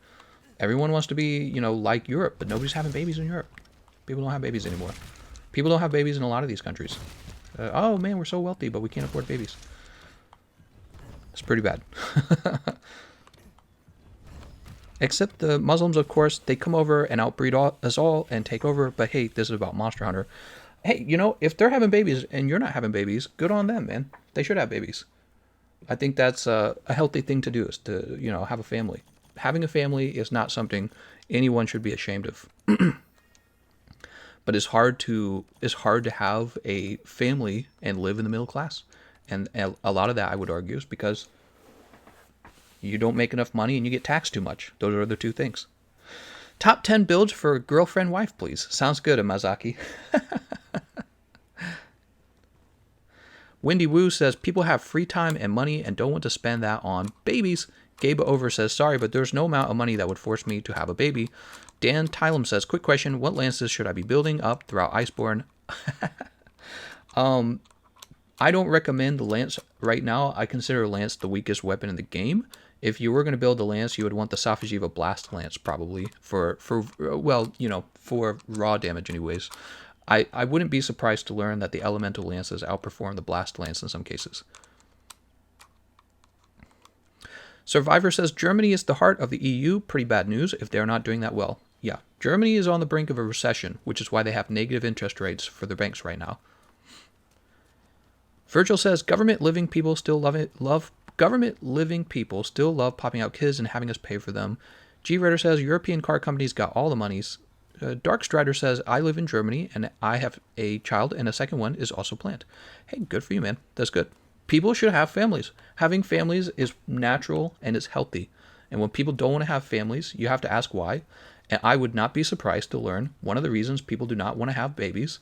[SPEAKER 1] everyone wants to be, you know, like Europe, but nobody's having babies in Europe. People don't have babies anymore. People don't have babies in a lot of these countries. Oh man, we're so wealthy, but we can't afford babies. It's pretty bad. Except the Muslims, of course, they come over and outbreed us all and take over. But hey, this is about Monster Hunter. Hey, you know, if they're having babies and you're not having babies, good on them, man. They should have babies. I think that's a healthy thing to do is to, you know, have a family. Having a family is not something anyone should be ashamed of. But it's hard to have a family and live in the middle class. And a lot of that, I would argue, is because you don't make enough money and you get taxed too much. Those are the two things. Top 10 builds for girlfriend wife, please. Sounds good, Amazaki. Wendy Wu says, people have free time and money and don't want to spend that on babies. Gabe Over says, sorry, but there's no amount of money that would force me to have a baby. Dan Tylum says, quick question, what lances should I be building up throughout Iceborne? I don't recommend the lance right now. I consider lance the weakest weapon in the game. If you were going to build the lance, you would want the Safajiva Blast Lance probably for raw damage anyways. I wouldn't be surprised to learn that the Elemental Lances outperform the Blast Lance in some cases. Survivor says, Germany is the heart of the EU. Pretty bad news if they're not doing that well. Yeah, Germany is on the brink of a recession, which is why they have negative interest rates for their banks right now. Virgil says, government living people still love popping out kids and having us pay for them. G Ritter says, European car companies got all the monies. Dark Strider says, I live in Germany and I have a child and a second one is also planned. Hey, good for you, man. That's good. People should have families. Having families is natural and it's healthy. And when people don't want to have families, you have to ask why. And I would not be surprised to learn one of the reasons people do not want to have babies.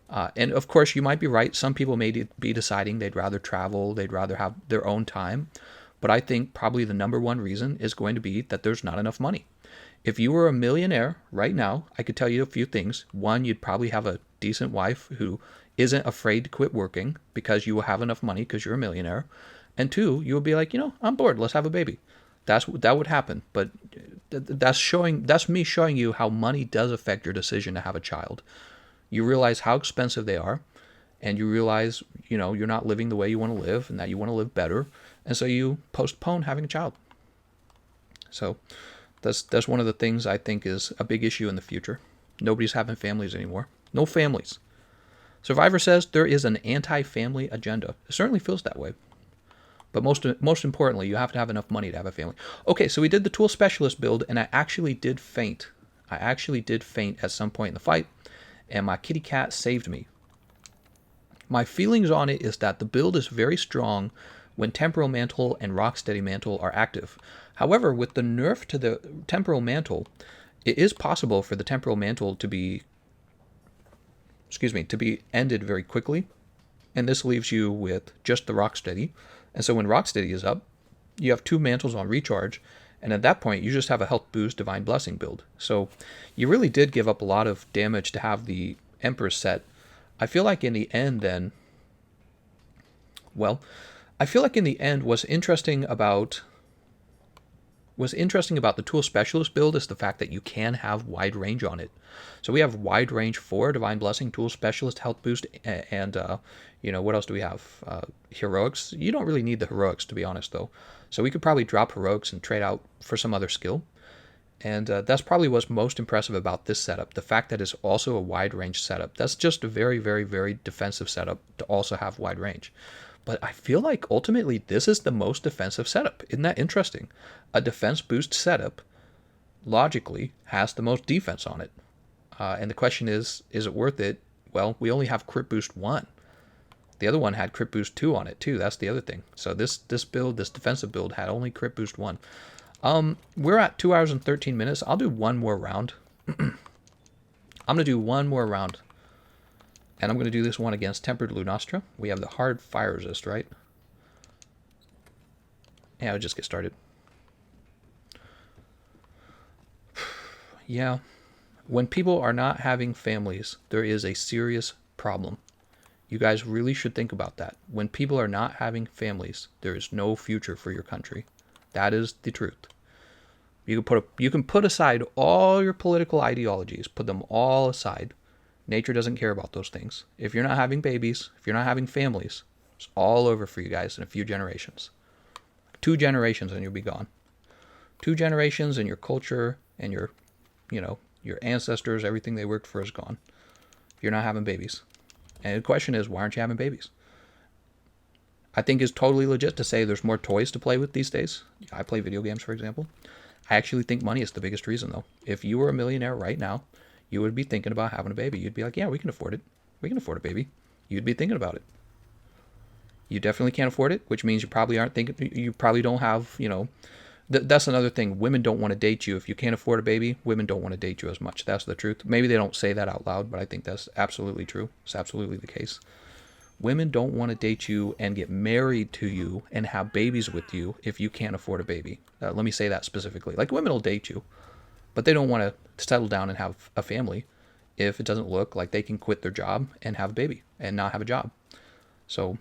[SPEAKER 1] And of course, you might be right. Some people may be deciding they'd rather travel, they'd rather have their own time. But I think probably the number one reason is going to be that there's not enough money. If you were a millionaire right now, I could tell you a few things. One, you'd probably have a decent wife who isn't afraid to quit working because you will have enough money because you're a millionaire. And two, you would be like, I'm bored. Let's have a baby. That would happen. But that's me showing you how money does affect your decision to have a child. You realize how expensive they are, and you realize, you're not living the way you want to live and that you want to live better. And so you postpone having a child. So that's one of the things I think is a big issue in the future. Nobody's having families anymore. No families. Survivor says there is an anti-family agenda. It certainly feels that way. But most importantly, you have to have enough money to have a family. Okay, so we did the Tool Specialist build, and I actually did faint. At some point in the fight. And my kitty cat saved me. My feelings on it is that the build is very strong when Temporal Mantle and Rocksteady Mantle are active. However, with the nerf to the Temporal Mantle, it is possible for the Temporal Mantle to be ended very quickly. And this leaves you with just the Rocksteady. And so when Rocksteady is up, you have two mantles on recharge. And at that point, you just have a health boost Divine Blessing build. So you really did give up a lot of damage to have the Emperor set. I feel like in the end what's interesting about the Tool Specialist build is the fact that you can have wide range on it. So we have wide range for Divine Blessing, Tool Specialist, Health Boost, and what else do we have? Heroics. You don't really need the Heroics, to be honest, though. So we could probably drop Heroics and trade out for some other skill. And that's probably what's most impressive about this setup, the fact that it's also a wide range setup. That's just a very, very, very defensive setup to also have wide range. But I feel like ultimately this is the most defensive setup. Isn't that interesting? A defense boost setup logically has the most defense on it. And the question is it worth it? Well, we only have Crit Boost 1. The other one had Crit Boost 2 on it too. That's the other thing. So this defensive build had only Crit Boost 1. We're at 2 hours and 13 minutes. I'll do one more round. I'm going to do one more round. And I'm going to do this one against Tempered Lunastra. We have the hard fire resist, right? Yeah, I'll just get started. Yeah. When people are not having families, there is a serious problem. You guys really should think about that. When people are not having families, there is no future for your country. That is the truth. You can put aside all your political ideologies, put them all aside. Nature doesn't care about those things. If you're not having babies, if you're not having families, it's all over for you guys in a few generations. 2 generations and you'll be gone. 2 generations and your culture and your ancestors, everything they worked for is gone. You're not having babies. And the question is, why aren't you having babies? I think it's totally legit to say there's more toys to play with these days. I play video games, for example. I actually think money is the biggest reason, though. If you were a millionaire right now, you would be thinking about having a baby. You'd be like, yeah, we can afford it. We can afford a baby. You'd be thinking about it. You definitely can't afford it, which means you probably aren't thinking, you probably don't have, that's another thing. Women don't want to date you. If you can't afford a baby, women don't want to date you as much. That's the truth. Maybe they don't say that out loud, but I think that's absolutely true. It's absolutely the case. Women don't want to date you and get married to you and have babies with you if you can't afford a baby. Let me say that specifically. Like, women will date you, but they don't want to settle down and have a family if it doesn't look like they can quit their job and have a baby and not have a job. So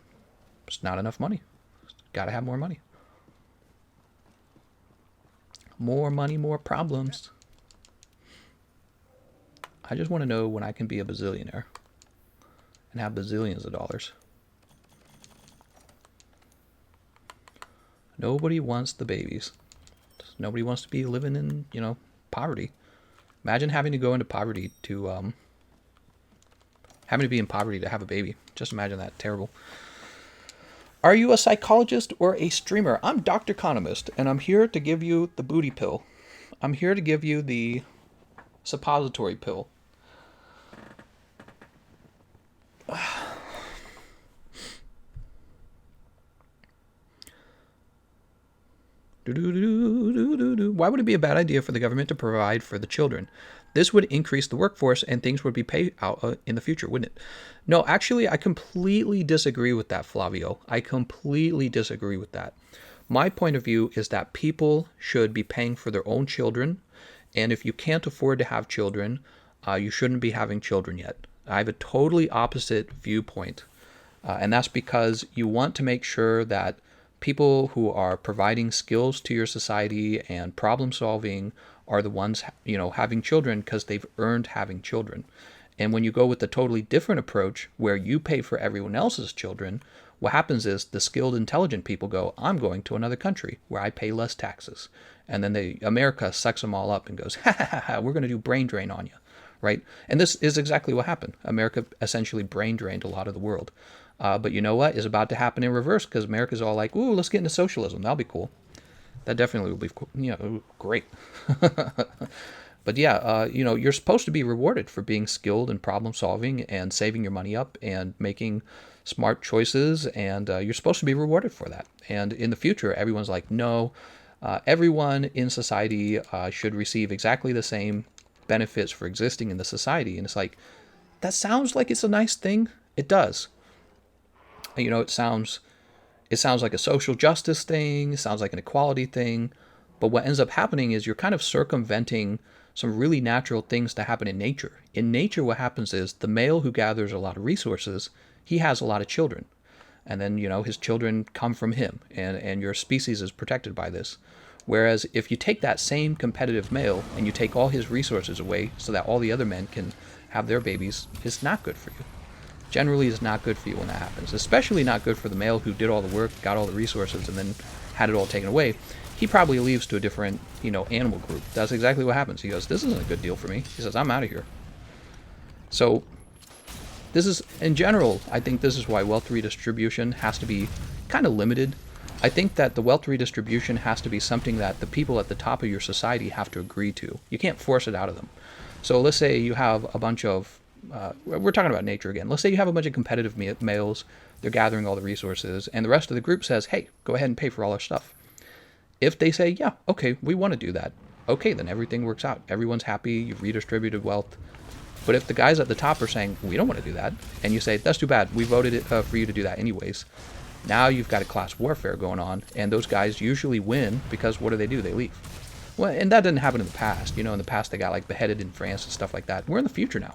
[SPEAKER 1] it's not enough money. Got to have more money. More money, more problems. I just want to know when I can be a bazillionaire and have bazillions of dollars. Nobody wants the babies. Nobody wants to be living in, poverty. Imagine having to go into poverty to, having to be in poverty to have a baby. Just imagine that. Terrible. Are you a psychologist or a streamer? I'm Dr. Economist, and I'm here to give you the booty pill. I'm here to give you the suppository pill. Why would it be a bad idea for the government to provide for the children? This would increase the workforce and things would be paid out in the future, wouldn't it? No, actually, I completely disagree with that, Flavio. I completely disagree with that. My point of view is that people should be paying for their own children, and if you can't afford to have children, you shouldn't be having children yet. I have a totally opposite viewpoint, and that's because you want to make sure that people who are providing skills to your society and problem solving are the ones, having children because they've earned having children. And when you go with the totally different approach where you pay for everyone else's children, what happens is the skilled, intelligent people go, I'm going to another country where I pay less taxes. And then America sucks them all up and goes, ha ha ha, ha, we're going to do brain drain on you, right? And this is exactly what happened. America essentially brain drained a lot of the world. But you know what is about to happen in reverse, because America's all like, ooh, let's get into socialism. That'll be cool. That definitely will be, great. But yeah, you're supposed to be rewarded for being skilled in problem solving and saving your money up and making smart choices. And you're supposed to be rewarded for that. And in the future, everyone's like, no, everyone in society should receive exactly the same benefits for existing in the society. And it's like, that sounds like it's a nice thing. It does. It sounds like a social justice thing. It sounds like an equality thing. But what ends up happening is you're kind of circumventing some really natural things that happen in nature. In nature, what happens is the male who gathers a lot of resources, he has a lot of children. And then, his children come from him. And your species is protected by this. Whereas if you take that same competitive male and you take all his resources away so that all the other men can have their babies, it's not good for you. Generally is not good for you when that happens, especially not good for the male who did all the work, got all the resources, and then had it all taken away. He probably leaves to a different, animal group. That's exactly what happens. He goes, this isn't a good deal for me. He says, I'm out of here. So this is, in general, I think this is why wealth redistribution has to be kind of limited. I think that the wealth redistribution has to be something that the people at the top of your society have to agree to. You can't force it out of them. So let's say you have a bunch of we're talking about nature again. Let's say you have a bunch of competitive males, they're gathering all the resources, and the rest of the group says, hey, go ahead and pay for all our stuff. If they say, yeah, okay, we want to do that, okay, then everything works out. Everyone's happy, you've redistributed wealth. But if the guys at the top are saying, we don't want to do that, and you say, that's too bad, we voted for you to do that anyways, now you've got a class warfare going on, and those guys usually win because what do? They leave. Well, and that didn't happen in the past. In the past they got beheaded in France and stuff like that. We're in the future now.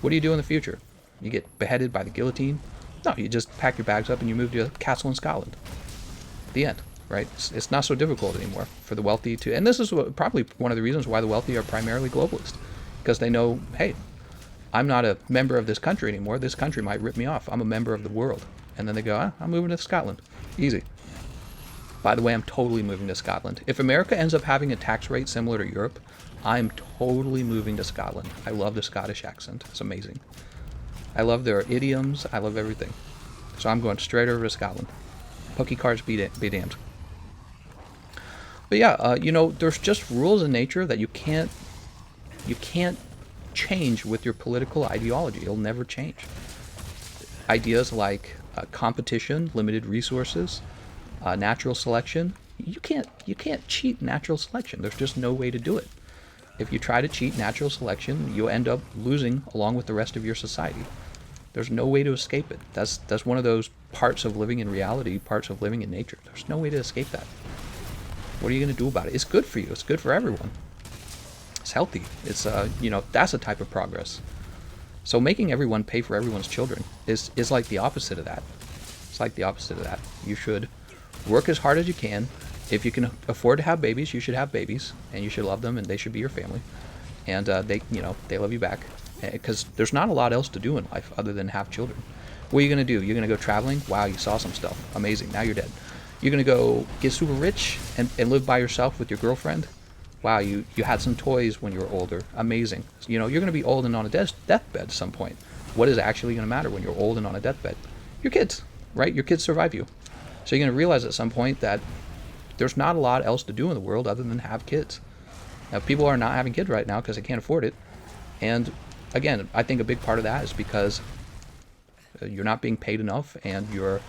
[SPEAKER 1] What do you do in the future? You get beheaded by the guillotine? No, you just pack your bags up and you move to a castle in Scotland. The end, right? It's not so difficult anymore for the wealthy to... And this is probably one of the reasons why the wealthy are primarily globalist. Because they know, hey, I'm not a member of this country anymore. This country might rip me off. I'm a member of the world. And then they go, I'm moving to Scotland. Easy. By the way, I'm totally moving to Scotland. If America ends up having a tax rate similar to Europe, I'm totally moving to Scotland. I love the Scottish accent. It's amazing. I love their idioms. I love everything. So I'm going straight over to Scotland. Pokey cards be damned. But yeah, there's just rules in nature that you can't change with your political ideology. It'll never change. Ideas like competition, limited resources, natural selection. You can't cheat natural selection. There's just no way to do it. If you try to cheat natural selection, you'll end up losing along with the rest of your society. There's no way to escape it. That's one of those parts of living in reality, parts of living in nature. There's no way to escape that. What are you going to do about it? It's good for you. It's good for everyone. It's healthy. It's that's a type of progress. So making everyone pay for everyone's children is like the opposite of that. It's like the opposite of that. You should work as hard as you can. If you can afford to have babies, you should have babies, and you should love them, and they should be your family, and they love you back, because there's not a lot else to do in life other than have children. What are you gonna do? You're gonna go traveling? Wow, you saw some stuff. Amazing. Now you're dead. You're gonna go get super rich and live by yourself with your girlfriend? Wow, you had some toys when you were older. Amazing. You're gonna be old and on a deathbed at some point. What is actually gonna matter when you're old and on a deathbed? Your kids, right? Your kids survive you. So you're gonna realize at some point that there's not a lot else to do in the world other than have kids. Now, people are not having kids right now because they can't afford it. And again, I think a big part of that is because you're not being paid enough, and you're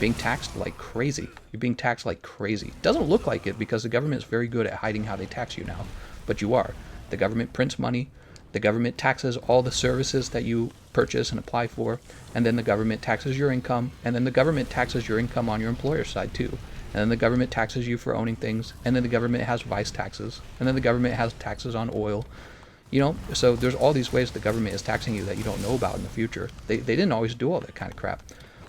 [SPEAKER 1] being taxed like crazy. You're being taxed like crazy. It doesn't look like it because the government is very good at hiding how they tax you now, but you are. The government prints money. The government taxes all the services that you purchase and apply for, and then the government taxes your income, and then the government taxes your income on your employer's side too. And then the government taxes you for owning things, and then the government has vice taxes, and then the government has taxes on oil. So there's all these ways the government is taxing you that you don't know about in the future. They didn't always do all that kind of crap.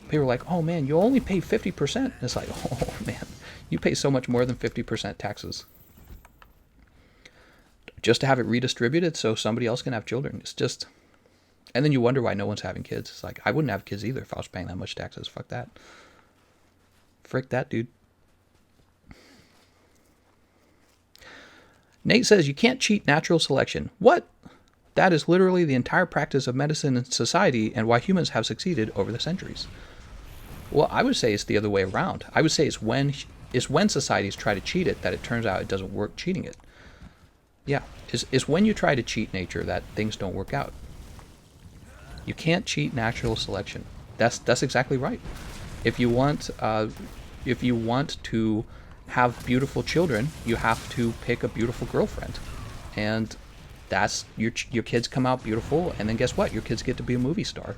[SPEAKER 1] People are like, oh man, you only pay 50%. And it's like, oh man, you pay so much more than 50% taxes. Just to have it redistributed so somebody else can have children. It's just, and then you wonder why no one's having kids. It's like, I wouldn't have kids either if I was paying that much taxes. Fuck that. Frick that, dude. Nate says you can't cheat natural selection. What? That is literally the entire practice of medicine and society, and why humans have succeeded over the centuries. Well, I would say it's the other way around. I would say it's when societies try to cheat it that it turns out it doesn't work cheating it. Yeah, it's when you try to cheat nature that things don't work out. You can't cheat natural selection. That's exactly right. If you want to have beautiful children, you have to pick a beautiful girlfriend, and that's your kids come out beautiful, and then guess what? Your kids get to be a movie star.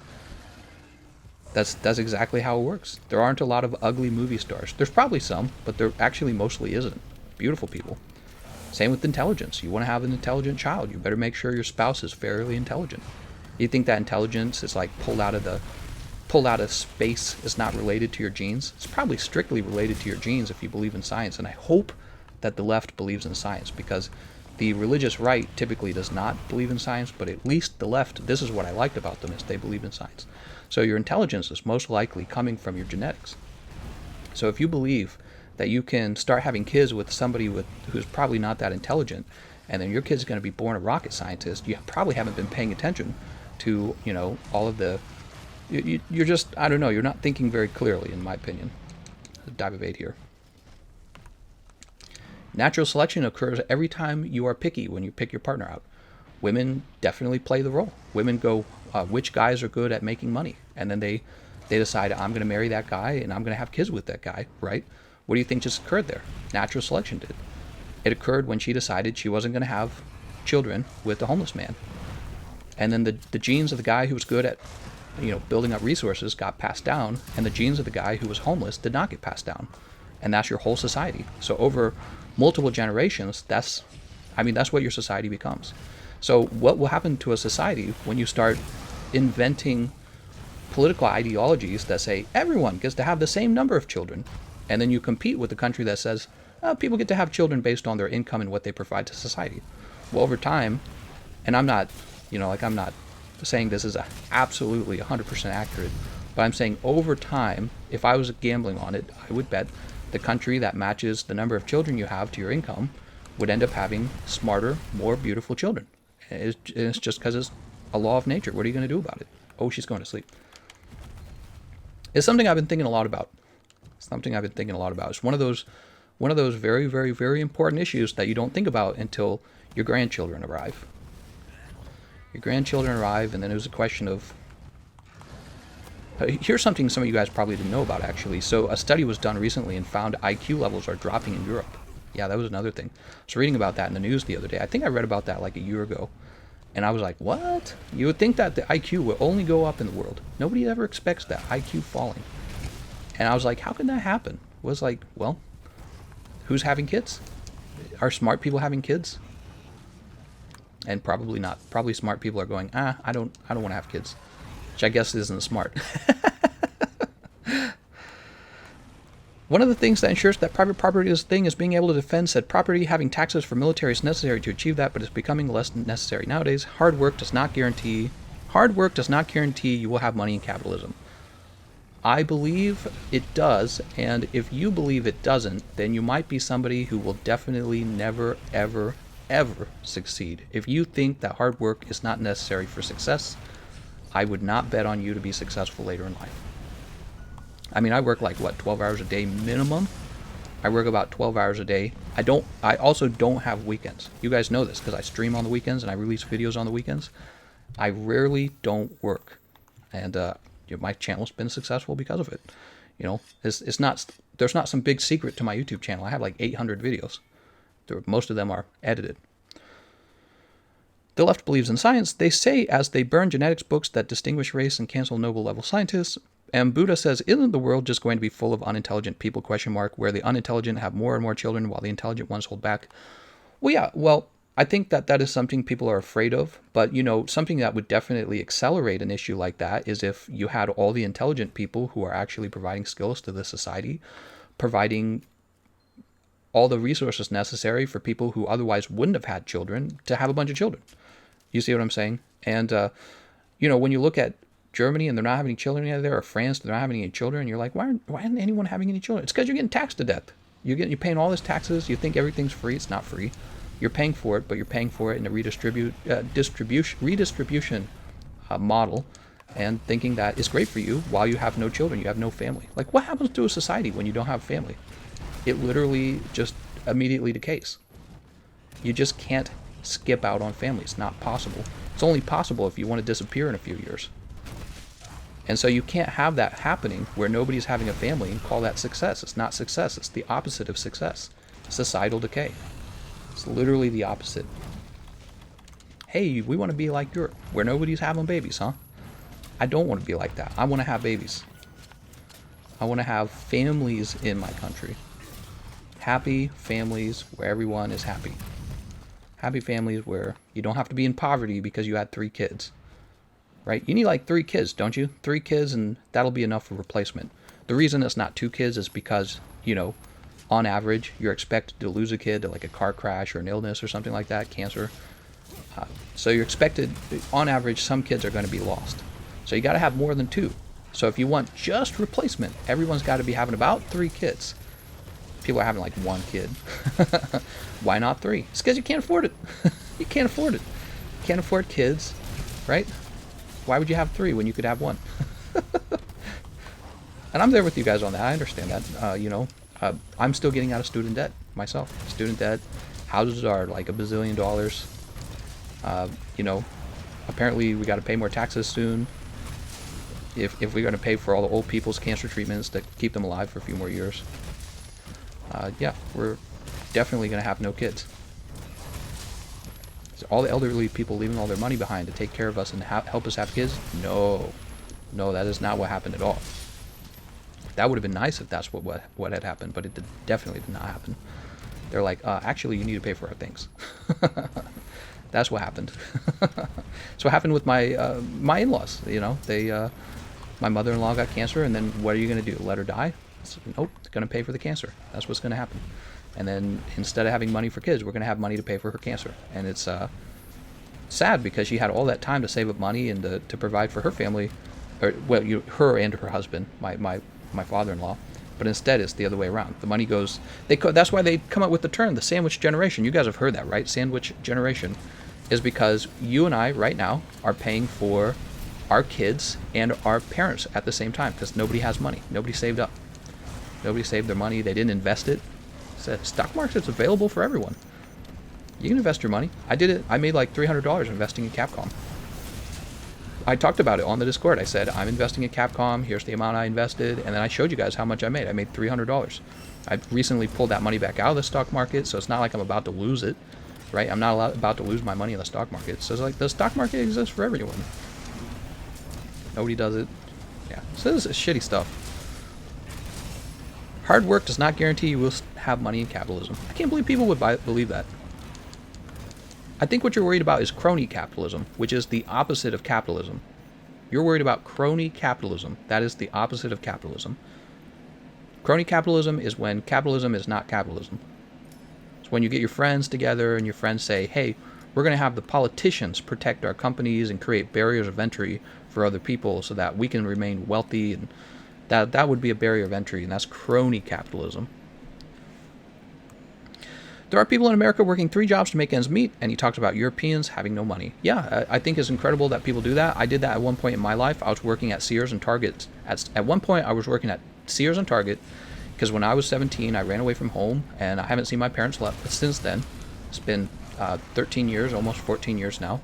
[SPEAKER 1] That's exactly how it works. There aren't a lot of ugly movie stars. There's probably some, but there actually mostly isn't. Beautiful people. Same with intelligence. You want to have an intelligent child, you better make sure your spouse is fairly intelligent. You think that intelligence is like pulled out of space, is not related to your genes? It's probably strictly related to your genes if you believe in science, and I hope that the left believes in science, because the religious right typically does not believe in science, but at least the left, this is what I liked about them, is they believe in science. So your intelligence is most likely coming from your genetics. So if you believe that you can start having kids with somebody who's probably not that intelligent, and then your kid's going to be born a rocket scientist, you probably haven't been paying attention to all of the you're just, I don't know, you're not thinking very clearly, in my opinion. Dive of 8 here. Natural selection occurs every time you are picky when you pick your partner out. Women definitely play the role. Women go, which guys are good at making money? And then they decide, I'm going to marry that guy and I'm going to have kids with that guy, right? What do you think just occurred there? Natural selection did. It occurred when she decided she wasn't going to have children with the homeless man. And then the genes of the guy who was good at building up resources got passed down, and the genes of the guy who was homeless did not get passed down. And that's your whole society. So over multiple generations, that's what your society becomes. So what will happen to a society when you start inventing political ideologies that say everyone gets to have the same number of children, and then you compete with the country that says people get to have children based on their income and what they provide to society? Well, over time, and I'm not saying this is absolutely 100% accurate, but I'm saying over time, if I was gambling on it, I would bet the country that matches the number of children you have to your income would end up having smarter, more beautiful children. It's just because it's a law of nature. What are you going to do about it? Oh, she's going to sleep. It's something I've been thinking a lot about. It's one of those very, very, very important issues that you don't think about until your grandchildren arrive. Your grandchildren arrive, and then it was a question of... here's something some of you guys probably didn't know about, actually. So a study was done recently and found IQ levels are dropping in Europe. Yeah, that was another thing. I was reading about that in the news the other day. I think I read about that like a year ago. And I was like, what? You would think that the IQ will only go up in the world. Nobody ever expects that IQ falling. And I was like, how can that happen? It was like, well, who's having kids? Are smart people having kids? And probably not. Probably smart people are going, I don't want to have kids. Which I guess isn't smart. One of the things that ensures that private property is a thing is being able to defend said property. Having taxes for military is necessary to achieve that, but it's becoming less necessary nowadays. Hard work does not guarantee you will have money in capitalism. I believe it does, and if you believe it doesn't, then you might be somebody who will definitely never, ever, ever succeed. If you think that hard work is not necessary for success, I would not bet on you to be successful later in life. I mean, I work like, 12 hours a day minimum? I work about 12 hours a day. I also don't have weekends. You guys know this because I stream on the weekends and I release videos on the weekends. I rarely don't work. And my channel's been successful because of it. There's not some big secret to my YouTube channel. I have like 800 videos. Most of them are edited. The left believes in science. They say as they burn genetics books that distinguish race and cancel Nobel-level scientists. And Buddha says, isn't the world just going to be full of unintelligent people, where the unintelligent have more and more children while the intelligent ones hold back? Well, yeah, I think that is something people are afraid of. But, something that would definitely accelerate an issue like that is if you had all the intelligent people who are actually providing skills to the society, providing all the resources necessary for people who otherwise wouldn't have had children to have a bunch of children. You see what I'm saying? And, when you look at Germany and they're not having any children out there, or France, they're not having any children, and you're like, why isn't anyone having any children? It's because you're getting taxed to death. You're paying all this taxes. You think everything's free. It's not free. You're paying for it, but you're paying for it in a redistribution model, and thinking that it's great for you while you have no children, you have no family. Like, what happens to a society when you don't have family? It literally just immediately decays. You just can't skip out on family. It's not possible. It's only possible if you want to disappear in a few years. And so you can't have that happening where nobody's having a family and call that success. It's not success. It's the opposite of success. Societal decay. It's literally the opposite. Hey, we want to be like Europe, where nobody's having babies, huh? I don't want to be like that. I want to have babies. I want to have families in my country. Happy families where everyone is happy. Happy families where you don't have to be in poverty because you had 3 kids. Right? You need like 3 kids, don't you? 3 kids, and that'll be enough for replacement. The reason it's not 2 kids is because, on average, you're expected to lose a kid to like a car crash or an illness or something like that, cancer. So you're expected, on average, some kids are going to be lost. So you got to have more than 2. So if you want just replacement, everyone's got to be having about 3 kids. People are having like 1 kid. Why not 3? It's because you can't afford it. You can't afford it. You can't afford kids, right? Why would you have 3 when you could have 1? And I'm there with you guys on that. I understand that. I'm still getting out of student debt myself. Student debt. Houses are like $1 bazillion. Apparently we got to pay more taxes soon. If we're going to pay for all the old people's cancer treatments to keep them alive for a few more years. Yeah, we're definitely going to have no kids. All the elderly people leaving all their money behind to take care of us and help us have kids? No, that is not what happened at all. That would have been nice if that's what had happened, but it definitely did not happen. They're like, actually, you need to pay for our things. That's what happened. That's what happened with my my in-laws. My mother-in-law got cancer, and then what are you going to do? Let her die? So, nope, going to pay for the cancer. That's what's going to happen. And then instead of having money for kids, we're going to have money to pay for her cancer. And it's sad because she had all that time to save up money and to provide for her family, or her and her husband, my father-in-law. But instead, it's the other way around. The money goes. That's why they come up with the term, the sandwich generation. You guys have heard that, right? Sandwich generation is because you and I right now are paying for our kids and our parents at the same time because nobody has money. Nobody saved up. Nobody saved their money. They didn't invest it. Stock market's available for everyone. You can invest your money. I did it. I made like $300 investing in Capcom. I talked about it on the Discord. I said, I'm investing in Capcom. Here's the amount I invested. And then I showed you guys how much I made. I made $300. I recently pulled that money back out of the stock market, so it's not like I'm about to lose it. right? I'm not about to lose my money in the stock market. So it's like the stock market exists for everyone. Nobody does it. Yeah, so this is shitty stuff. Hard work does not guarantee you will have money in capitalism. I can't believe people would believe that. I think what you're worried about is crony capitalism, which is the opposite of capitalism. You're worried about crony capitalism. That is the opposite of capitalism. Crony capitalism is when capitalism is not capitalism. It's when you get your friends together and your friends say, hey, we're going to have the politicians protect our companies and create barriers of entry for other people so that we can remain wealthy, and that would be a barrier of entry, and that's crony capitalism. There are people in America working 3 jobs to make ends meet, and he talks about Europeans having no money. Yeah, I think it's incredible that people do that. I did that at one point in my life. I was working at Sears and Target. At one point, I was working at Sears and Target because when I was 17, I ran away from home, and I haven't seen my parents since then. It's been 13 years, almost 14 years now.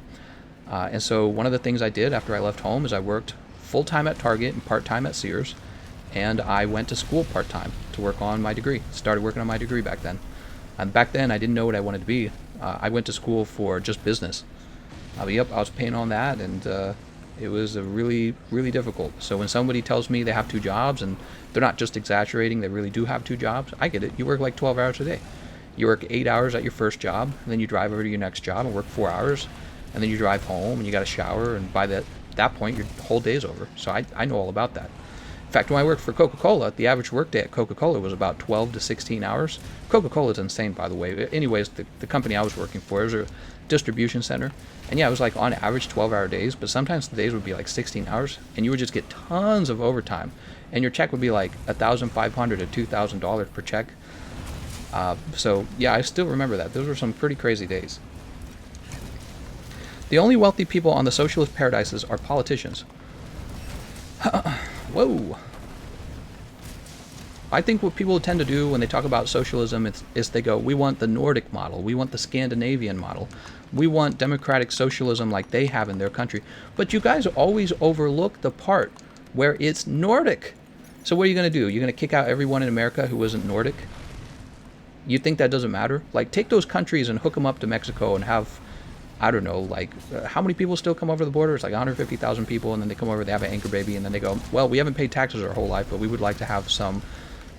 [SPEAKER 1] And so one of the things I did after I left home is I worked full-time at Target and part-time at Sears, and I went to school part-time to work on my degree. Started working on my degree back then. And back then, I didn't know what I wanted to be. I went to school for just business. I was paying on that, and it was really, really difficult. So when somebody tells me they have 2 jobs, and they're not just exaggerating, they really do have 2 jobs, I get it. You work like 12 hours a day. You work 8 hours at your first job, and then you drive over to your next job and work 4 hours, and then you drive home, and you got to shower, and by that point, your whole day's over. So I know all about that. In fact, when I worked for Coca-Cola, the average workday at Coca-Cola was about 12 to 16 hours. Coca-Cola is insane, by the way. Anyways, the company I was working for was a distribution center. And yeah, it was like on average 12-hour days, but sometimes the days would be like 16 hours, and you would just get tons of overtime. And your check would be like $1,500 to $2,000 per check. So yeah, I still remember that. Those were some pretty crazy days. The only wealthy people on the socialist paradises are politicians. Whoa. I think what people tend to do when they talk about socialism is they go, we want the Nordic model, we want the Scandinavian model, we want democratic socialism like they have in their country. But you guys always overlook the part where it's Nordic. So what are you going to do? You're going to kick out everyone in America who isn't Nordic? You think that doesn't matter? Like, take those countries and hook them up to Mexico and have, I don't know, like, how many people still come over the border? It's like 150,000 people, and then they come over, they have an anchor baby, and then they go, well, we haven't paid taxes our whole life, but we would like to have some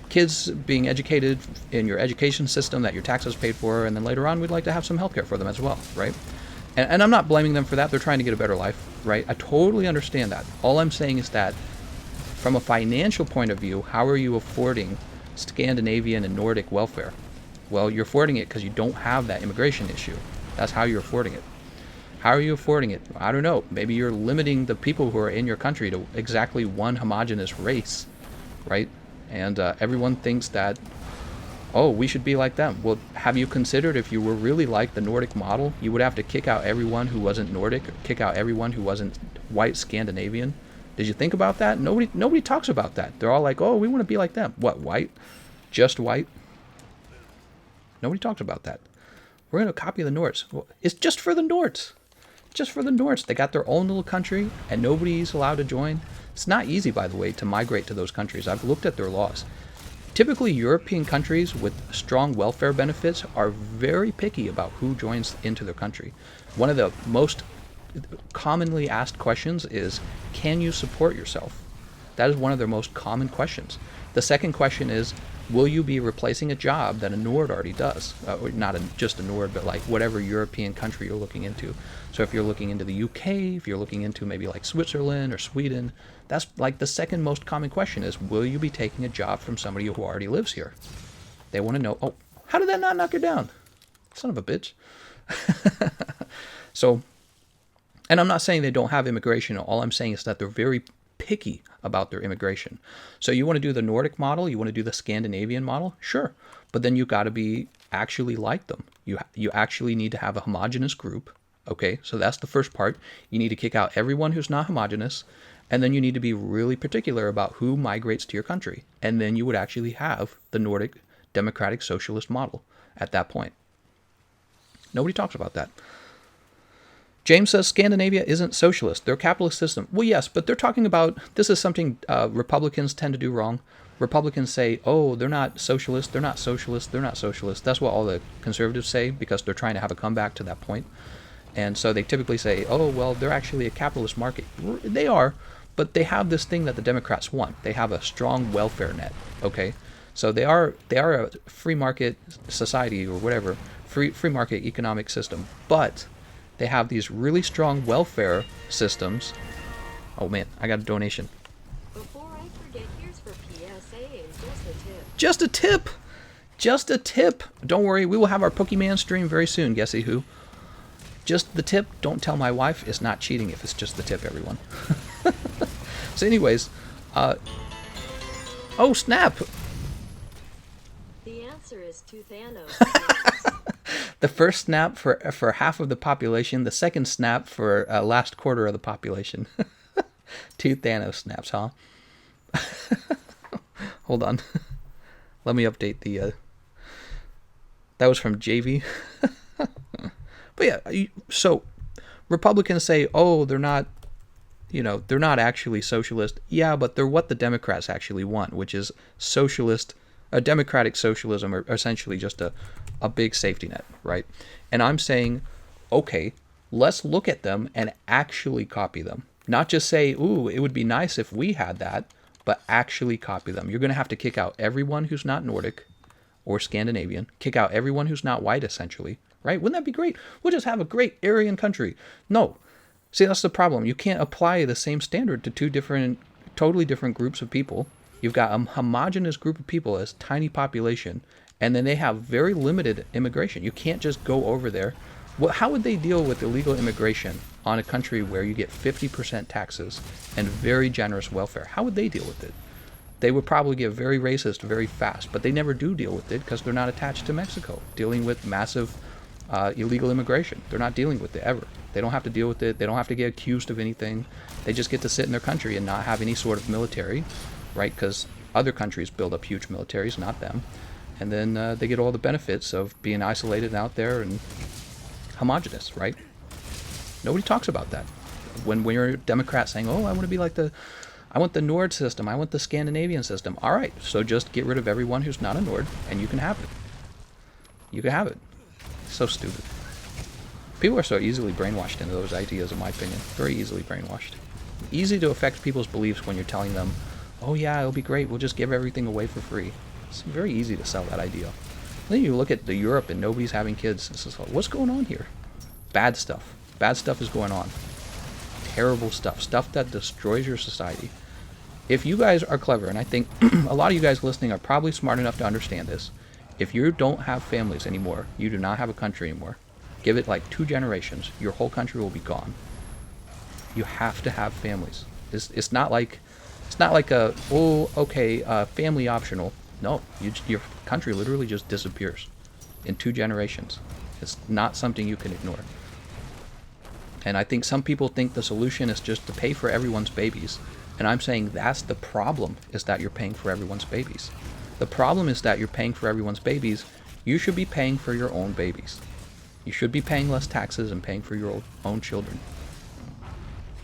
[SPEAKER 1] kids being educated in your education system that your taxes paid for, and then later on we'd like to have some healthcare for them as well, right? And I'm not blaming them for that. They're trying to get a better life, right? I totally understand that. All I'm saying is that from a financial point of view, how are you affording Scandinavian and Nordic welfare? Well, you're affording it because you don't have that immigration issue. That's how you're affording it. How are you affording it? I don't know. Maybe you're limiting the people who are in your country to exactly one homogenous race, right? And everyone thinks that, oh, we should be like them. Well, have you considered if you were really like the Nordic model, you would have to kick out everyone who wasn't Nordic, or kick out everyone who wasn't white Scandinavian? Did you think about that? Nobody talks about that. They're all like, oh, we want to be like them. What, white? Just white? Nobody talks about that. We're going to copy the Nords. Well, it's just for the Nords. Just for the Nords. They got their own little country, and nobody's allowed to join. It's not easy, by the way, to migrate to those countries. I've looked at their laws. Typically, European countries with strong welfare benefits are very picky about who joins into their country. One of the most commonly asked questions is, can you support yourself? That is one of their most common questions. The second question is, will you be replacing a job that a Nord already does? Or not just a Nord, but like whatever European country you're looking into. So if you're looking into the UK, if you're looking into maybe like Switzerland or Sweden, that's like the second most common question is, will you be taking a job from somebody who already lives here? They want to know, oh, how did that not knock you down? Son of a bitch. So, and I'm not saying they don't have immigration. All I'm saying is that they're very picky about their immigration. So you want to do the Nordic model, you want to do the Scandinavian model, sure, but then you got to be actually like them. You actually need to have a homogenous group. Okay, so that's the first part. You need to kick out everyone who's not homogenous, and then you need to be really particular about who migrates to your country, and then you would actually have the Nordic democratic socialist model at that point. Nobody talks about that. James says Scandinavia isn't socialist. They're a capitalist system. Well, yes, but they're talking about, this is something Republicans tend to do wrong. Republicans say, oh, they're not socialist, they're not socialist, they're not socialist. That's what all the conservatives say because they're trying to have a comeback to that point. And so they typically say, oh, well, they're actually a capitalist market. They are, but they have this thing that the Democrats want. They have a strong welfare net, okay? So they are a free market society or whatever, free market economic system. But they have these really strong welfare systems. Oh, man, I got a donation.
[SPEAKER 2] Before I forget, here's for PSA and just a tip.
[SPEAKER 1] Just a tip! Just a tip! Don't worry, we will have our Pokemon stream very soon, guessy who. Just the tip, don't tell my wife, it's not cheating if it's just the tip, everyone. So anyways, oh snap!
[SPEAKER 2] The answer is to Thanos.
[SPEAKER 1] The first snap for half of the population, the second snap for last quarter of the population. 2 Thanos snaps, huh? Hold on. Let me update the... that was from JV. But yeah, so Republicans say, oh, they're not, they're not actually socialist. Yeah, but they're what the Democrats actually want, which is socialist, a democratic socialism, or essentially just a big safety net, right? And I'm saying, okay, let's look at them and actually copy them. Not just say, ooh, it would be nice if we had that, but actually copy them. You're going to have to kick out everyone who's not Nordic or Scandinavian, kick out everyone who's not white, essentially. Right? Wouldn't that be great? We'll just have a great Aryan country. No. See, that's the problem. You can't apply the same standard to 2 totally different groups of people. You've got a homogenous group of people, as tiny population, and then they have very limited immigration. You can't just go over there. Well, how would they deal with illegal immigration on a country where you get 50% taxes and very generous welfare? How would they deal with it? They would probably get very racist very fast, but they never do deal with it because they're not attached to Mexico, dealing with massive illegal immigration. They're not dealing with it ever. They don't have to deal with it. They don't have to get accused of anything. They just get to sit in their country and not have any sort of military, right? Because other countries build up huge militaries, not them. And then they get all the benefits of being isolated and out there and homogenous, right? Nobody talks about that. When you're a Democrat saying, oh, I want to be like I want the Nord system, I want the Scandinavian system. All right, so just get rid of everyone who's not a Nord and you can have it. You can have it. So stupid. People are so easily brainwashed into those ideas, in my opinion. Very easily brainwashed. Easy to affect people's beliefs when you're telling them, oh yeah, it'll be great, we'll just give everything away for free. It's very easy to sell that idea. Then you look at Europe and nobody's having kids. It's just like, what's going on here? Bad stuff. Bad stuff is going on. Terrible stuff. Stuff that destroys your society. If you guys are clever, and I think a lot of you guys listening are probably smart enough to understand this, if you don't have families anymore, you do not have a country anymore, give it like 2 generations, your whole country will be gone. You have to have families. It's not like a, oh, okay, family optional. No, your country literally just disappears in 2 generations. It's not something you can ignore. And I think some people think the solution is just to pay for everyone's babies. And I'm saying that's the problem, is that you're paying for everyone's babies. The problem is that you're paying for everyone's babies. You should be paying for your own babies. You should be paying less taxes and paying for your own children.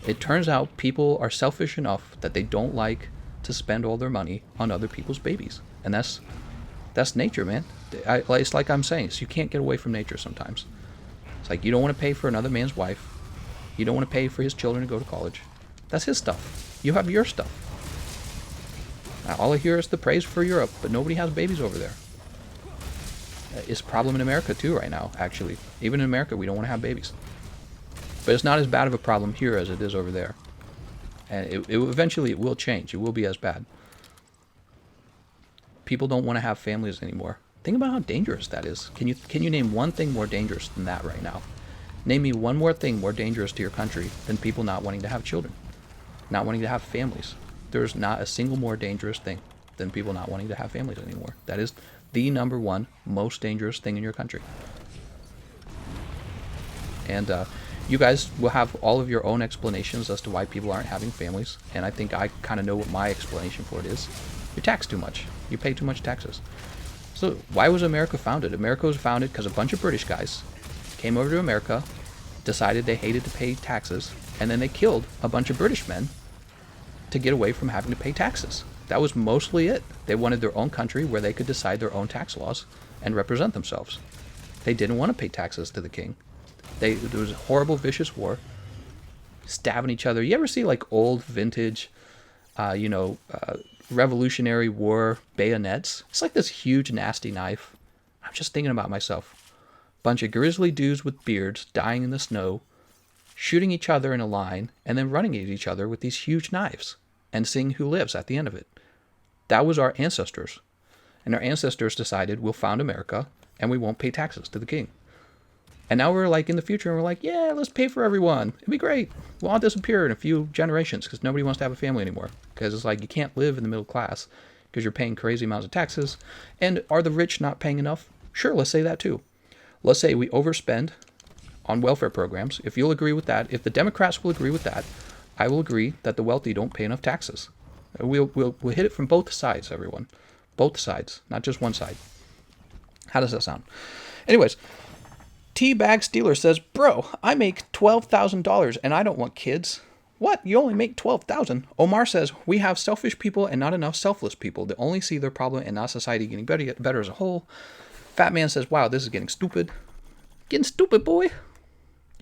[SPEAKER 1] It turns out people are selfish enough that they don't like to spend all their money on other people's babies. And that's nature, man. It's like I'm saying, so you can't get away from nature sometimes. It's like you don't want to pay for another man's wife. You don't want to pay for his children to go to college. That's his stuff. You have your stuff. All I hear is the praise for Europe, but nobody has babies over there. It's a problem in America too right now, actually. Even in America, we don't want to have babies. But it's not as bad of a problem here as it is over there. And eventually it will change. It will be as bad. People don't want to have families anymore. Think about how dangerous that is. Can you name one thing more dangerous than that right now? Name me one more thing more dangerous to your country than people not wanting to have children, not wanting to have families. There's not a single more dangerous thing than people not wanting to have families anymore. That is the number one most dangerous thing in your country. And you guys will have all of your own explanations as to why people aren't having families. And I think I kind of know what my explanation for it is. You're taxed too much. You pay too much taxes. So why was America founded? America was founded because a bunch of British guys came over to America, decided they hated to pay taxes, and then they killed a bunch of British men to get away from having to pay taxes. That was mostly it. They wanted their own country where they could decide their own tax laws and represent themselves. They didn't want to pay taxes to the king. There was a horrible, vicious war, stabbing each other. You ever see like old vintage, Revolutionary War bayonets? It's like this huge, nasty knife. I'm just thinking about myself. Bunch of grizzly dudes with beards dying in the snow, shooting each other in a line, and then running at each other with these huge knives, and seeing who lives at the end of it. That was our ancestors. And our ancestors decided we'll found America, and we won't pay taxes to the king. And now we're like in the future, and we're like, yeah, let's pay for everyone. It'd be great. We'll all disappear in a few generations because nobody wants to have a family anymore. Because it's like you can't live in the middle class because you're paying crazy amounts of taxes. And are the rich not paying enough? Sure, let's say that too. Let's say we overspend on welfare programs. If you'll agree with that, if the Democrats will agree with that, I will agree that the wealthy don't pay enough taxes. We'll hit it from both sides, everyone. Both sides, not just one side. How does that sound? Anyways, Teabag Steeler says, bro, I make $12,000 and I don't want kids. What? You only make $12,000? Omar says, we have selfish people and not enough selfless people that only see their problem and not society getting better as a whole. Fat Man says, wow, this is getting stupid. Getting stupid, boy.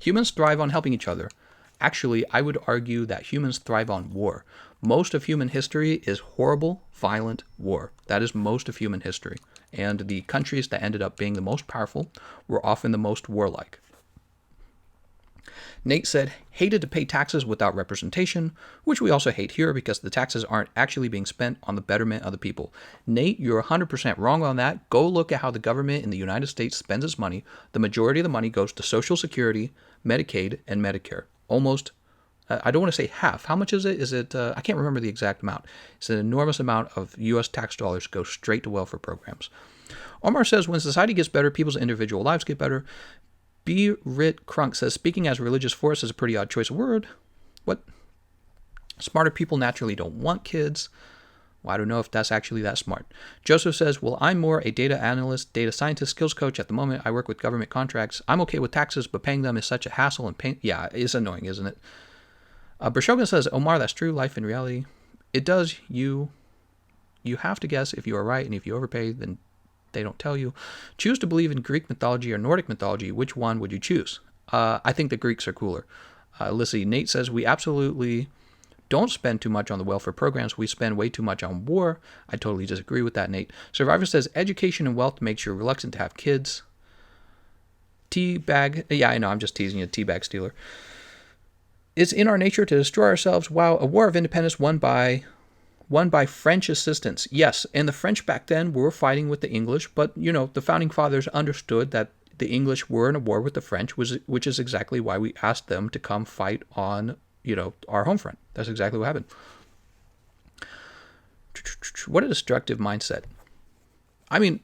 [SPEAKER 1] Humans thrive on helping each other. Actually, I would argue that humans thrive on war. Most of human history is horrible, violent war. That is most of human history. And the countries that ended up being the most powerful were often the most warlike. Nate said, hated to pay taxes without representation, which we also hate here because the taxes aren't actually being spent on the betterment of the people. Nate, you're 100% wrong on that. Go look at how the government in the United States spends its money. The majority of the money goes to Social Security, Medicaid, and Medicare. Almost, I don't want to say half. How much is it? I can't remember the exact amount. It's an enormous amount of U.S. tax dollars go straight to welfare programs. Omar says, when society gets better, people's individual lives get better. B. Rit Crunk says, speaking as a religious force is a pretty odd choice of word. What? Smarter people naturally don't want kids. Well, I don't know if that's actually that smart. Joseph says, well, I'm more a data analyst, data scientist, skills coach at the moment. I work with government contracts. I'm okay with taxes, but paying them is such a hassle and pain. Yeah, it's annoying, isn't it? Bershogun says, Omar, that's true. Life in reality. It does. You have to guess if you are right, and if you overpay, then they don't tell you. Choose to believe in Greek mythology or Nordic mythology. Which one would you choose? I think the Greeks are cooler. Let's see. Nate says, we absolutely don't spend too much on the welfare programs. We spend way too much on war. I totally disagree with that, Nate. Survivor says, education and wealth makes you reluctant to have kids. Teabag. Yeah, I know. I'm just teasing you, Teabag Stealer. It's in our nature to destroy ourselves. Wow, a war of independence won by French assistance. Yes, and the French back then were fighting with the English, but, the founding fathers understood that the English were in a war with the French, which is exactly why we asked them to come fight on, our home front. That's exactly what happened. What a destructive mindset. I mean,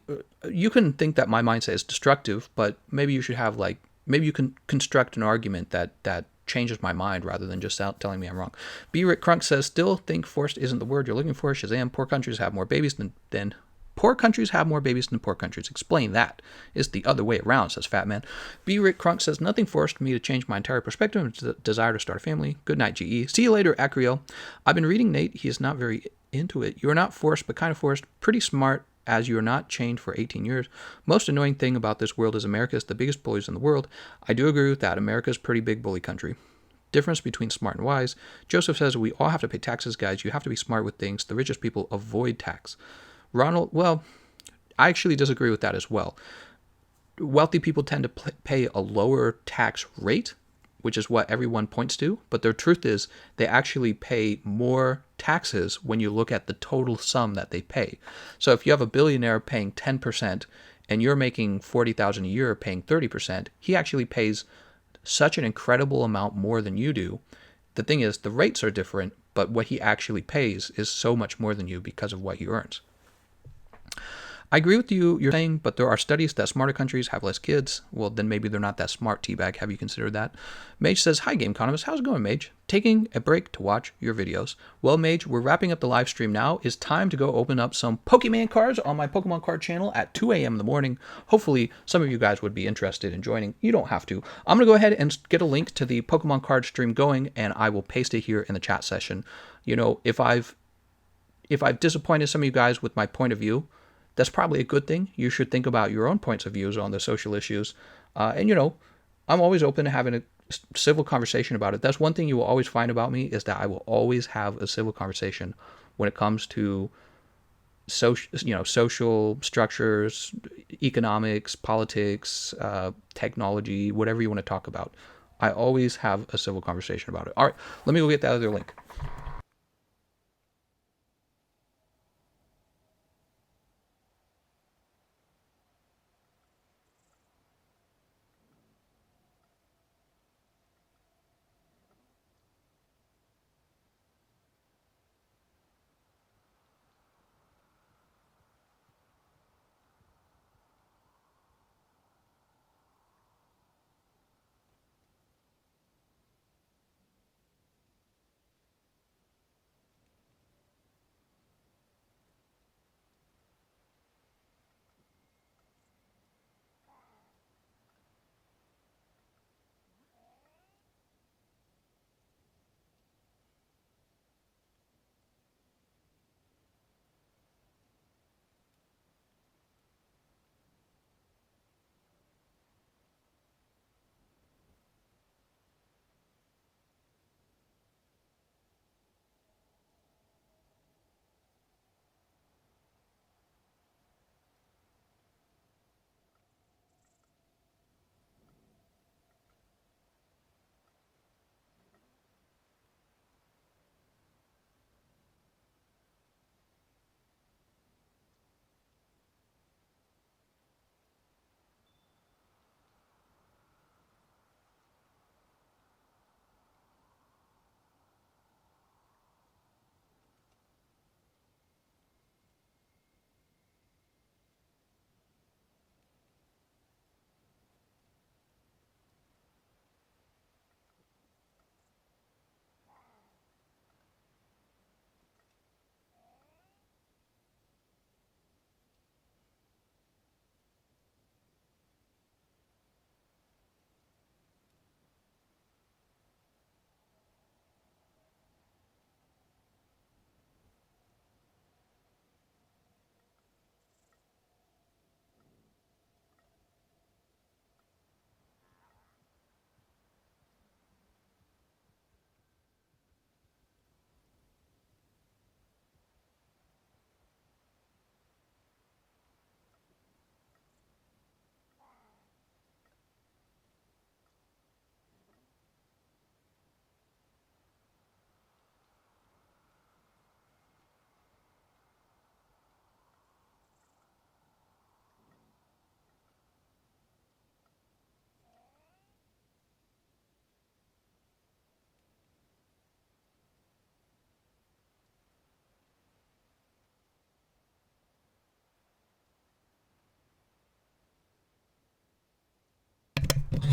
[SPEAKER 1] you can think that my mindset is destructive, but maybe you should have, maybe you can construct an argument that changes my mind rather than just telling me I'm wrong. B. Rick Crunk says, still think forced isn't the word you're looking for. Shazam, poor countries have more babies than poor countries have more babies than poor countries. Explain that. It's the other way around, says Fat Man. B. Rick Crunk says, nothing forced me to change my entire perspective and desire to start a family. Good night, GE. See you later, Acrio. I've been reading Nate. He is not very into it. You are not forced, but kind of forced. Pretty smart, as you are not chained for 18 years. Most annoying thing about this world is America is the biggest bullies in the world. I do agree with that. America is a pretty big bully country. Difference between smart and wise. Joseph says, we all have to pay taxes, guys. You have to be smart with things. The richest people avoid tax. Ronald, well, I actually disagree with that as well. Wealthy people tend to pay a lower tax rate, which is what everyone points to. But the truth is they actually pay more taxes when you look at the total sum that they pay. So if you have a billionaire paying 10% and you're making $40,000 a year paying 30%, he actually pays such an incredible amount more than you do. The thing is, the rates are different, but what he actually pays is so much more than you because of what he earns. I agree with you're saying, but there are studies that smarter countries have less kids. Well, then maybe they're not that smart, Teabag. Have you considered that? Mage says, hi, Gameconomist. How's it going, Mage? Taking a break to watch your videos. Well, Mage, we're wrapping up the live stream now. It's time to go open up some Pokemon cards on my Pokemon card channel at 2 a.m. in the morning. Hopefully, some of you guys would be interested in joining. You don't have to. I'm going to go ahead and get a link to the Pokemon card stream going, and I will paste it here in the chat session. If I've if I've disappointed some of you guys with my point of view, that's probably a good thing. You should think about your own points of views on the social issues. And, I'm always open to having a civil conversation about it. That's one thing you will always find about me, is that I will always have a civil conversation when it comes to social structures, economics, politics, technology, whatever you want to talk about. I always have a civil conversation about it. All right, let me go get that other link.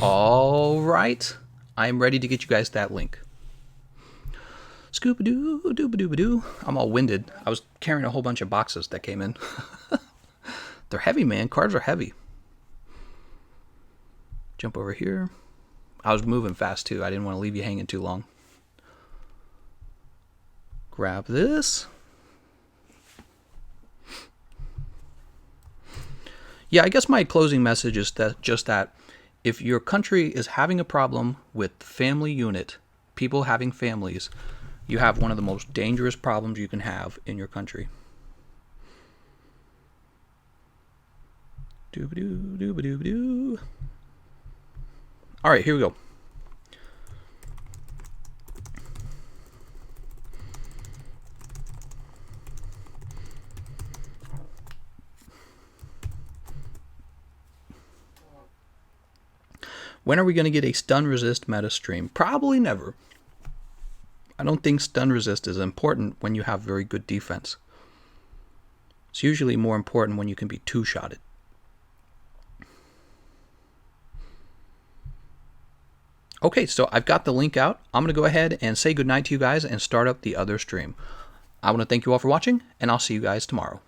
[SPEAKER 1] All right, I'm ready to get you guys that link. Scoop-a-doo, dooba-dooba-doo. I'm all winded. I was carrying a whole bunch of boxes that came in. They're heavy, man. Cards are heavy. Jump over here. I was moving fast, too. I didn't want to leave you hanging too long. Grab this. Yeah, I guess my closing message is that if your country is having a problem with family unit, people having families, you have one of the most dangerous problems you can have in your country. Dooba-doo, dooba-dooba-doo. All right, here we go. When are we going to get a stun resist meta stream? Probably never. I don't think stun resist is important when you have very good defense. It's usually more important when you can be two-shotted. Okay, so I've got the link out. I'm going to go ahead and say goodnight to you guys and start up the other stream. I want to thank you all for watching, and I'll see you guys tomorrow.